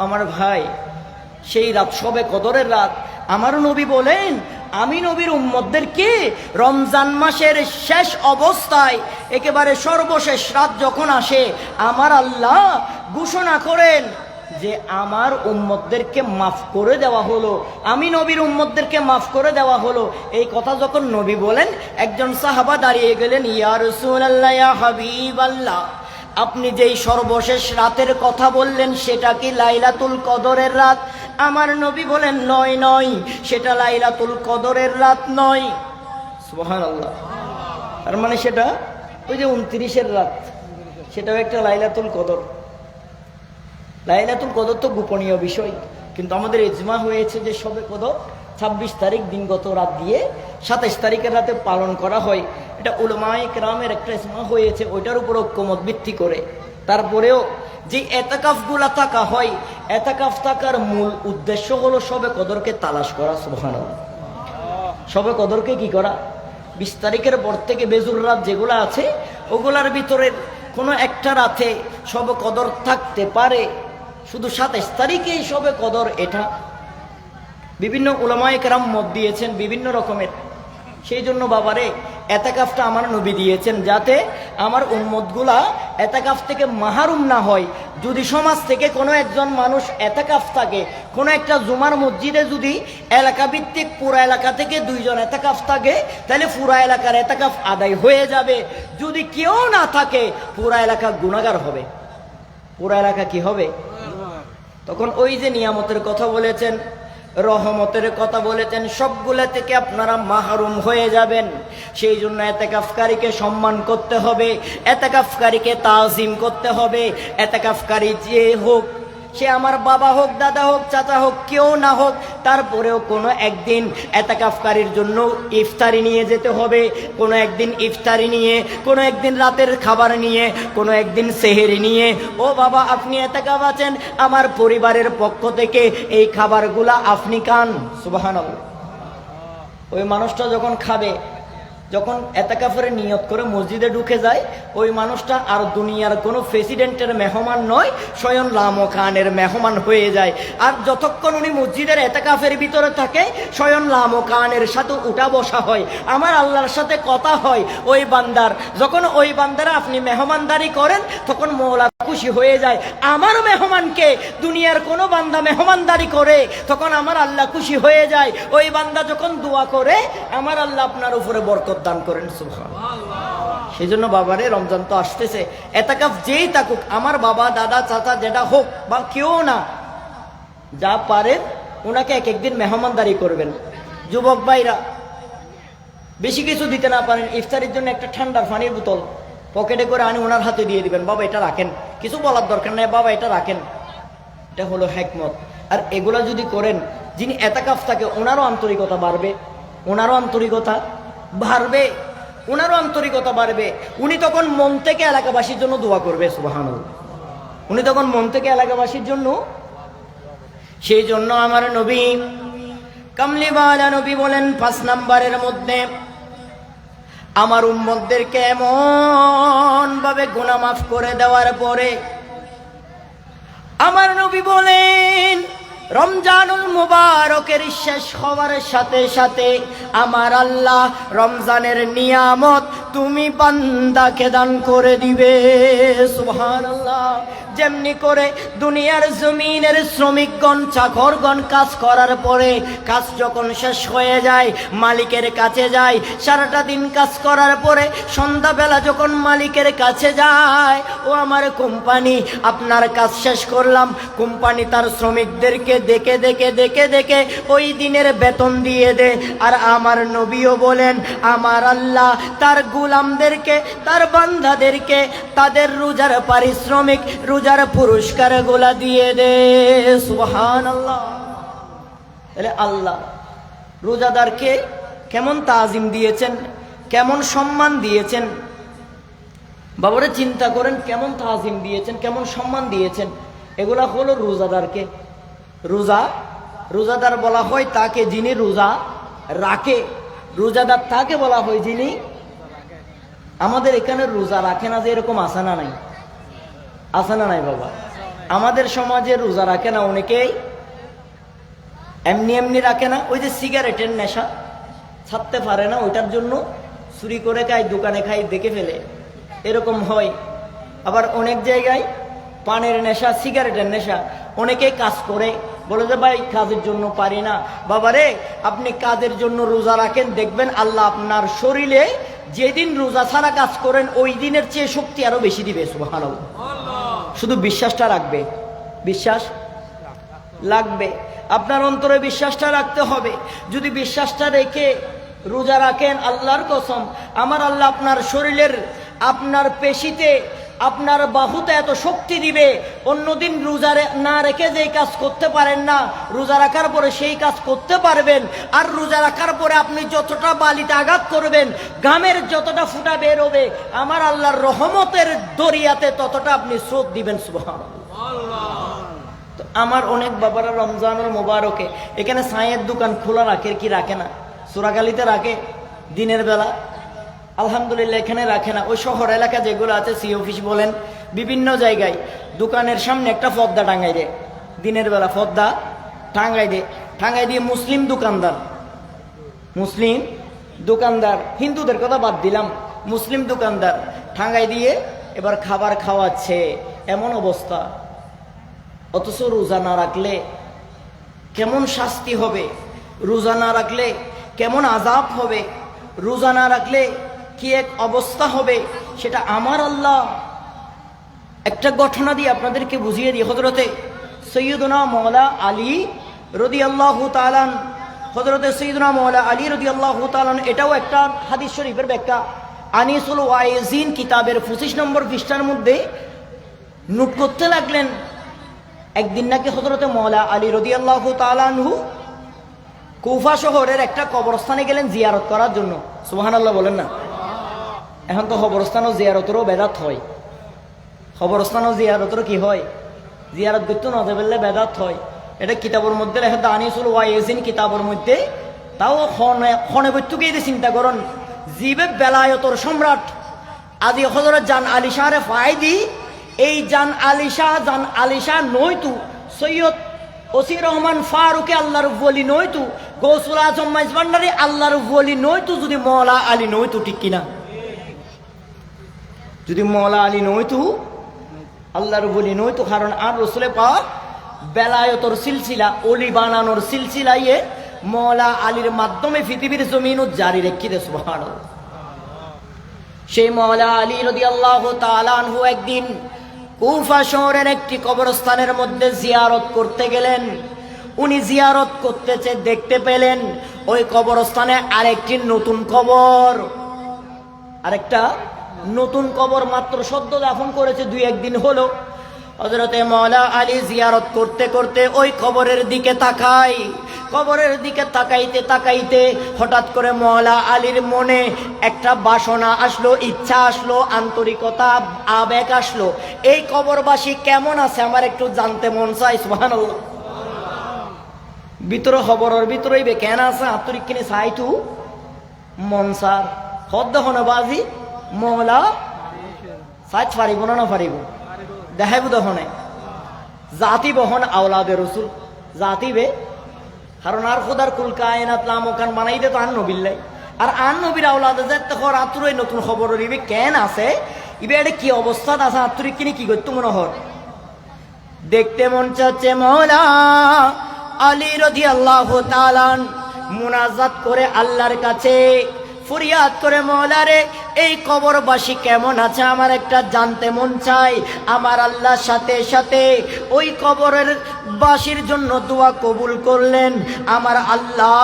আমার ভাই সেই রাত সবে কদরের রাত। আমার নবী বলেন আমি নবীর উম্মতদেরকে রমজান মাসের শেষ অবস্থায় একেবারে সর্বশেষ রাত যখন আসে, আমার আল্লাহ ঘোষণা করেন যে আমার উম্মতদেরকে মাফ করে দেওয়া হলো, আমি নবীর উম্মতদেরকে মাফ করে দেওয়া হলো। এই কথা যখন নবী বলেন, একজন সাহাবা দাঁড়িয়ে গেলেন, ইয়া রাসূলুল্লাহ, ইয়া হাবিবাল্লাহ, আপনি যেই সর্বশেষ রাতের কথা বললেন সেটা কি লাইলাতুল কদরের রাত? আমার নবী বলেন নয়, সেটা লাইলাতুল কদরের রাত নয়। সুবহানাল্লাহ, তার মানে সেটা ওই যে 29-এর রাত, সেটাও একটা লাইলাতুল কদর। লাইলাতুল কদর তো গোপনীয় বিষয়, কিন্তু আমাদের ইজমা হয়েছে যে সবে কদর 26 তারিখ দিনগত রাত দিয়ে 27 তারিখের রাতে পালন করা হয়। এটা উলামায়ে কেরামের একটা ইজমা হয়েছে, ওইটার উপর ঐক্যমত ভিত্তি করে। তারপরেও যে এতেকাফগুলা থাকা হয়, এতেকাফ থাকার মূল উদ্দেশ্য হলো সবে কদরকে তালাশ করা। সুবহানাল্লাহ, সবে কদরকে কি করা? 20 তারিখের পর থেকে বেজুর রাত যেগুলো আছে, ওগুলার ভিতরে কোনো একটা রাতে সবে কদর থাকতে পারে, শুধু 27 তারিখেই সবে কদর। এটা বিভিন্ন উলামায়ে কেরাম মত দিয়েছেন বিভিন্ন রকমের। সেই জন্য বাবারে এতেকাফটা আমার নবী দিয়েছেন যাতে আমার উম্মতগুলা এতেকাফ থেকে মাহরুম না হয়। যদি সমাজ থেকে কোনো একজন মানুষ এতেকাফ থাকে, কোনো একটা জুমার মসজিদে যদি এলাকা ভিত্তিক পুরা এলাকা থেকে 2 জন এতেকাফ থাকে, তাহলে পুরা এলাকার এতেকাফ আদায় হয়ে যাবে। যদি কেউ না থাকে, পুরা এলাকা গুনাহগার হবে, পুরা এলাকা কি হবে? তখন ওই যে নিয়ামতের কথা বলেছেন, রহমতের কথা বলেছেন, সবগুলা থেকে আপনারা মাহরুম হয়ে যাবেন। সেই জন্য এতেকাফকারীকে সম্মান করতে হবে, এতেকাফকারীকে তাজিম করতে হবে। এতেকাফকারী যে হোক, সে আমার বাবা হোক, দাদা হোক, চাচা হোক, কেউ না হোক, তারপরেও কোনো একদিন এতেকাফকারীর জন্য ইফতারি নিয়ে যেতে হবে, কোনো একদিন ইফতারি নিয়ে, কোনো একদিন রাতের খাবার নিয়ে, কোনো একদিন সেহেরি নিয়ে। ও বাবা, আপনি এতেকাফ আছেন, আমার পরিবারের পক্ষ থেকে এই খাবারগুলা আপনি খান। সুবহানাল্লাহ, ওই মানুষটা যখন খাবে, যখন এতেকাফের নিয়ত করে মসজিদে ঢুকে যায়, ওই মানুষটা আর দুনিয়ার কোনো প্রেসিডেন্টের মেহমান নয়, স্বয়ং লামকানের মেহমান হয়ে যায়। আর যতক্ষণ উনি মসজিদের এতেকাফের ভিতরে থাকে, স্বয়ং লামকানের সাথে উঠা বসা হয়, আমার আল্লাহর সাথে কথা হয় ওই বান্দার। যখন ওই বান্দারা আপনি মেহমানদারি করেন, তখন মওলা খুশি হয়ে যায়। আমার মেহমানকে দুনিয়ার কোনো বান্দা মেহমানদারি করে, তখন আমার আল্লাহ খুশি হয়ে যায়। ওই বান্দা যখন দোয়া করে, আমার আল্লাহ আপনার উপরে বরকত দান করেন। সুবহানাল্লাহ। সেই জন্য বাবারে, রমজান তো আসতেছে, এতাকাফ যেই থাকুক, আমার বাবা দাদা চাচা যেটা হোক বা কেউ না, যা পারেন ওনাকে এক একদিন মেহমানদারি করবেন। যুবক ভাইরা, বেশি কিছু দিতে না পারেন, ইফতারির জন্য একটা ঠান্ডার পানির বোতল পকেটে করে আনি ওনার হাতে দিয়ে দিবেন, বাবা এটা রাখেন, কিছু বলার দরকার নেই, বাবা এটা রাখেন। এটা হলো হিকমত। আর এগুলা যদি করেন, যিনি এতাকাফ থাকে ওনারও আন্তরিকতা বাড়বে, ওনারও আন্তরিকতা বাড়বে, ওনারও আন্তরিকতা বাড়বে। উনি তখন মন থেকে এলাকাবাসীর জন্য দোয়া করবে। সুবহানাল্লাহ। উনি তখন মন থেকে এলাকাবাসীর জন্য। সেই জন্য আমার নবী কামলিওয়ালা নবী বলেন, 5 নম্বরের মধ্যে আমার উম্মতদেরকে এমন ভাবে গুনাহ মাফ করে দেওয়ার পরে আমার নবী বলেন, রমজানুল মুবারকের শেষ হওয়ার সাথে সাথে আমার আল্লাহ রমজানের নিয়ামত তুমি বান্দাকে দান করে দিবে। সুবহানাল্লাহ। যেমনি করে দুনিয়ার জমিনের শ্রমিকগণ চাকরগণ কাজ করার পরে কাজ যখন শেষ হয়ে যায় মালিকের কাছে যায়, সারাটা দিন কাজ করার পরে সন্ধ্যাবেলা যখন মালিকের কাছে যায়, ও আমার কোম্পানি আপনার কাজ শেষ করলাম, কোম্পানি তার শ্রমিকদেরকে দেখে দেখে দেখে দেখে ওই দিনের বেতন দিয়ে দে। আর আমার নবীও বলেন, আমার আল্লাহ তার গোলামদেরকে, তার বান্দাদেরকে তাদের রোজার পারিশ্রমিক, রোজার পুরস্কার গুলা দিয়ে দে। সুবহানাল্লাহ। তাহলে আল্লাহ রোজাদারকে কেমন তাজিম দিয়েছেন, কেমন সম্মান দিয়েছেন। বাবারে চিন্তা করেন, কেমন তাজিম দিয়েছেন, কেমন সম্মান দিয়েছেন। এগুলা হলো রোজাদারকে। রোজাদার বলা হয় তাকে যিনি রোজা রাখে, রোজাদার তাকে বলা হয় যিনি। আমাদের এখানে রোজা রাখে না যে এরকম আসে না নাই? আসে না নাই বাবা? আমাদের সমাজে রোজা রাখে না অনেকেই, এমনি এমনি রাখে না। ওই যে সিগারেটের নেশা ছাড়তে পারে না, ওইটার জন্য চুরি করে খায়, দোকানে খায়, দেখে ফেলে, এরকম হয়। আবার অনেক জায়গায় পানের নেশা, সিগারেটের নেশা, অনেকেই কাজ করে, বলে যে ভাই কাজের জন্য পারি না। বাবারে, আপনি কাজের জন্য রোজা রাখেন, দেখবেন আল্লাহ আপনার শরীরে যেদিন রোজা ছাড়া কাজ করেন ওই দিনের চেয়ে শক্তি আরো বেশি দিবে। সুবহানাল্লাহ। শুধু বিশ্বাসটা রাখবে, বিশ্বাস লাগবে, আপনার অন্তরে বিশ্বাসটা রাখতে হবে। যদি বিশ্বাসটা রেখে রোজা রাখেন, আল্লাহর কসম, আমার আল্লাহ আপনার শরীরের, আপনার পেশিতে, আপনার বাহুতে এত শক্তি দিবে, অন্যদিন রোজা না রেখে যেই কাজ করতে পারেন না, রোজা রাখার পরে সেই কাজ করতে পারবেন। আর রোজা রাখার পরে আপনি যতটা বালিতে আঘাত করবেন, ঘামের যতটা ফুটা বের হবে, আমার আল্লাহর রহমতের দরিয়াতে ততটা আপনি স্রোত দিবেন। সুবহানাল্লাহ। তো আমার অনেক বাবারা রমজানুল মুবারকে এখানে চায়ের দোকান খোলা রাখে কি রাখে না? চোরাগালিতে রাখে দিনের বেলা, আলহামদুলিল্লাহ এখানে রাখে না। ওই শহর এলাকা যেগুলো আছে, সি অফিস বলেন, বিভিন্ন জায়গায় দোকানের সামনে একটা পর্দা টাঙ্গাই দেয়, দিনের বেলা পর্দা টাঙ্গাই দেয়। টাঙ্গাই দিয়ে মুসলিম দোকানদার, হিন্দুদের কথা বাদ দিলাম, মুসলিম দোকানদার টাঙ্গাই দিয়ে এবার খাবার খাওয়াচ্ছে, এমন অবস্থা। অথচ রোজা না রাখলে কেমন শাস্তি হবে, রোজা না রাখলে কেমন আযাব হবে, রোজা না রাখলে কি এক অবস্থা হবে, সেটা আমার আল্লাহ। একটা ঘটনা দিয়ে আপনাদেরকে বুঝিয়ে দিই। হযরতে সৈয়দনা মওলা আলী রাদিয়াল্লাহু তাআলা, হযরতে সৈয়দনা মওলা আলী রাদিয়াল্লাহু তাআলা, এটাও একটা হাদিস শরীফের ব্যাখ্যা। আনিসুল ওয়াইজিন কিতাবের 25 নম্বর পৃষ্ঠার মধ্যে নোট করতে লাগলেন, একদিন নাকি হযরতে মওলা আলী রাদিয়াল্লাহু তাআলা আনহু কুফা শহরের একটা কবরস্থানে গেলেন জিয়ারত করার জন্য। সুবহানাল্লাহ বলেন না? এখন তো কবরস্থান ও জিয়ারতেরও বেদাত হয়, কবরস্থান ও জিয়ারতেরও কি হয়, জিয়ারত করতে না যাবে বেদাত হয়। এটা কিতাবের মধ্যে লেখা, আনিসুল ওয়াইজিন কিতাবের মধ্যে। তাও খনে বৈতুকে চিন্তা করুন, জিবে বেলায়তর সম্রাট আদি হযরত জান আলী শাহরে ফায়দি, এই জান আলী শাহ নয়তু সৈয়দ ওসি রহমান ফারুকে আল্লাহর ওলি নয়তু, গৌসুল আজম মাইজভান্ডারি আল্লাহর ওলি নয়তু, যদি মওলা আলী নয়তু, ঠিক কিনা? যদি মওলা আলী নয়তু আল্লাহর বলি নই তো, কারণ আর রসুলে পাক বেলায়তর সিলসিলা, অলি বানানোর সিলসিলা ইয়ে মওলা আলীর মাধ্যমে পৃথিবীর জমিনও জারি রেখে সুবহানাল্লাহ। সেই মওলা আলী রাদিয়াল্লাহু তাআলা আনহু একদিন কুফা শহরের একটি কবরস্থানের মধ্যে জিয়ারত করতে গেলেন। উনি জিয়ারত করতেছে, দেখতে পেলেন ওই কবরস্থানে আরেকটি নতুন কবর, আরেকটা নতুন কবর মাত্র সদ্য দাফন করেছে, 2-1 দিন হলো। হযরতে মওলা আলী জিয়ারত করতে করতে ওই কবরের দিকে তাকায়। কবরের দিকে তাকাইতে তাকাইতে হঠাৎ করে মওলা আলীর মনে একটা বাসনা আসলো, ইচ্ছা আসলো, আন্তরিকতা, আবেগ আসলো, এই কবরবাসী কেমন আছে আমার একটু জানতে মন চাই। সুবহানাল্লাহ। ভিতরে খবরের ভিতরেই বে কেন আছে আন্তরিক কিনে চাইতু মন সার হদ্দ হনে বাজি মওলা সাইজ পারিব না পারিব দেখাইব দহনে জাতি বহন আওলাদে রসুল জাতি বে, কারণ আর খোদার কুল কায়নাত লামকান বানাই দে তো আন নবিল্লাই, আর আন নবীর আওলাদে যে তখন আতুরই নতুন খবর ইবে কেন আছে, ইবে এটা কি অবস্থা আছে আতুরিক কিনে কি করতো মনে হর দেখতে মন চাচ্ছে। মওলা আলী রাদিয়াল্লাহু তাআলা মুনাজাত করে আল্লাহর কাছে ফরিয়াদ করে, মওলা রে এই কবরবাসী কেমন আছে আমার একটা জানতে মন চাই। আমার আল্লাহ সাথে সাথে ওই কবরের বাসীর জন্য দোয়া কবুল করলেন। আমার আল্লাহ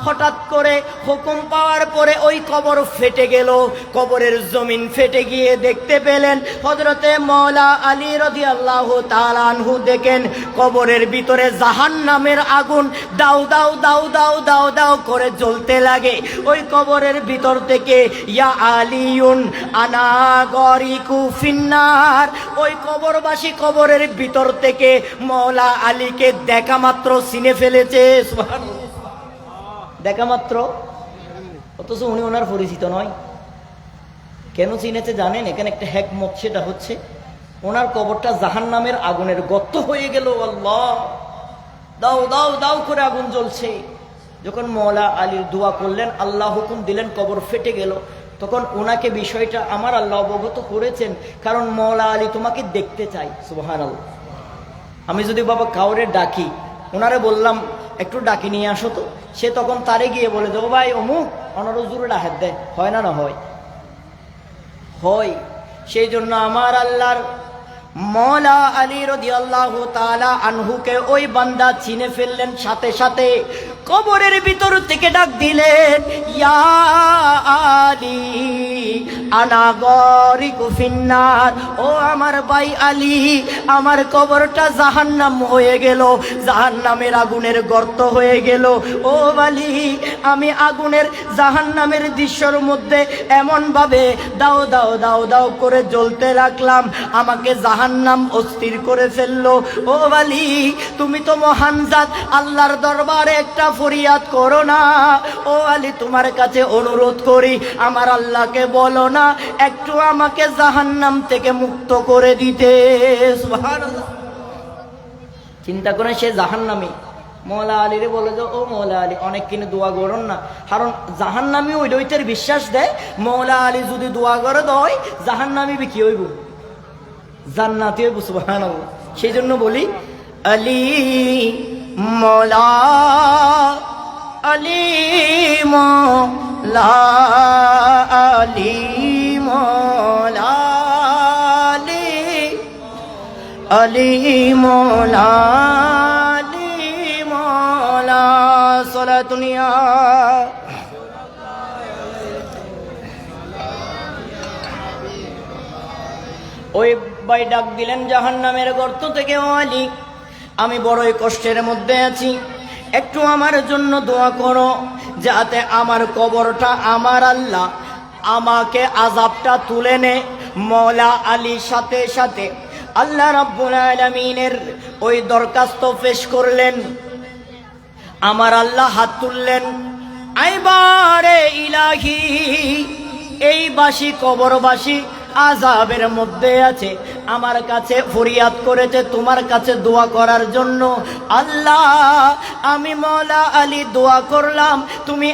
হঠাৎ করে হুকুম পাওয়ার পরে ওই কবর ফেটে গেল, কবরের জমিন ফেটে গিয়ে দেখতে পেলেন হযরতে মওলা আলী রাদিয়াল্লাহু তাআলা আনহু দেখেন কবরের ভিতরে জাহান্নামের আগুন দাউ দাউ দাউ দাউ দাউ দাউ করে জ্বলতে লাগে। ওই কবরের ভিতর থেকে ইয়া আলিউন আনা গরিকু ফিন্নার, ওই কবরবাসী কবরের ভিতর থেকে মওলা আলীকে দেখা মাত্র চিনে ফেলেছে। সুবহানাল্লাহ। দেখা মাত্র, অথচ উনি ওনার পরিচিত নয়। কেন চিনেছে জানেন? এখানে একটা হিকমত, সেটা হচ্ছে ওনার কবরটা জাহান্নামের আগুনের গর্ত হয়ে গেল। আল্লাহ, দাও দাও দাও করে আগুন জ্বলছে। যখন মওলা আলীর দোয়া করলেন, আল্লাহ হুকুম দিলেন, কবর ফেটে গেল, তখন ওনাকে বিষয়টা আমার আল্লাহ অবগত করেছেন, কারণ মওলা আলী তোমাকে দেখতে চাই। সুবহানাল্লাহ। আমি যদি বাবা কাউরে ডাকি, ওনারে বললাম একটু ডাকি নিয়ে আসো তো, সে তখন তারে গিয়ে বলে দেবো ভাই অমুক অনারও জোরে ডাহাত দেয়, হয় না? না হয়? হয়। সেই জন্য আমার আল্লাহর মওলা আলী রাদিয়াল্লাহু তাআলা আনহুকে ওই বান্দা চিনে ফেললেন, সাথে সাথে কবরের ভিতর থেকে ডাক দিলেন, ইয়া আলী আনা গরিকু ফিন্নার, ও আমার ভাই আলী, আমার কবরটা জাহান্নাম হয়ে গেল, জাহান্নামের আগুনের গর্ত হয়ে গেল। ও আলী, আমি আগুনের জাহান্নামের দৃশ্যের মধ্যে এমন ভাবে দাও দাও দাও দাও করে জ্বলতে লাগলাম, আমাকে জাহান্নাম অস্থির করে ফেললো। ও আলী, তুমি তো মহান জাত, আল্লাহর দরবারে একটা ফরিয়াদ করো না। ও আলী, তোমার কাছে অনুরোধ করি, আমার আল্লাহকে বলো না একটু আমাকে জাহান্নাম থেকে মুক্ত করে দিতে। সুবহানাল্লাহ। চিন্তা করেন, সে জাহান্নামী। মওলা আলীরে বলে যে, ও মওলা আলী, অনেক কিনে দোয়া করুন না, কারণ জাহান্নামী ওই দৈতের বিশ্বাস দেয় মওলা আলী যদি দোয়া করে দেয় জাহান্নামী কি হইব? জান্নাতি হইব। সুবহানাল্লাহ। সেই জন্য বলি, আলী মওলা আলী মওলা আলী মওলা আলী আলী মওলা আলী মওলা সালাতুনিয়া। ওই ভাই ডাক দিলেন জাহান্নামের গর্ত থেকে, ও আলী, আমি বড়ই কষ্টের মধ্যে আছি, একটু আমার জন্য দোয়া করো, যাতে আমার কবরটা আমার আল্লাহ আমাকে আযাবটা তুলে নে। মওলা আলী সাথে সাথে আল্লাহ রাব্বুল আলামিনের ওই দরখাস্ত পেশ করলেন। আমার আল্লাহ হাত তুললেন, আইবারে ইলাহি, এই বাসী কবরবাসী আযাবের মধ্যে আছে, আমার কাছে ফরিয়াদ করেছে তোমার কাছে দোয়া করার জন্য। আল্লাহ, আমি মওলা আলী দোয়া করলাম তুমি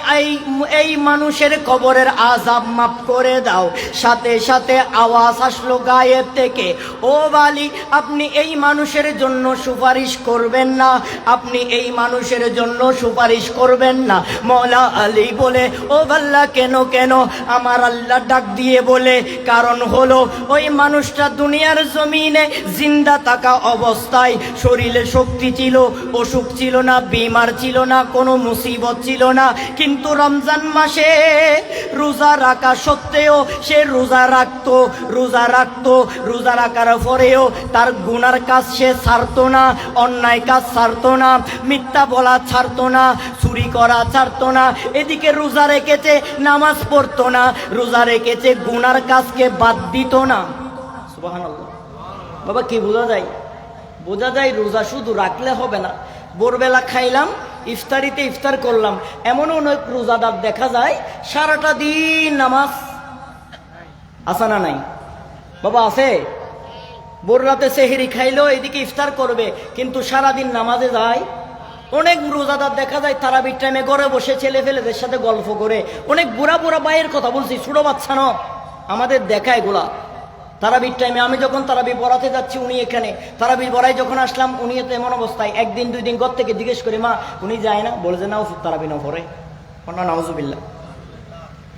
এই মানুষের কবরের আযাব মাফ করে দাও। সাথে সাথে আওয়াজ আসলো গায়েব থেকে, ও বালি, আপনি এই মানুষের জন্য সুপারিশ করবেন না, আপনি এই মানুষের জন্য সুপারিশ করবেন না। মওলা আলী বলে, ও আল্লাহ, কেন কেন? আমার আল্লাহ ডাক দিয়ে বলে, কারণ হলো ওই মানুষটা দুনিয়ার জমিনে জিন্দা থাকা অবস্থায় শরীরে শক্তি ছিল, অসুখ ছিল না, বিমার ছিল না, কোনো মুসিবত ছিল না, কিন্তু রমজান মাসে রোজা রাখা সত্ত্বেও সে রোজা রাখতো। রোজা রাখার পরেও তার গুনার কাজ সে ছাড়তো না, অন্যায় কাজ ছাড়তো না, মিথ্যা বলা ছাড়তো না, চুরি করা ছাড়তো না। এদিকে রোজা রেখেছে, নামাজ পড়তো না, রোজা রেখেছে, গুনার কাজকে বাদ দিত না। সুবহানাল্লাহ। বাবা, কি বোঝা যায়? বোঝা যায় রোজা শুধু রাখলে হবে না। ভোরবেলা খাইলাম, ইফতারিতে ইফতার করলাম, এমনও অনেক রোজাদার দেখা যায় সারাটা দিন নামাজ আছে না নাই? বাবা আছে। ভোর রাতে সেহরি খাইলো, এদিকে ইফতার করবে, কিন্তু সারাদিন নামাজে যায়। অনেক রোজাদার দেখা যায় তারাবির টাইমে ঘরে বসে ছেলে ফেলেদের সাথে গল্প করে। অনেক বুড়া বুড়া ভাইয়ের কথা বলছি, ছোট বাচ্চা ন, আমাদের দেখা এগুলা। তারাবির টাইমে আমি যখন তারাবি পড়াতে যাচ্ছি, উনি এখানে তারাবি পড়াই যখন আসলাম, উনি তো এমন অবস্থায়, একদিন দুই দিন ঘর থেকে জিজ্ঞেস করি, মা উনি যায় না? বলে যে না, তারাবি না পড়ে। নাউজুবিল্লাহ।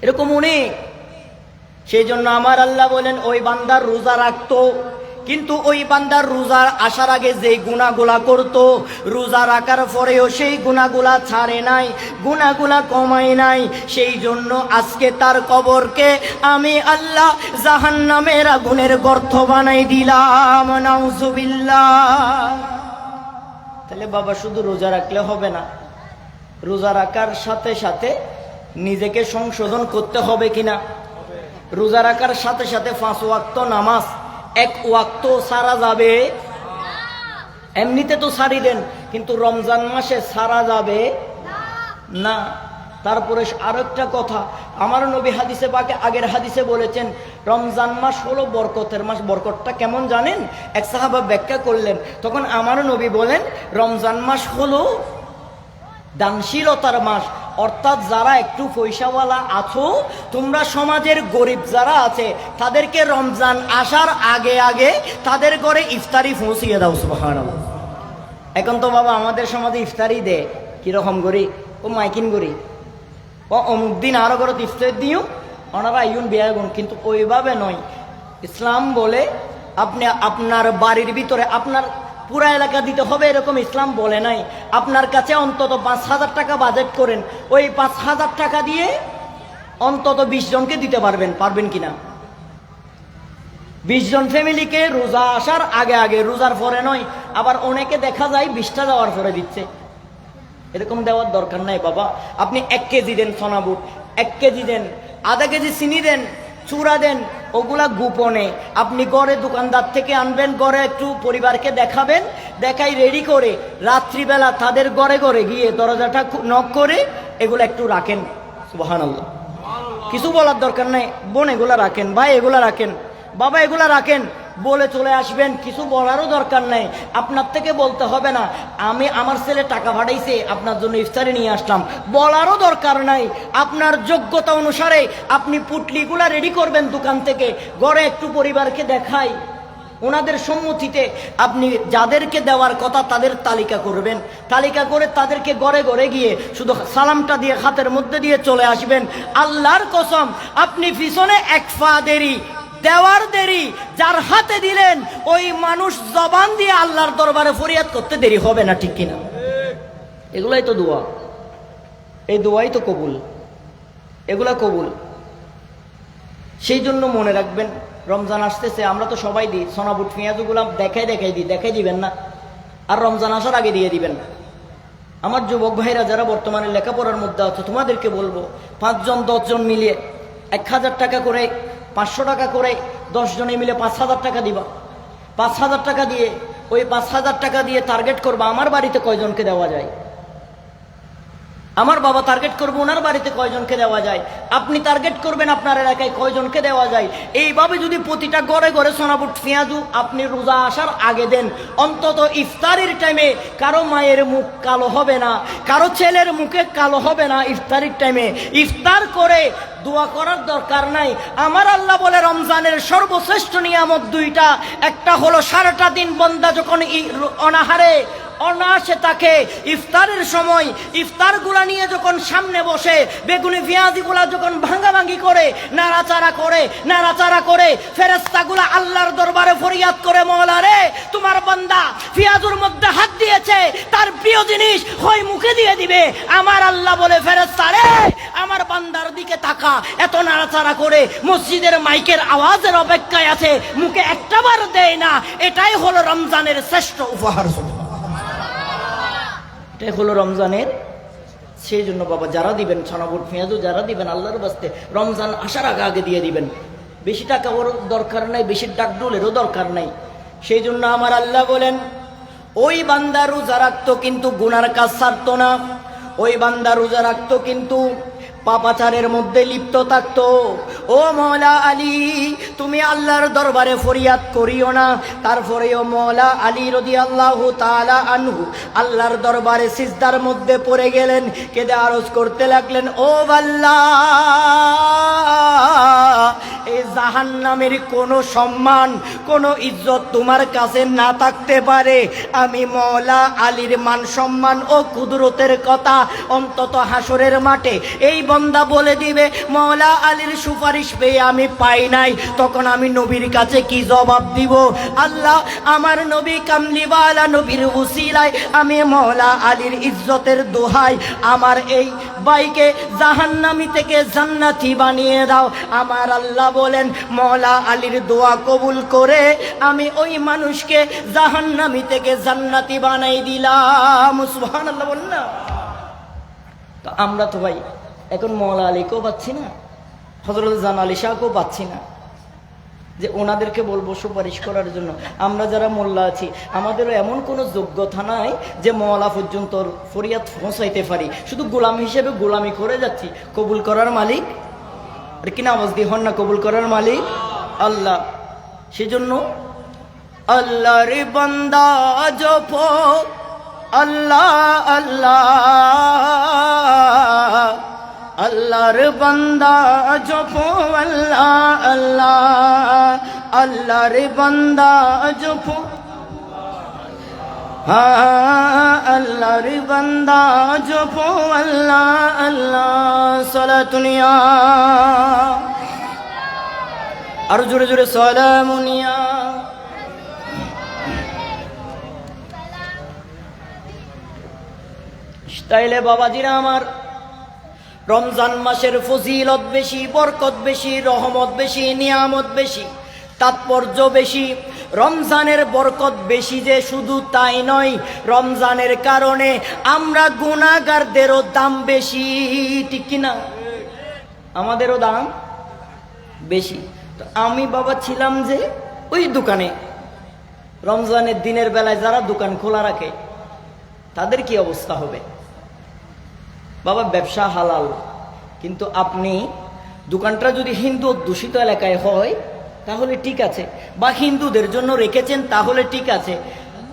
এরকম অনেক। সেই জন্য আমার আল্লাহ বলেন, ওই বান্দার রোজা রাখতো, কিন্তু ওই বান্দার রোজা আসার আগে যেই গুনাহগুলা করত, রোজা রাখার পরেও সেই গুনাহগুলা ছাড়ে নাই, গুনাহগুলা কমায় নাই। সেই জন্য আজকে তার কবরকে আমি আল্লাহ জাহান্নামের আগুনের গর্ত বানাই দিলাম। নাউজুবিল্লাহ। তাহলে বাবা, শুধু রোজা রাখলে হবে না, রোজা রাখার সাথে সাথে নিজেকে সংশোধন করতে হবে কিনা? রোজা রাখার সাথে সাথে 5 ওয়াক্ত নামাজ এক ওয়াক্ত সারা যাবে? এমনিতে তো সারি দেন, কিন্তু রমজান মাসে সারা যাবে না। তারপরে আরো একটা কথা, আমার নবী হাদিসে পাকে আগের হাদিসে বলেছেন, রমজান মাস হলো বরকতের মাস। বরকতটা কেমন জানেন? এক সাহাবা ব্যাখ্যা করলেন, তখন আমার নবী বলেন, রমজান মাস হলো দানশীলতার মাস। অর্থাৎ যারা একটু পয়সাওয়ালা আছো, তোমরা সমাজের গরিব যারা আছে, তাদেরকে রমজান আসার আগে আগে তাদের ঘরে ইফতারি পৌঁছিয়ে দাও। সুবহানাল্লাহ। এখন তো বাবা আমাদের সমাজে ইফতারি দে কিরকম করি? ও মাইকিন করি, ও অমুক দিন আরো ঘরত ইফতার দিও, ওনারা ইউন বিয়াগুন, কিন্তু ওইভাবে নয়। ইসলাম বলে আপনি আপনার বাড়ির ভিতরে আপনার পুরা এলাকা দিতে হবে এরকম ইসলাম বলে নাই। আপনার কাছে অন্তত 5,000 টাকা বাজেট করেন, ওই 5,000 টাকা দিয়ে অন্তত 20 জনকে দিতে পারবেন কিনা? 20 জন ফ্যামিলিকে রোজা আসার আগে আগে, রোজার পরে নয়। আবার অনেকে দেখা যায় 20টা দেওয়ার পরে দিচ্ছে। এরকম দেওয়ার দরকার নাই বাবা। আপনি 1 কেজি দেন সোনা বুট, 1 কেজি দেন, আধা কেজি চিনি দেন, চূড়া দেন, ওগুলা গোপনে আপনি ঘরে দোকানদার থেকে আনবেন, ঘরে একটু পরিবারকে দেখাবেন, দেখাই রেডি করে রাত্রিবেলা তাদের ঘরে ঘরে গিয়ে দরজাটা নক করে এগুলা একটু রাখেন। সুবহানাল্লাহ। কিছু বলার দরকার নাই, বোন এগুলা রাখেন, ভাই এগুলা রাখেন, বাবা এগুলা রাখেন, বলে চলে আসবেন। কিছু বলারও দরকার নাই, আপনার থেকে বলতে হবে না আমি আমার ছেলে টাকা পাঠাইছে আপনার জন্য ইফতারি নিয়ে আসলাম, বলারও দরকার নাই। আপনার যোগ্যতা অনুসারে আপনি পুটলিগুলা রেডি করবেন দোকান থেকে, ঘরে একটু পরিবারকে দেখাই, ওনাদের সম্মতিতে আপনি যাদেরকে দেওয়ার কথা তাদের তালিকা করবেন, তালিকা করে তাদেরকে ঘরে ঘরে গিয়ে শুধু সালামটা দিয়ে হাতের মধ্যে দিয়ে চলে আসবেন। আল্লাহর কসম, আপনি পিছনে 1 পা দেরি দেওয়ার দেরি, যার হাতে দিলেন ওই মানুষ জবান দিয়ে আল্লাহর দরবারে ফরিয়াদ করতে দেরি হবে না, ঠিক কিনা? এগুলাই তো দোয়া, এই দোয়াই তো কবুল, এগুলা কবুল। সেই জন্য মনে রাখবেন, রমজান আসতেছে, আমরা তো সবাই দিই সোনাবুট পেঁয়াজগুলো, দেখাই দিই, দেখাই দিবেন না, আর রমজান আসার আগে দিয়ে দিবেন। আমার যুবক ভাইরা যারা বর্তমানে লেখাপড়ার মধ্যে আছে, তোমাদেরকে বলবো 5 জন 10 জন মিলিয়ে 1000 টাকা করে, 500 টাকা করে 10 জনে মিলে 5,000 টাকা দিবা। 5,000 টাকা দিয়ে, ওই 5,000 টাকা দিয়ে টার্গেট করবা আমার বাড়িতে কয়জনকে দেওয়া যায়। আমার বাবা টার্গেট করবে ওনার বাড়িতে কয়জনকে দেওয়া যায়, আপনি টার্গেট করবেন আপনার এলাকায় কয়জনকে দেওয়া যায়। এইভাবে যদি প্রতিটা ঘরে ঘরে সোনাবুট পেঁয়াজু আপনি রোজা আসার আগে দেন, অন্তত ইফতারির টাইমে কারো মায়ের মুখ কালো হবে না, কারো ছেলের মুখে কালো হবে না। ইফতারির টাইমে ইফতার করে দোয়া করার দরকার নাই। আমার আল্লাহ বলে রমজানের সর্বশ্রেষ্ঠ নিয়ামত দুইটা, একটা হলো সারাটা দিন বান্দা যখন অনাহারে অনায়াসে তাকে ইফতারের সময় ইফতারগুলা নিয়ে যখন সামনে বসে বেগুনি পেঁয়াজিগুলা যখন ভাঙাভাঙি করে নাড়াচাড়া করে ফেরেশতাগুলা আল্লাহর দরবারে ফরিয়াদ করে, মওলা রে তোমার বান্দা পেঁয়াজুর মধ্যে হাত দিয়েছে, তার প্রিয় জিনিস হয় মুখে দিয়ে দিবে। আমার আল্লাহ বলে ফেরেশতা রে আমার বান্দার দিকে তাকা, এত নাড়াচাড়া করে মসজিদের মাইকের আওয়াজের অপেক্ষায় আছে, মুখে একটাবার দেয় না। এটাই হলো রমজানের শ্রেষ্ঠ উপহার। এটাই হলো রমজানের। সেই জন্য বাবা যারা দিবেন ছানাবুট পেঁয়াজও যারা দিবেন আল্লাহর বাস্তে রমজান আসার আগে আগে দিয়ে দিবেন। বেশি টাকা ওর দরকার নাই, বেশি ডাকডোলেরও দরকার নাই। সেই জন্য আমার আল্লাহ বলেন ওই বান্দা রোজা রাখতো কিন্তু গুনার কাজ ছাড়তো না, ওই বান্দা রোজা রাখতো কিন্তু পাপাচারের মধ্যে লিপ্ত থাকতো। ও মওলা আলী তুমি আল্লাহর দরবারে ফরিয়াদ করিও না। তারপরেও মওলা আলী রাদিয়াল্লাহু তাআলা আনহু আল্লাহর দরবারে সিজদার মধ্যে পড়ে গেলেন, কেঁদে আরজ করতে লাগলেন, ও আল্লাহ এই জাহান্নামের কোনো সম্মান কোনো ইজ্জত তোমার কাছে না থাকতে পারে, আমি মওলা আলীর মান সম্মান ও কুদরতের কথা অন্তত হাসরের মাঠে এই বান্দা বলে দিবে মওলা আলীর সুপারিশ পেয়ে আমি পাই নাই, তখন আমি নবীর কাছে কি জবাব দিব? আল্লাহ আমার নবী কামলিওয়ালা নবীর উসিলায় আমি মওলা আলীর ইজ্জতের দোহাই আমার এই ভাইকে জাহান্নামী থেকে জান্নাতি বানিয়ে দাও। আমার আল্লাহ বলেন মওলা আলীর দোয়া কবুল করে আমি ওই মানুষকে জাহান্নামী থেকে জান্নাতি বানাই দিলাম। সুবহানাল্লাহ বলেন না? তো আমরা তো ভাই এখন মওলা আলীকেও পাচ্ছি না, হযরত জান আলী শাহকেও পাচ্ছি না যে ওনাদেরকে বলবো সুপারিশ করার জন্য। আমরা যারা মোল্লা আছি আমাদেরও এমন কোনো যোগ্যতা নাই যে মওলা পর্যন্ত ফরিয়াদ পৌঁছাইতে পারি, শুধু গোলাম হিসেবে গোলামি করে যাচ্ছি। কবুল করার মালিক আর কিনা আওয়াজ দিয়ে হন না, কবুল করার মালিক আল্লাহ। সেজন্য আল্লাহর বান্দা জপো আল্লাহ আল্লাহ, আল্লাহর বান্দা জপো আল্লাহ আল্লাহ, আল্লাহর বান্দা জপো আল্লাহর বান্দা জপো আল্লাহ আল্লাহ। সালাতুনিয়া আর জোরে জোরে সালামুনিয়া। তাইলে বাবাজিরা আমার রমজান মাসের ফজিলত বেশি, বরকত বেশি, রহমত বেশি, নিয়ামত বেশি, তাৎপর্য বেশি। রমজানের বরকত বেশি যে শুধু তাই নয়, রমজানের কারণে আমরা গুনাহগারদেরও দাম বেশি, ঠিক কিনা? আমাদেরও দাম বেশি। তো আমি বাবা ছিলাম যে ওই দোকানে রমজানের দিনের বেলায় যারা দোকান খোলা রাখে তাদের কি অবস্থা হবে? বাবা ব্যবসা হালাল, কিন্তু আপনি দোকানটা যদি হিন্দু দূষিত এলাকায় হয় তাহলে ঠিক আছে, বা হিন্দুদের জন্য রেখেছেন তাহলে ঠিক আছে,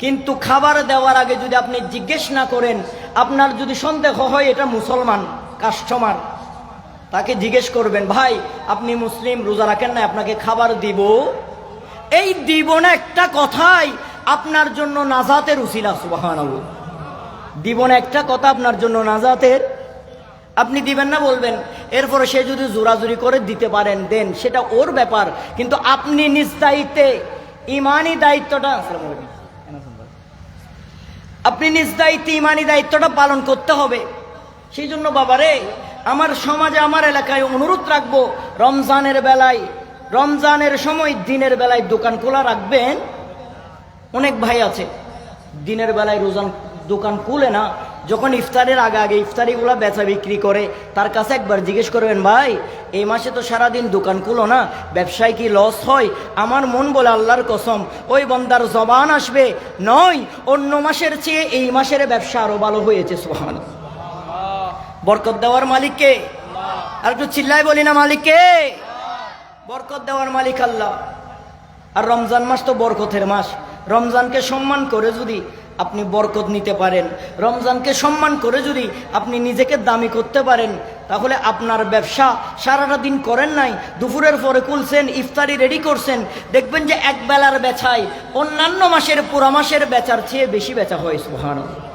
কিন্তু খাবার দেওয়ার আগে যদি আপনি জিজ্ঞেস না করেন, আপনার যদি সন্দেহ হয় এটা মুসলমান কাস্টমার, তাকে জিজ্ঞেস করবেন ভাই আপনি মুসলিম রোজা রাখেন না, আপনাকে খাবার দিব? এই দিব না একটা কথাই আপনার জন্য নাজাতের উসিলা। সুবহানাল্লাহ। দিব না একটা কথা আপনার জন্য নাজাতের, আপনি দিবেন না বলবেন, এরপরে সে যদি জোরাজুরি করে দিতে পারেন দেন, সেটা ওর ব্যাপার, কিন্তু আপনি নিজ দায়িত্বে ইমানি দায়িত্বটা আপনি নিজ দায়িত্বে ইমানি দায়িত্বটা পালন করতে হবে। সেই জন্য বাবারে আমার সমাজে আমার এলাকায় অনুরোধ রাখবো, রমজানের বেলায় রমজানের সময় দিনের বেলায় দোকান খোলা রাখবেন। অনেক ভাই আছে দিনের বেলায় রোজান দোকান খুলে না, যখন ইফতারের আগে আগে ইফতারিগুলা বেচা বিক্রি করে, তার কাছে একবার জিজ্ঞেস করবেন ভাই এই মাসে তো সারাদিন দোকান খুলো না, ব্যবসায় কি লস হয়? আমার মন বলে আল্লাহর কসম ওই বান্দার জবান আসবে নয় অন্য মাসের চেয়ে এই মাসের ব্যবসা আরো ভালো হয়েছে। সুবহানাল্লাহ। বরকত দেওয়ার মালিক কে? আর একটু চিল্লায় বলি না, মালিক কে? বরকত দেওয়ার মালিক আল্লাহ। আর রমজান মাস তো বরকতের মাস। রমজানকে সম্মান করে যদি আপনি বরকত নিতে পারেন, রমজানকে সম্মান করে যদি আপনি নিজেকে দামি করতে পারেন, তাহলে আপনার ব্যবসা সারাটা দিন করেন নাই, দুপুরের পরে খুলছেন, ইফতারি রেডি করছেন, দেখবেন যে এক বেলার বেচায় অন্যান্য মাসের পুরা মাসের বেচার চেয়ে বেশি বেচা হয়। সুবহানাল্লাহ।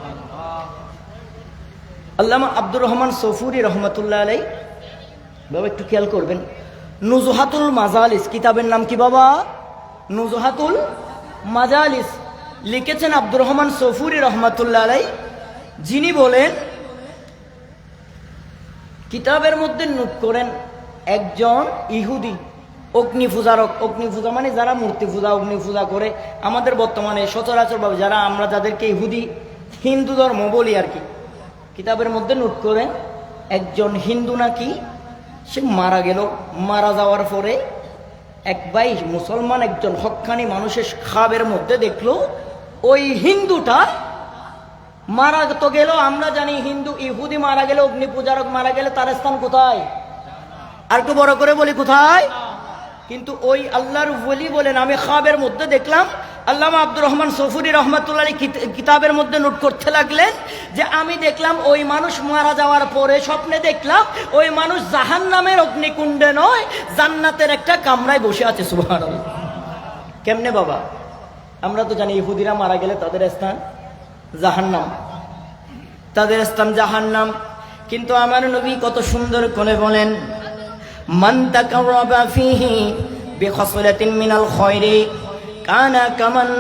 আল্লামা আব্দুর রহমান সফুরি রহমতুল্লাহ আলাইহি, বাবা একটু খেয়াল করবেন, নুজহাতুল মাজালিস কিতাবের নাম কি বাবা? নুজহাতুল মাজালিস লিখেছেন আব্দুর রহমান সফুরি রহমতুল্লাহ আলাইহি, যিনি বলেন, কিতাবের মধ্যে নোট করেন, একজন ইহুদি অগ্নি পূজারক, অগ্নি পূজা মানে যারা মূর্তি পূজা অগ্নি পূজা করে, আমাদের বর্তমানে সচরাচরভাবে যারা আমরা যাদেরকে ইহুদি হিন্দু ধর্ম বলি আর কি, কিতাবের মধ্যে নোট করেন একজন হিন্দু নাকি সে মারা গেল। মারা যাওয়ার পরে এক ভাই মুসলমান একজন হক্কানি মানুষের খাবের মধ্যে দেখলো ওই হিন্দুটা মারা তো গেল, আমরা জানি হিন্দু ইহুদি মারা গেলে, অগ্নি পূজারক মারা গেলে তার স্থান কোথায়? আর একটু বড় করে বলি কোথায়? কিন্তু ওই আল্লাহর ওলি বলেন, আমি খাবের মধ্যে দেখলাম, আল্লামা আব্দুর রহমান সফুরি রহমতুল্লাহ কিতাবের মধ্যে নোট করতে লাগলেন যে আমি দেখলাম ওই মানুষ মারা যাওয়ার পরে স্বপ্নে দেখলাম ওই মানুষ জাহান্নামের অগ্নিকুণ্ডে নয়, জান্নাতের একটা কামরায় বসে আছে। সুবহানাল্লাহ। কেমনে বাবা? আমরা তো জানি ইহুদিরা মারা গেলে তাদের স্থান জাহান্নাম, তাদের স্থান জাহান্নাম। কিন্তু আমার নবী কত সুন্দর করে বলেন, মান তাকাররাবা ফীহি বিখাসলাতিন মিনাল খায়রি কানা কামান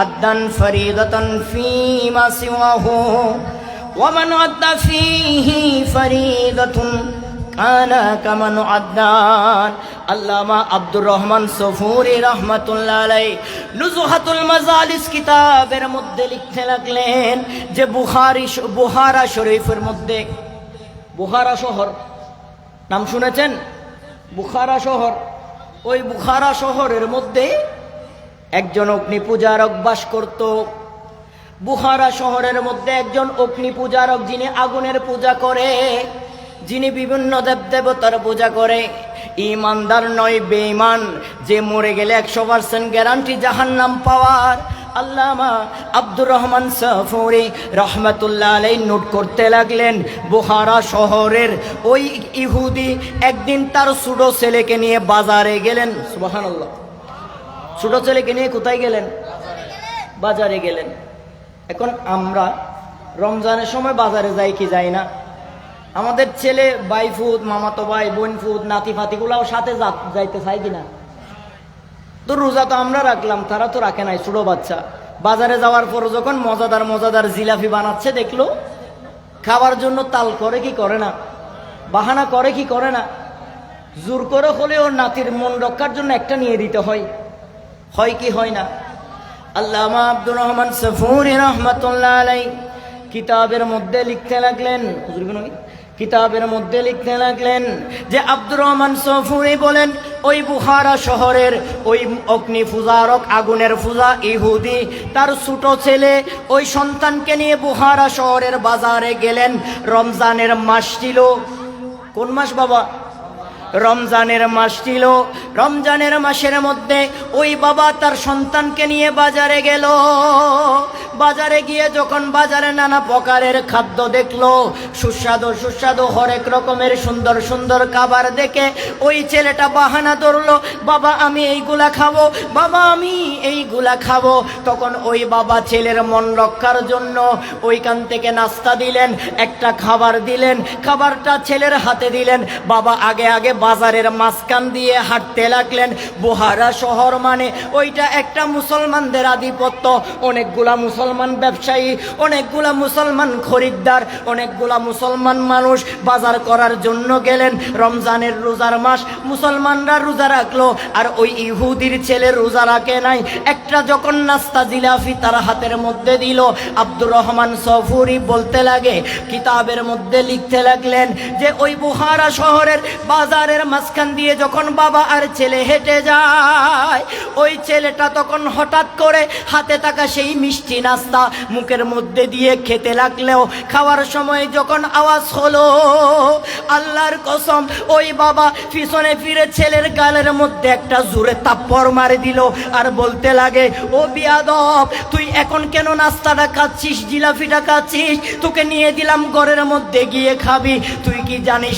আদান ফরিদাতান ফীমা সিওয়াহু ওয়া মান আদা ফীহি ফরিদাতুন কানা কামান আদান। আল্লামা আব্দুর রহমান সফুরি রহমাতুল্লাহ আলাইহি নুজহাতুল মাজালিস কিতাবের মধ্যে লিখতে লাগলেন যে বুখারা শরীফের মধ্যে, বুখারা শহর নাম শুনেছেন? বুখারা শহর, ওই বুখারা শহরের মধ্যে একজন অগ্নি পূজারক বাস করত। বুখারা শহরের মধ্যে একজন অগ্নি পূজারক, যিনি আগুনের পূজা করে, যিনি বিভিন্ন দেবদেবতার পূজা করে, ইমানদার নয় বেঈমান, যে মরে গেলে 100% গ্যারান্টি জাহান্নাম পাওয়ার। আল্লামা আব্দুর রহমান সফুরি রহমতুল্লাহ আলাইহি নোট করতে লাগলেন, বুখারা শহরের ওই ইহুদি একদিন তার ছোট ছেলেকে নিয়ে বাজারে গেলেন। সুবহানাল্লাহ। ছোট ছেলেকে নিয়ে কোথায় গেলেন? বাজারে গেলেন। এখন আমরা রমজানের সময় বাজারে যাই কি যাই না? আমাদের ছেলে ভাই ফুদ, মামাতো ভাই, বোন ফুদ, নাতি ফাতিগুলাও সাথে যাইতে চাই কিনা? তো রোজা তো আমরা রাখলাম, তারা তো রাখে নাই, ছোট বাচ্চা। বাজারে যাওয়ার পর যখন মজাদার মজাদার জিলাপি বানাচ্ছে দেখলো, খাওয়ার জন্য তাল করে কি করে না? বাহানা করে কি করে না? জোর করে হলে ওর নাতির মন রক্ষার জন্য একটা নিয়ে দিতে হয়, হয় কি হয় না? আল্লামা আব্দুর রহমান সফুরি রহমাতুল্লাহ আলাইহি কিতাবের মধ্যে লিখতে লাগলেন, কিতাবের মধ্যে লিখতে লাগলেন যে আব্দুর রহমান সফুরি বলেন, ওই বুখারা শহরের ওই অগ্নি পূজারক, আগুনের পূজা ইহুদি, তার ছোট ছেলে ওই সন্তানকে নিয়ে বুখারা শহরের বাজারে গেলেন। রমজানের মাস ছিল। কোন মাস বাবা? রমজানের মাস ছিল। রমজানের মাসের মধ্যে ওই বাবা তার সন্তানকে নিয়ে বাজারে গেল। বাজারে গিয়ে যখন বাজারে নানা প্রকারের খাদ্য দেখলো, সুস্বাদু সুস্বাদু হরেক রকমের সুন্দর সুন্দর খাবার দেখে ওই ছেলেটা বাহানা ধরলো, বাবা আমি এইগুলা খাবো, বাবা আমি এইগুলা খাবো। তখন ওই বাবা ছেলের মন রক্ষার জন্য ওইখান থেকে নাস্তা দিলেন, একটা খাবার দিলেন, খাবারটা ছেলের হাতে দিলেন। বাবা আগে আগে বাজারের মাঝখান দিয়ে হাঁটতে লাগলেন। বুখারা শহর মানে ওইটা একটা মুসলমানদের আধিপত্য। অনেকগুলা মুসলমান ব্যবসায়ী, অনেকগুলা মুসলমান খরিদ্দার, অনেকগুলা মুসলমান মানুষ বাজার করার জন্য গেলেন। রমজানের রোজার মাস, মুসলমানরা রোজা রাখলো, আর ওই ইহুদির ছেলে রোজা রাখে নাই। একটা যখন নাস্তা জিলাপি তার হাতের মধ্যে দিল, আব্দুর রহমান সফুরি বলতে লাগে, কিতাবের মধ্যে লিখতে লাগলেন যে ওই বুখারা শহরের বাজারে গড়ের মাঝখান দিয়ে যখন বাবা আর ছেলে হেঁটে যায়, ওই ছেলেটা তখন হঠাৎ করে হাতে থাকা সেই মিষ্টি নাস্তা মুখের মধ্যে দিয়ে খেতে লাগলেও খাওয়ার সময় যখন আওয়াজ হলো, আল্লাহর কসম ওই বাবা পিছনে ফিরে ছেলের গালের মধ্যে একটা জোরে থাপ্পড় মারে দিল আর বলতে লাগে, ও বিয়াদব, তুই এখন কেন নাস্তাটা খাচ্ছিস, জিলাপিটা খাচ্ছিস? তোকে নিয়ে দিলাম ঘরের মধ্যে গিয়ে খাবি। তুই কি জানিস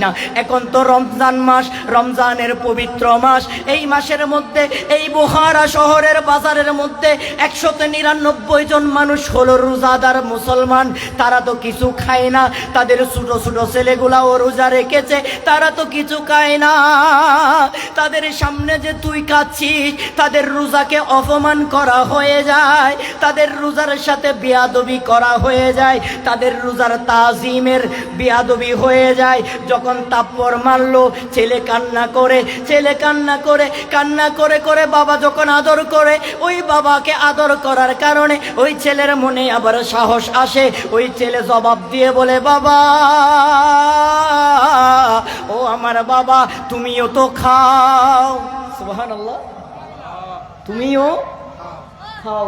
না এখন তো রমজান মাস, রমজানের পবিত্র মাস। এই মাসের মধ্যে এই বুখারা শহরের বাজারের মধ্যে 199 জন মানুষ হলো রোজাদার মুসলমান। তারা তো কিছু খায় না, তাদের ছোট ছোট ছেলেগুলাও রোজা রেখেছে, তারা তো কিছু খায় না। তাদের সামনে যে তুই খাচ্ছিস, তাদের রোজাকে অপমান করা হয়ে যায়, তাদের রোজার সাথে বেয়াদবি করা হয়ে যায়, তাদের রোজার তাজিমের বেয়াদবি হয়ে যায়। যখন থাপ্পড় মারলো, ছেলে কান্না করে বাবা যখন আদর করে, ওই বাবাকে আদর করার কারণে ওই ছেলের মনে আবার সাহস আসে। ওই ছেলে জবাব দিয়ে বলে, বাবা, ও আমার বাবা, তুমিও তো খাও। সুবহানাল্লাহ, তুমিও খাও।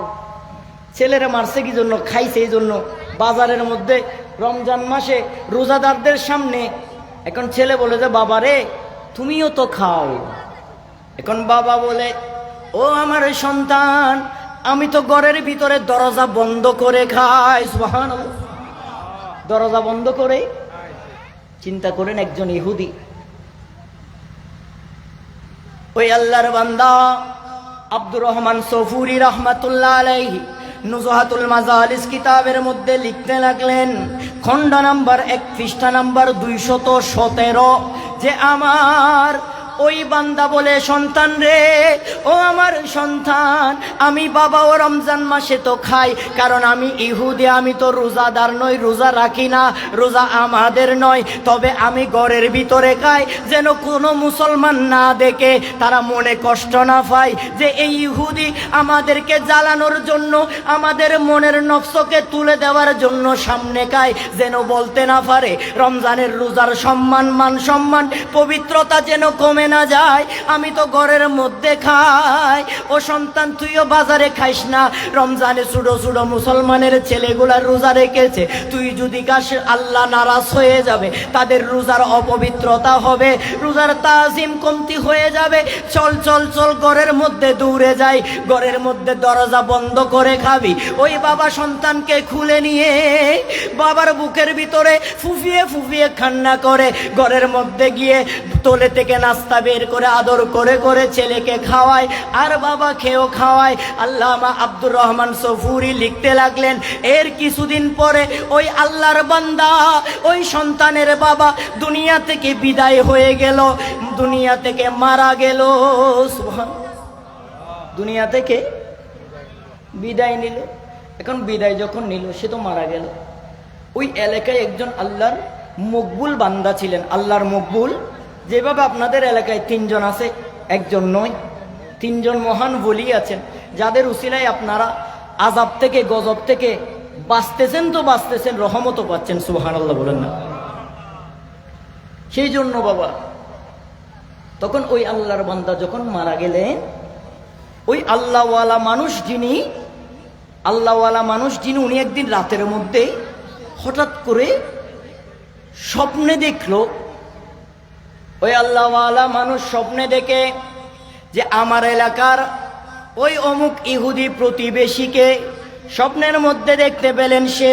ছেলেরা মারছে কি জন্য? খাইছে এই জন্য। বাজারের মধ্যে রমজান মাসে রোজাদারদের সামনে এখন ছেলে বলে যে, বাবা রে, তুমিও তো খাও। এখন বাবা বলে, ও আমার সন্তান, আমি তো ঘরের ভিতরে দরজা বন্ধ করে খাই। সুবহানাল্লাহ, দরজা বন্ধ করে। চিন্তা করেন, একজন ইহুদি, ওই আল্লাহর বান্দা আব্দুর রহমান সফুরি রহমাতুল্লাহ আলাইহি নুজহাতুল মাজালিস কিতাবের মধ্যে লিখতে লাগলেন, খণ্ড নাম্বার 1 পৃষ্ঠা নাম্বার 217, যে আমার ওই বান্দা বলে, সন্তান রে, ও আমার সন্তান, আমি বাবাও রমজান মাসে তো খাই, কারণ আমি ইহুদি, আমি তো রোজাদার নই, রোজা রাখি না, রোজা আমাদের নয়। তবে আমি ঘরের ভিতরে খাই, যেন কোনো মুসলমান না দেখে, তারা মনে কষ্ট না পায় যে এই ইহুদি আমাদেরকে জ্বালানোর জন্য, আমাদের মনের নফসকে তুলে দেওয়ার জন্য সামনে খায়, যেন বলতে না পারে রমজানের রোজার সম্মান, মান সম্মান, পবিত্রতা যেন কমে না যায়, আমি তো ঘরের মধ্যে খাই। ও সন্তান, তুইও বাজারে খাইস না। রমজানে ছোট ছোট মুসলমানের ছেলেগুলা রোজা রেখেছে, তুই যদি খাস আল্লাহ নারাজ হয়ে যাবে, তাদের রোজার অপবিত্রতা হবে, রোজার তাজিম কমতি হয়ে যাবে। চল চল চল, ঘরের মধ্যে দৌড়ে যাই, ঘরের মধ্যে দরজা বন্ধ করে খাবি। ওই বাবা সন্তানকে খুলে নিয়ে বাবার বুকের ভিতরে ফুফিয়ে ফুফিয়ে কান্না করে ঘরের মধ্যে গিয়ে তোলে থেকে নাস্তা বের করে আদর করে করে ছেলেকে খাওয়ায়, আর বাবা খেয়েও খাওয়ায়। আল্লামা আব্দুর রহমান সফুরি লিখতে লাগলেন, এর কিছুদিন পরে ওই আল্লাহর বান্দা, ওই সন্তানের বাবা দুনিয়া থেকে বিদায় হয়ে গেল, দুনিয়া থেকে মারা গেল। দুনিয়া থেকে বিদায় নিল। এখন বিদায় যখন নিল, সে তো মারা গেল। ওই এলাকায় একজন আল্লাহর মকবুল বান্দা ছিলেন, আল্লাহর মকবুল। যেভাবে আপনাদের এলাকায় 3 জন আছে, একজন নয়, 3 জন মহান ওলি আছেন, যাদের উসিলায় আপনারা আযাব থেকে, গজব থেকে বাঁচতেছেন, তো বাঁচতেছেন, রহমতও পাচ্ছেন। সুবহানাল্লাহ বলেন না? সেই জন্য বাবা, তখন ওই আল্লাহর বান্দা যখন মারা গেলেন, ওই আল্লাহওয়ালা মানুষ যিনি উনি একদিন রাতের মধ্যে হঠাৎ করে স্বপ্নে দেখলো, ওই আল্লাহওয়ালা মানুষ স্বপ্নে দেখে যে আমার এলাকার ওই অমুক ইহুদি প্রতিবেশীকে স্বপ্নের মধ্যে দেখতে পেলেন, সে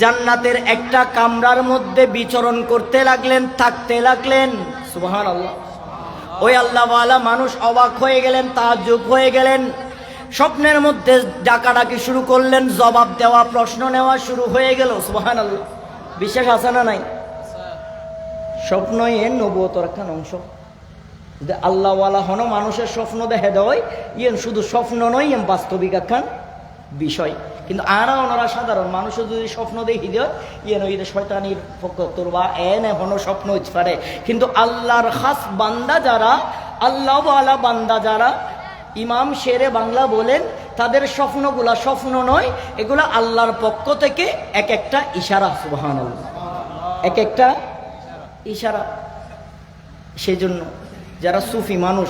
জান্নাতের একটা কামরার মধ্যে বিচরণ করতে লাগলেন, থাকতে লাগলেন। সুবহানাল্লাহ। ওই আল্লাহওয়ালা মানুষ অবাক হয়ে গেলেন, তাজ্জুব হয়ে গেলেন। স্বপ্নের মধ্যে ডাকাডাকি শুরু করলেন, জবাব দেওয়া, প্রশ্ন নেওয়া শুরু হয়ে গেল। সুবহানাল্লাহ। বিশ্বাস আছে না নাই? স্বপ্ন এর নবুয়তের একটা অংশ। যদি আল্লাহওয়ালা হন, মানুষের স্বপ্ন দেখে দেয়, ইয়েন শুধু স্বপ্ন নয়, ইয়েন বাস্তবিক একখান বিষয়। কিন্তু ওনারা সাধারণ মানুষের যদি স্বপ্ন দেখি দেয়, ইয়েন ওই শয়তানির পক্ষত্তর বা এখনো স্বপ্ন হইতে পারে। কিন্তু আল্লাহর খাস বান্দা যারা, আল্লাহওয়ালা বান্দা যারা, ইমাম শেরে বাংলা বলেন, তাদের স্বপ্নগুলা স্বপ্ন নয়, এগুলা আল্লাহর পক্ষ থেকে এক একটা ইশারা। সুবহানাল্লাহ। এক একটা ইশারা। সেই জন্য যারা সুফি মানুষ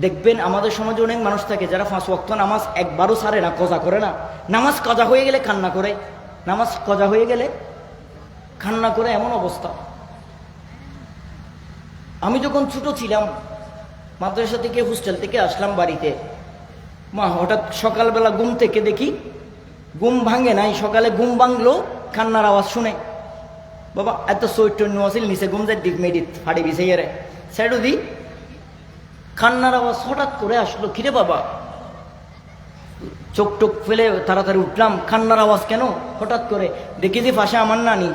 দেখবেন, আমাদের সমাজে অনেক মানুষ থাকে যারা 5 ওয়াক্ত নামাজ একবারও ছাড়ে না, কজা করে না। নামাজ কজা হয়ে গেলে কান্না করে, নামাজ কজা হয়ে গেলে কান্না করে, এমন অবস্থা। আমি যখন ছোট ছিলাম, মাদ্রাসা থেকে হোস্টেল থেকে আসলাম বাড়িতে, মা হঠাৎ সকালবেলা ঘুম থেকে দেখি, ঘুম ভাঙে নাই, সকালে ঘুম ভাঙলো কান্নার আওয়াজ শুনে। বাবা এত চৈতন্য আছিল, নিচে ঘুম যায় দিক মেডিত ফাড়ি বিছাইয়ে রে সাইডও দি, কান্নার আওয়াজ হঠাৎ করে আসলো। কিরে বাবা, চোখ টোক ফেলে তাড়াতাড়ি উঠলাম, কান্নার আওয়াজ কেন হঠাৎ করে? দেখি যে পাশে আমার নানি,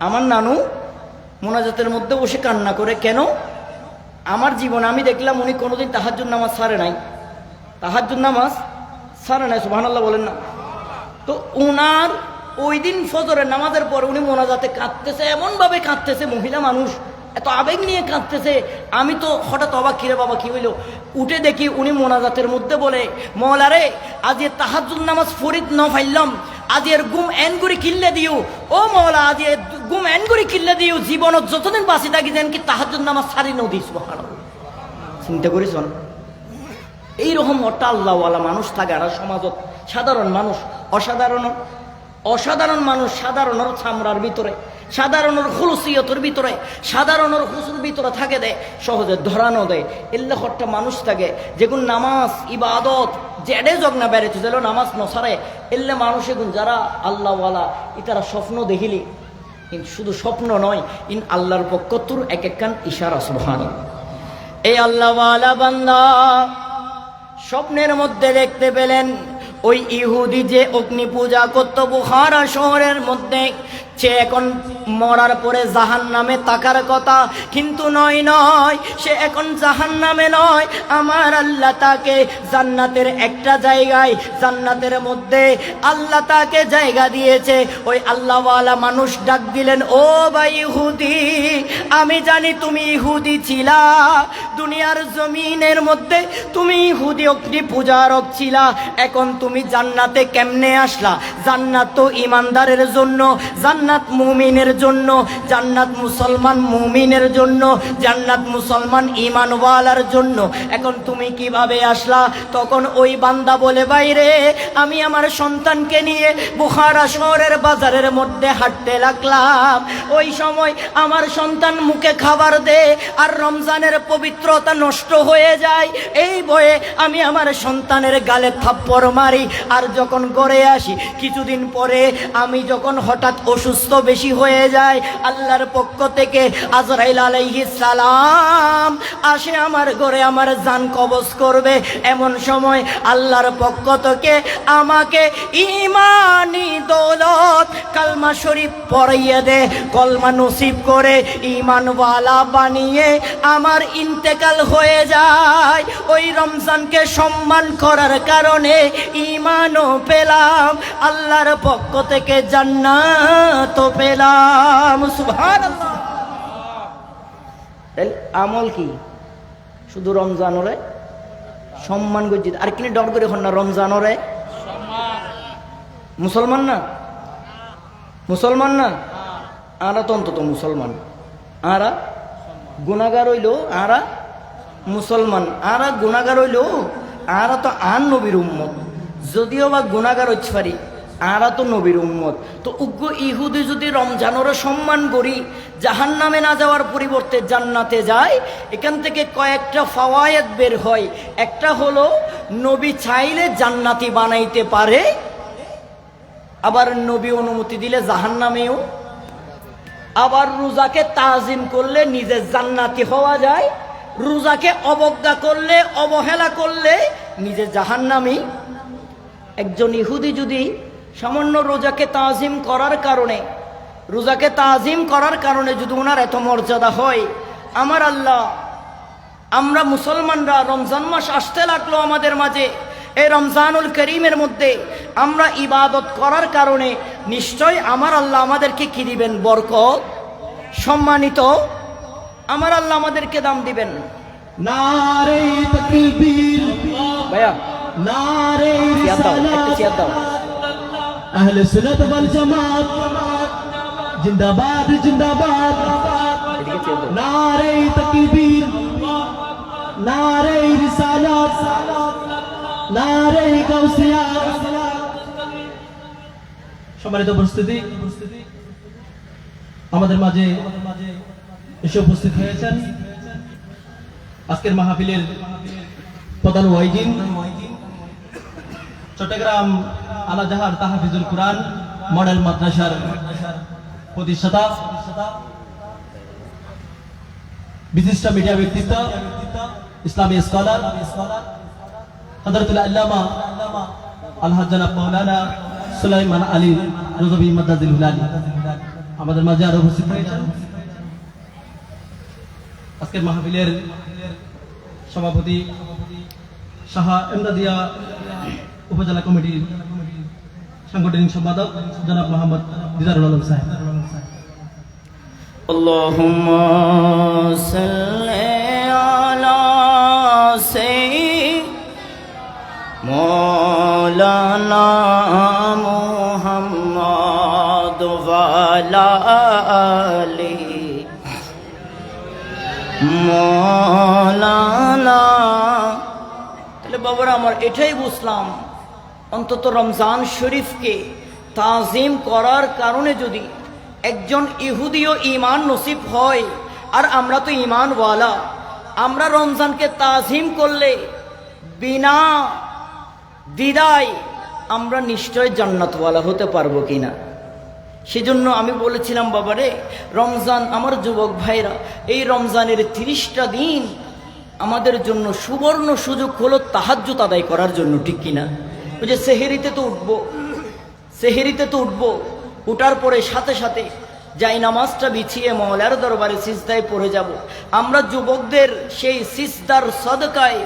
আমার নানু মোনাজাতের মধ্যে বসে কান্না করে। কেন? আমার জীবনে আমি দেখলাম উনি কোনোদিন তাহাজ্জুদ নামাজ ছাড়ে নাই, তাহাজ্জুদ নামাজ ছাড়ে নাই, সুবহানাল্লাহ বলেন না। তো উনার ওই দিন ফজরের নামাজের পর উনি মোনাজাতে কাঁদতেছে, এমনভাবে কাঁদতেছে, মহিলা মানুষ এত আবেগ নিয়ে কাঁদতেছে। আমি তো হঠাৎ অবাক, কিরে বাবা কি হইল? উঠে দেখি উনি মোনাজাতের মধ্যে বলে, মওলা রে আজ এ তাহাজ্জুদ নামাজ ফরিদ ন ফাইলাম, আজ এর গুম এন করে কিল্লে দিও। ও মওলা আজ এ গুম এন করে কিল্লে দিও, জীবনত যতদিন বাঁচি থাকি যেন কি তাহাজ্জুদ নামাজ ছাড়ি নদী। সুবহানাল্লাহ। চিন্তা করেছেন? এইরকম একটা আল্লাহওয়ালা মানুষ থাকে আর সমাজত। সাধারণ মানুষ, অসাধারণ মানুষ সাধারণের চামড়ার ভিতরে, সাধারণের খুলুসিয়তের ভিতরে, সাধারণের হুসুর ভিতরে থাকে দেয়, সহজে ধরানো দেয়। এল্লা একটা মানুষ থাকে যেগুন নামাজ ইবাদত জেডে জগ না বেড়েছে যেন নামাজ নসারে। এল্লা মানুষ এগুন যারা আল্লাহওয়ালা, ইতারা স্বপ্ন দেখিলি, কিন্তু শুধু স্বপ্ন নয়, ইন আল্লাহর পক্ষতুর এক একখান ইশারা। সুবহানাল্লাহ। এই আল্লাহওয়ালা বান্দা স্বপ্নের মধ্যে দেখতে পেলেন ওই ইহুদি যে অগ্নি পূজা করত বুখারা শহরের মধ্যে, সে এখন মরার পরে জাহান্নামে তাকার কথা, কিন্তু নয়, সে এখন জাহান্নামে নয়। আমার আল্লাহ তাকে জান্নাতের একটা জায়গায়, জান্নাতের মধ্যে আল্লাহ তাকে জায়গা দিয়েছে। ওই আল্লাহওয়ালা মানুষ ডাক দিলেন, ও ভাই ইহুদি, আমি জানি তুমি ইহুদি ছিলা, দুনিয়ার জমিনের মধ্যে তুমি ইহুদি অগ্নি পূজারক ছিলা, এখন তুমি জান্নাতে কেমনে আসলা? জান্নাত তো ইমানদারের জন্য, জান্নাত মুমিনের জন্য, জান্নাত মুসলমান মুমিনের জন্য, জান্নাত মুসলমান ইমানওয়ালার জন্য, এখন তুমি কিভাবে আসলা? তখন ওই বান্দা বলে, বাইরে আমি আমার সন্তানকে নিয়ে বুখারা শহরের বাজারের মধ্যে হাঁটতে লাগলাম। ওই সময় আমার সন্তান মুখে খাবার দে আর রমজানের পবিত্রতা নষ্ট হয়ে যায়, এই ভয়ে আমি আমার সন্তানের গালে থাপ্পড় মারি। আর যখন ঘরে আসি কিছুদিন পরে আমি যখন হঠাৎ অসুস্থ বেশি হয়ে যায়, আল্লাহর পক্ষ থেকে আজরাইল আলাইহিস সালাম আসে আমার ঘরে আমার জান কবজ করবে। এমন সময় আল্লাহর পক্ষ থেকে আমাকে ইমানি দৌলত কালমা শরীফ পড়াইয়ে দে, কলমা নসিব করে ইমানওয়ালা বানিয়ে আমার ইন্তেকাল হয়ে যায়। ওই রমজানকে সম্মান করার কারণে ইমানও পেলাম, আল্লাহর পক্ষ থেকে জান্নাত পেলাম। সুবহানাল্লাহ। আমল কি? শুধু রমজানরে সম্মান গজ্জিত, আর কিনে ডর করে হন না, রমজানরে মুসলমান না, মুসলমান না, আরা তো অন্তত মুসলমান, আরা গুনাহগার হইল, আরা মুসলমান, আরা গুনাহগার হইল, আরা তো আর নবীর উম্মত, যদিও বা গুনাহগার হইতে পারি, আরা তো নবীর উম্মত। তো উগ্র ইহুদি যদি রমজানের সম্মান করি, জাহান্নামে না যাওয়ার পরিবর্তে জান্নাতে যায়, এখান থেকে কয়েকটা ফাওয়ায়েদ বের হয়। একটা হলো নবী চাইলে জান্নাতি বানাইতে পারে, আবার নবী অনুমতি দিলে জাহান্নামেও, আবার রোজাকে তাজিম করলে নিজে জান্নাতি হওয়া যায়, রোজাকে অবজ্ঞা করলে অবহেলা করলে নিজে জাহান্নামী। একজন ইহুদি যদি সামান্য রোজাকে তাজিম করার কারণে, রোজাকে তাজিম করার কারণে যদি ওনার এত মর্যাদা হয়, আমার আল্লাহ, আমরা মুসলমানরা রমজান মাস আসতে লাগলো আমাদের মাঝে, এই রমজানুল করিমের মধ্যে আমরা ইবাদত করার কারণে নিশ্চয় আমার আল্লাহ আমাদেরকে কি দিবেন? বরকত, সম্মানিত আমার আল্লাহ আমাদেরকে দাম দিবেন। নারে তাকবীর, ভাইয়া নারে চেয়ার দাও, একটু চেয়ার দাও। আহলে সুন্নাত ওয়াল জামাত জিন্দাবাদ, জিন্দাবাদ। নারে তাকবীর নারে রিসালাত নারে গাউসিয়া। সম্মানিত উপস্থিতি, আমাদের মাঝে এসে উপস্থিত হয়েছেন আজকের মাহফিলের প্রধান ওয়াইজিন, চট্টগ্রাম আলাজাহার তাহফিজুল কুরআন মডেল মাদ্রাসার প্রতিষ্ঠাতা, বিশিষ্ট মিডিয়া ব্যক্তিত্ব, ইসলামী স্কলার হযরতুল আল্লামা আলহাজ জনাব মাওলানা সুলাইমান আলী রজবী মাদ্দাজিল হুলালি আমাদের মাঝে আরো উপস্থিত হয়েছেন। আজকের মাহফিলের সভাপতি শাহ এমদাদিয়া উপজেলা কমিটির সাংগঠনিক সম্পাদক জনাব মোহাম্মদ দিদারুল আলম সাহেব। আল্লাহুম্মা সাল্লি আলা সাইয়্যিদিনা মাওলানা মুহাম্মদ ওয়া আলা আলিহি মাওলানা। তাহলে বাবারা, আমার এটাই বুঝলাম, অন্তত রমজান শরীফকে তাজিম করার কারণে যদি একজন ইহুদিও ঈমান নসিব হয়, আর আমরা তো ঈমানওয়ালা, আমরা রমজানকে তাজিম করলে বিনা দ্বিধায় আমরা নিশ্চয় জান্নাতওয়ালা হতে পারবো কিনা। সেজন্য আমি বলেছিলাম, বাবারে রমজান, আমার যুবক ভাইরা, এই রমজানের 30টা দিন আমাদের জন্য সুবর্ণ সুযোগ হলো তাহাজ্জুদ আদায় করার জন্য, ঠিক কিনা? ওই যে সেহেরিতে তো উঠবো, উঠার পরে সাথে সাথে যাই নামাজটা বিছিয়ে মওলার দরবারে সিজদায় পড়ে যাব। আমরা যুবকদের সেই সিজদার সদকায়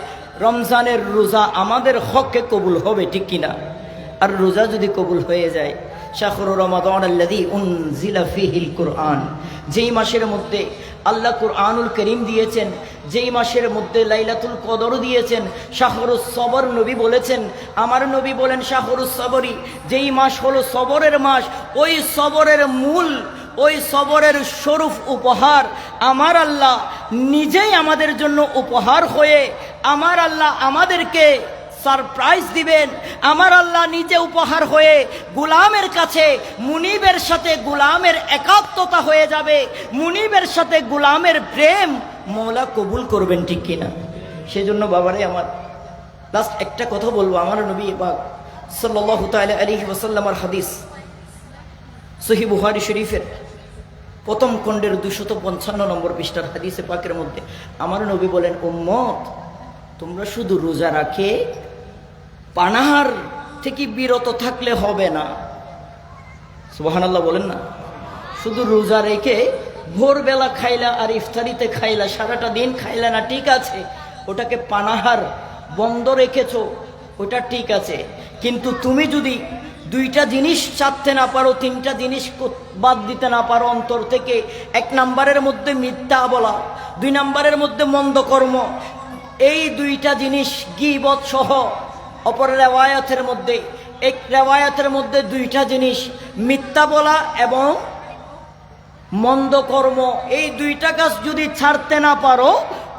রমজানের রোজা আমাদের হকে কবুল হবে, ঠিক কিনা? আর রোজা যদি কবুল হয়ে যায়, শাহরু রমাদান আল্লাযী উনজিলা ফীহিল কুরআন, যেই মাসের মধ্যে আল্লাহ কুরআনুল করিম দিয়েছেন, যেই মাসের মধ্যে লাইলাতুল কদর দিয়েছেন, শাহরুস সবর নবী বলেছেন, আমার নবী বলেন শাহরুস সবরি, যেই মাস হলো সবরের মাস, ওই সবরের মূল, ওই সবরের স্বরূপ উপহার আমার আল্লাহ নিজেই আমাদের জন্য উপহার হয়ে আমার আল্লাহ আমাদেরকে সারপ্রাইজ দিবেন। আমার আল্লাহ নিজে উপহার হয়ে গোলামের কাছে মুনিবের সাথে গোলামের একাত্মতা হয়ে যাবে, মুনিবের সাথে গোলামের প্রেম মওলা কবুল করবেন, ঠিক কিনা? সেজন্য বাবারে আমার লাস্ট একটা কথা বলবো। আমার নবী পাক সাল্লাল্লাহু তাআলা আলাইহি ওয়াসাল্লামের হাদিস সহিহ বুখারী শরীফের প্রথম খণ্ডের 255 নম্বর পৃষ্ঠার হাদিসে পাকের মধ্যে আমার নবী বলেন, উম্মত, তোমরা শুধু রোজা রাখে পানাহার থেকে বিরত থাকলে হবে না। সুবহানাল্লাহ বলেন না? শুধু রোজা রেখে ভোরবেলা খাইলা আর ইফতারিতে খাইলা, সারাটা দিন খাইলা না, ঠিক আছে, ওটাকে পানাহার বন্ধ রেখেছো, ওটা ঠিক আছে। কিন্তু তুমি যদি 2টা জিনিস চাপতে না পারো, 3টা জিনিস বাদ দিতে না পারো অন্তর থেকে, 1 নম্বরের মধ্যে মিথ্যা বলা, 2 নম্বরের মধ্যে মন্দ কর্ম, এই 2টা জিনিস গীবত সহ, অপর রেওয়ায়াতের মধ্যে, এক রেওয়ায়াতের মধ্যে 2টা জিনিস মিথ্যা বলা এবং মন্দ কর্ম, এই 2টা কাজ যদি ছাড়তে না পারো,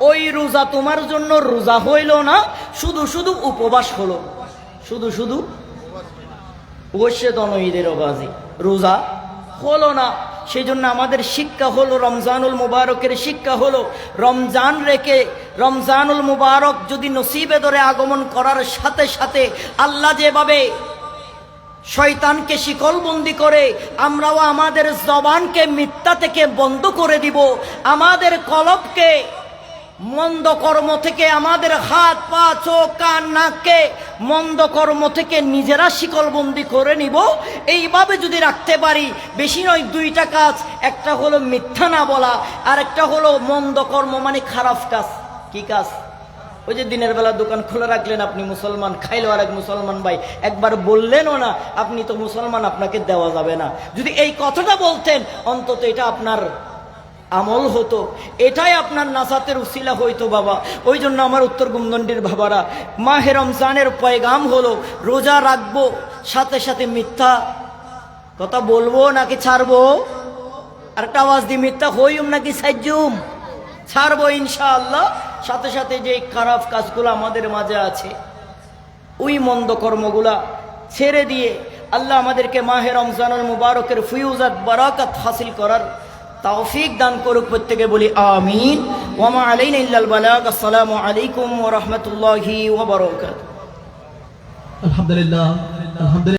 ওই রোজা তোমার জন্য রোজা হইল না, শুধু শুধু উপবাস হলো, শুধু শুধু ঈদের বাজি, রোজা হলো না। সেই জন্য আমাদের শিক্ষা হলো, রমজানুল মুবারকের শিক্ষা হলো, রমজান রেখে রমজানুল মুবারক যদি নসিবে ধরে আগমন করার সাথে সাথে আল্লাহ যেভাবে শয়তানকে শিকলবন্দি করে, আমরাও আমাদের জবানকে মিথ্যা থেকে বন্ধ করে দিব, আমাদের কলবকে মন্দ কর্ম থেকে, আমাদের হাত পা চোখ কান নাককে মন্দ কর্ম থেকে নিজেরা শিকলবন্দি করে নিব। এইভাবে যদি রাখতে পারি, বেশি নয় 2টা কাজ, একটা হলো মিথ্যা না বলা, আর একটা হলো মন্দ কর্ম মানে খারাপ কাজ। কি কাজ? ওই যে দিনের বেলা দোকান খোলা রাখলেন, আপনি মুসলমান, খাইলো আর এক মুসলমান ভাই, একবার বললেনও না আপনি তো মুসলমান, আপনাকে দেওয়া যাবে না। যদি এই কথাটা বলতেন, অন্তত এটা আপনার আমল হতো, এটাই আপনার নাসাতের উসিলা হইতো বাবা। ওই জন্য আমার উত্তর গুমদন্ডির বাবারা, মাহে রমজানের পয়গাম হলো রোজা রাখবো, সাথে সাথে মিথ্যা কথা বলবো নাকি ছাড়বো? আর একটা আওয়াজ দিয়ে মিথ্যা হইম নাকি সাজ্জুম ছাড়বো ইনশাআল্লাহ। সাথে সাথে যে খারাপ কাজগুলো আমাদের মাঝে আছে ওই মন্দ কর্মগুলা ছেড়ে দিয়ে আল্লাহ আমাদেরকে মাহে রমজানুল মুবারকের ফিউজাত বারাকাত হাসিল করার তৌফিক দান করুক। প্রত্যেকে বলি আমিন। ওয়া মা আলাইনা ইল্লাল বালাগ। আসসালামু আলাইকুম ওয়া রাহমাতুল্লাহি ওয়া বারাকাতুহু। আলহামদুলিল্লাহ।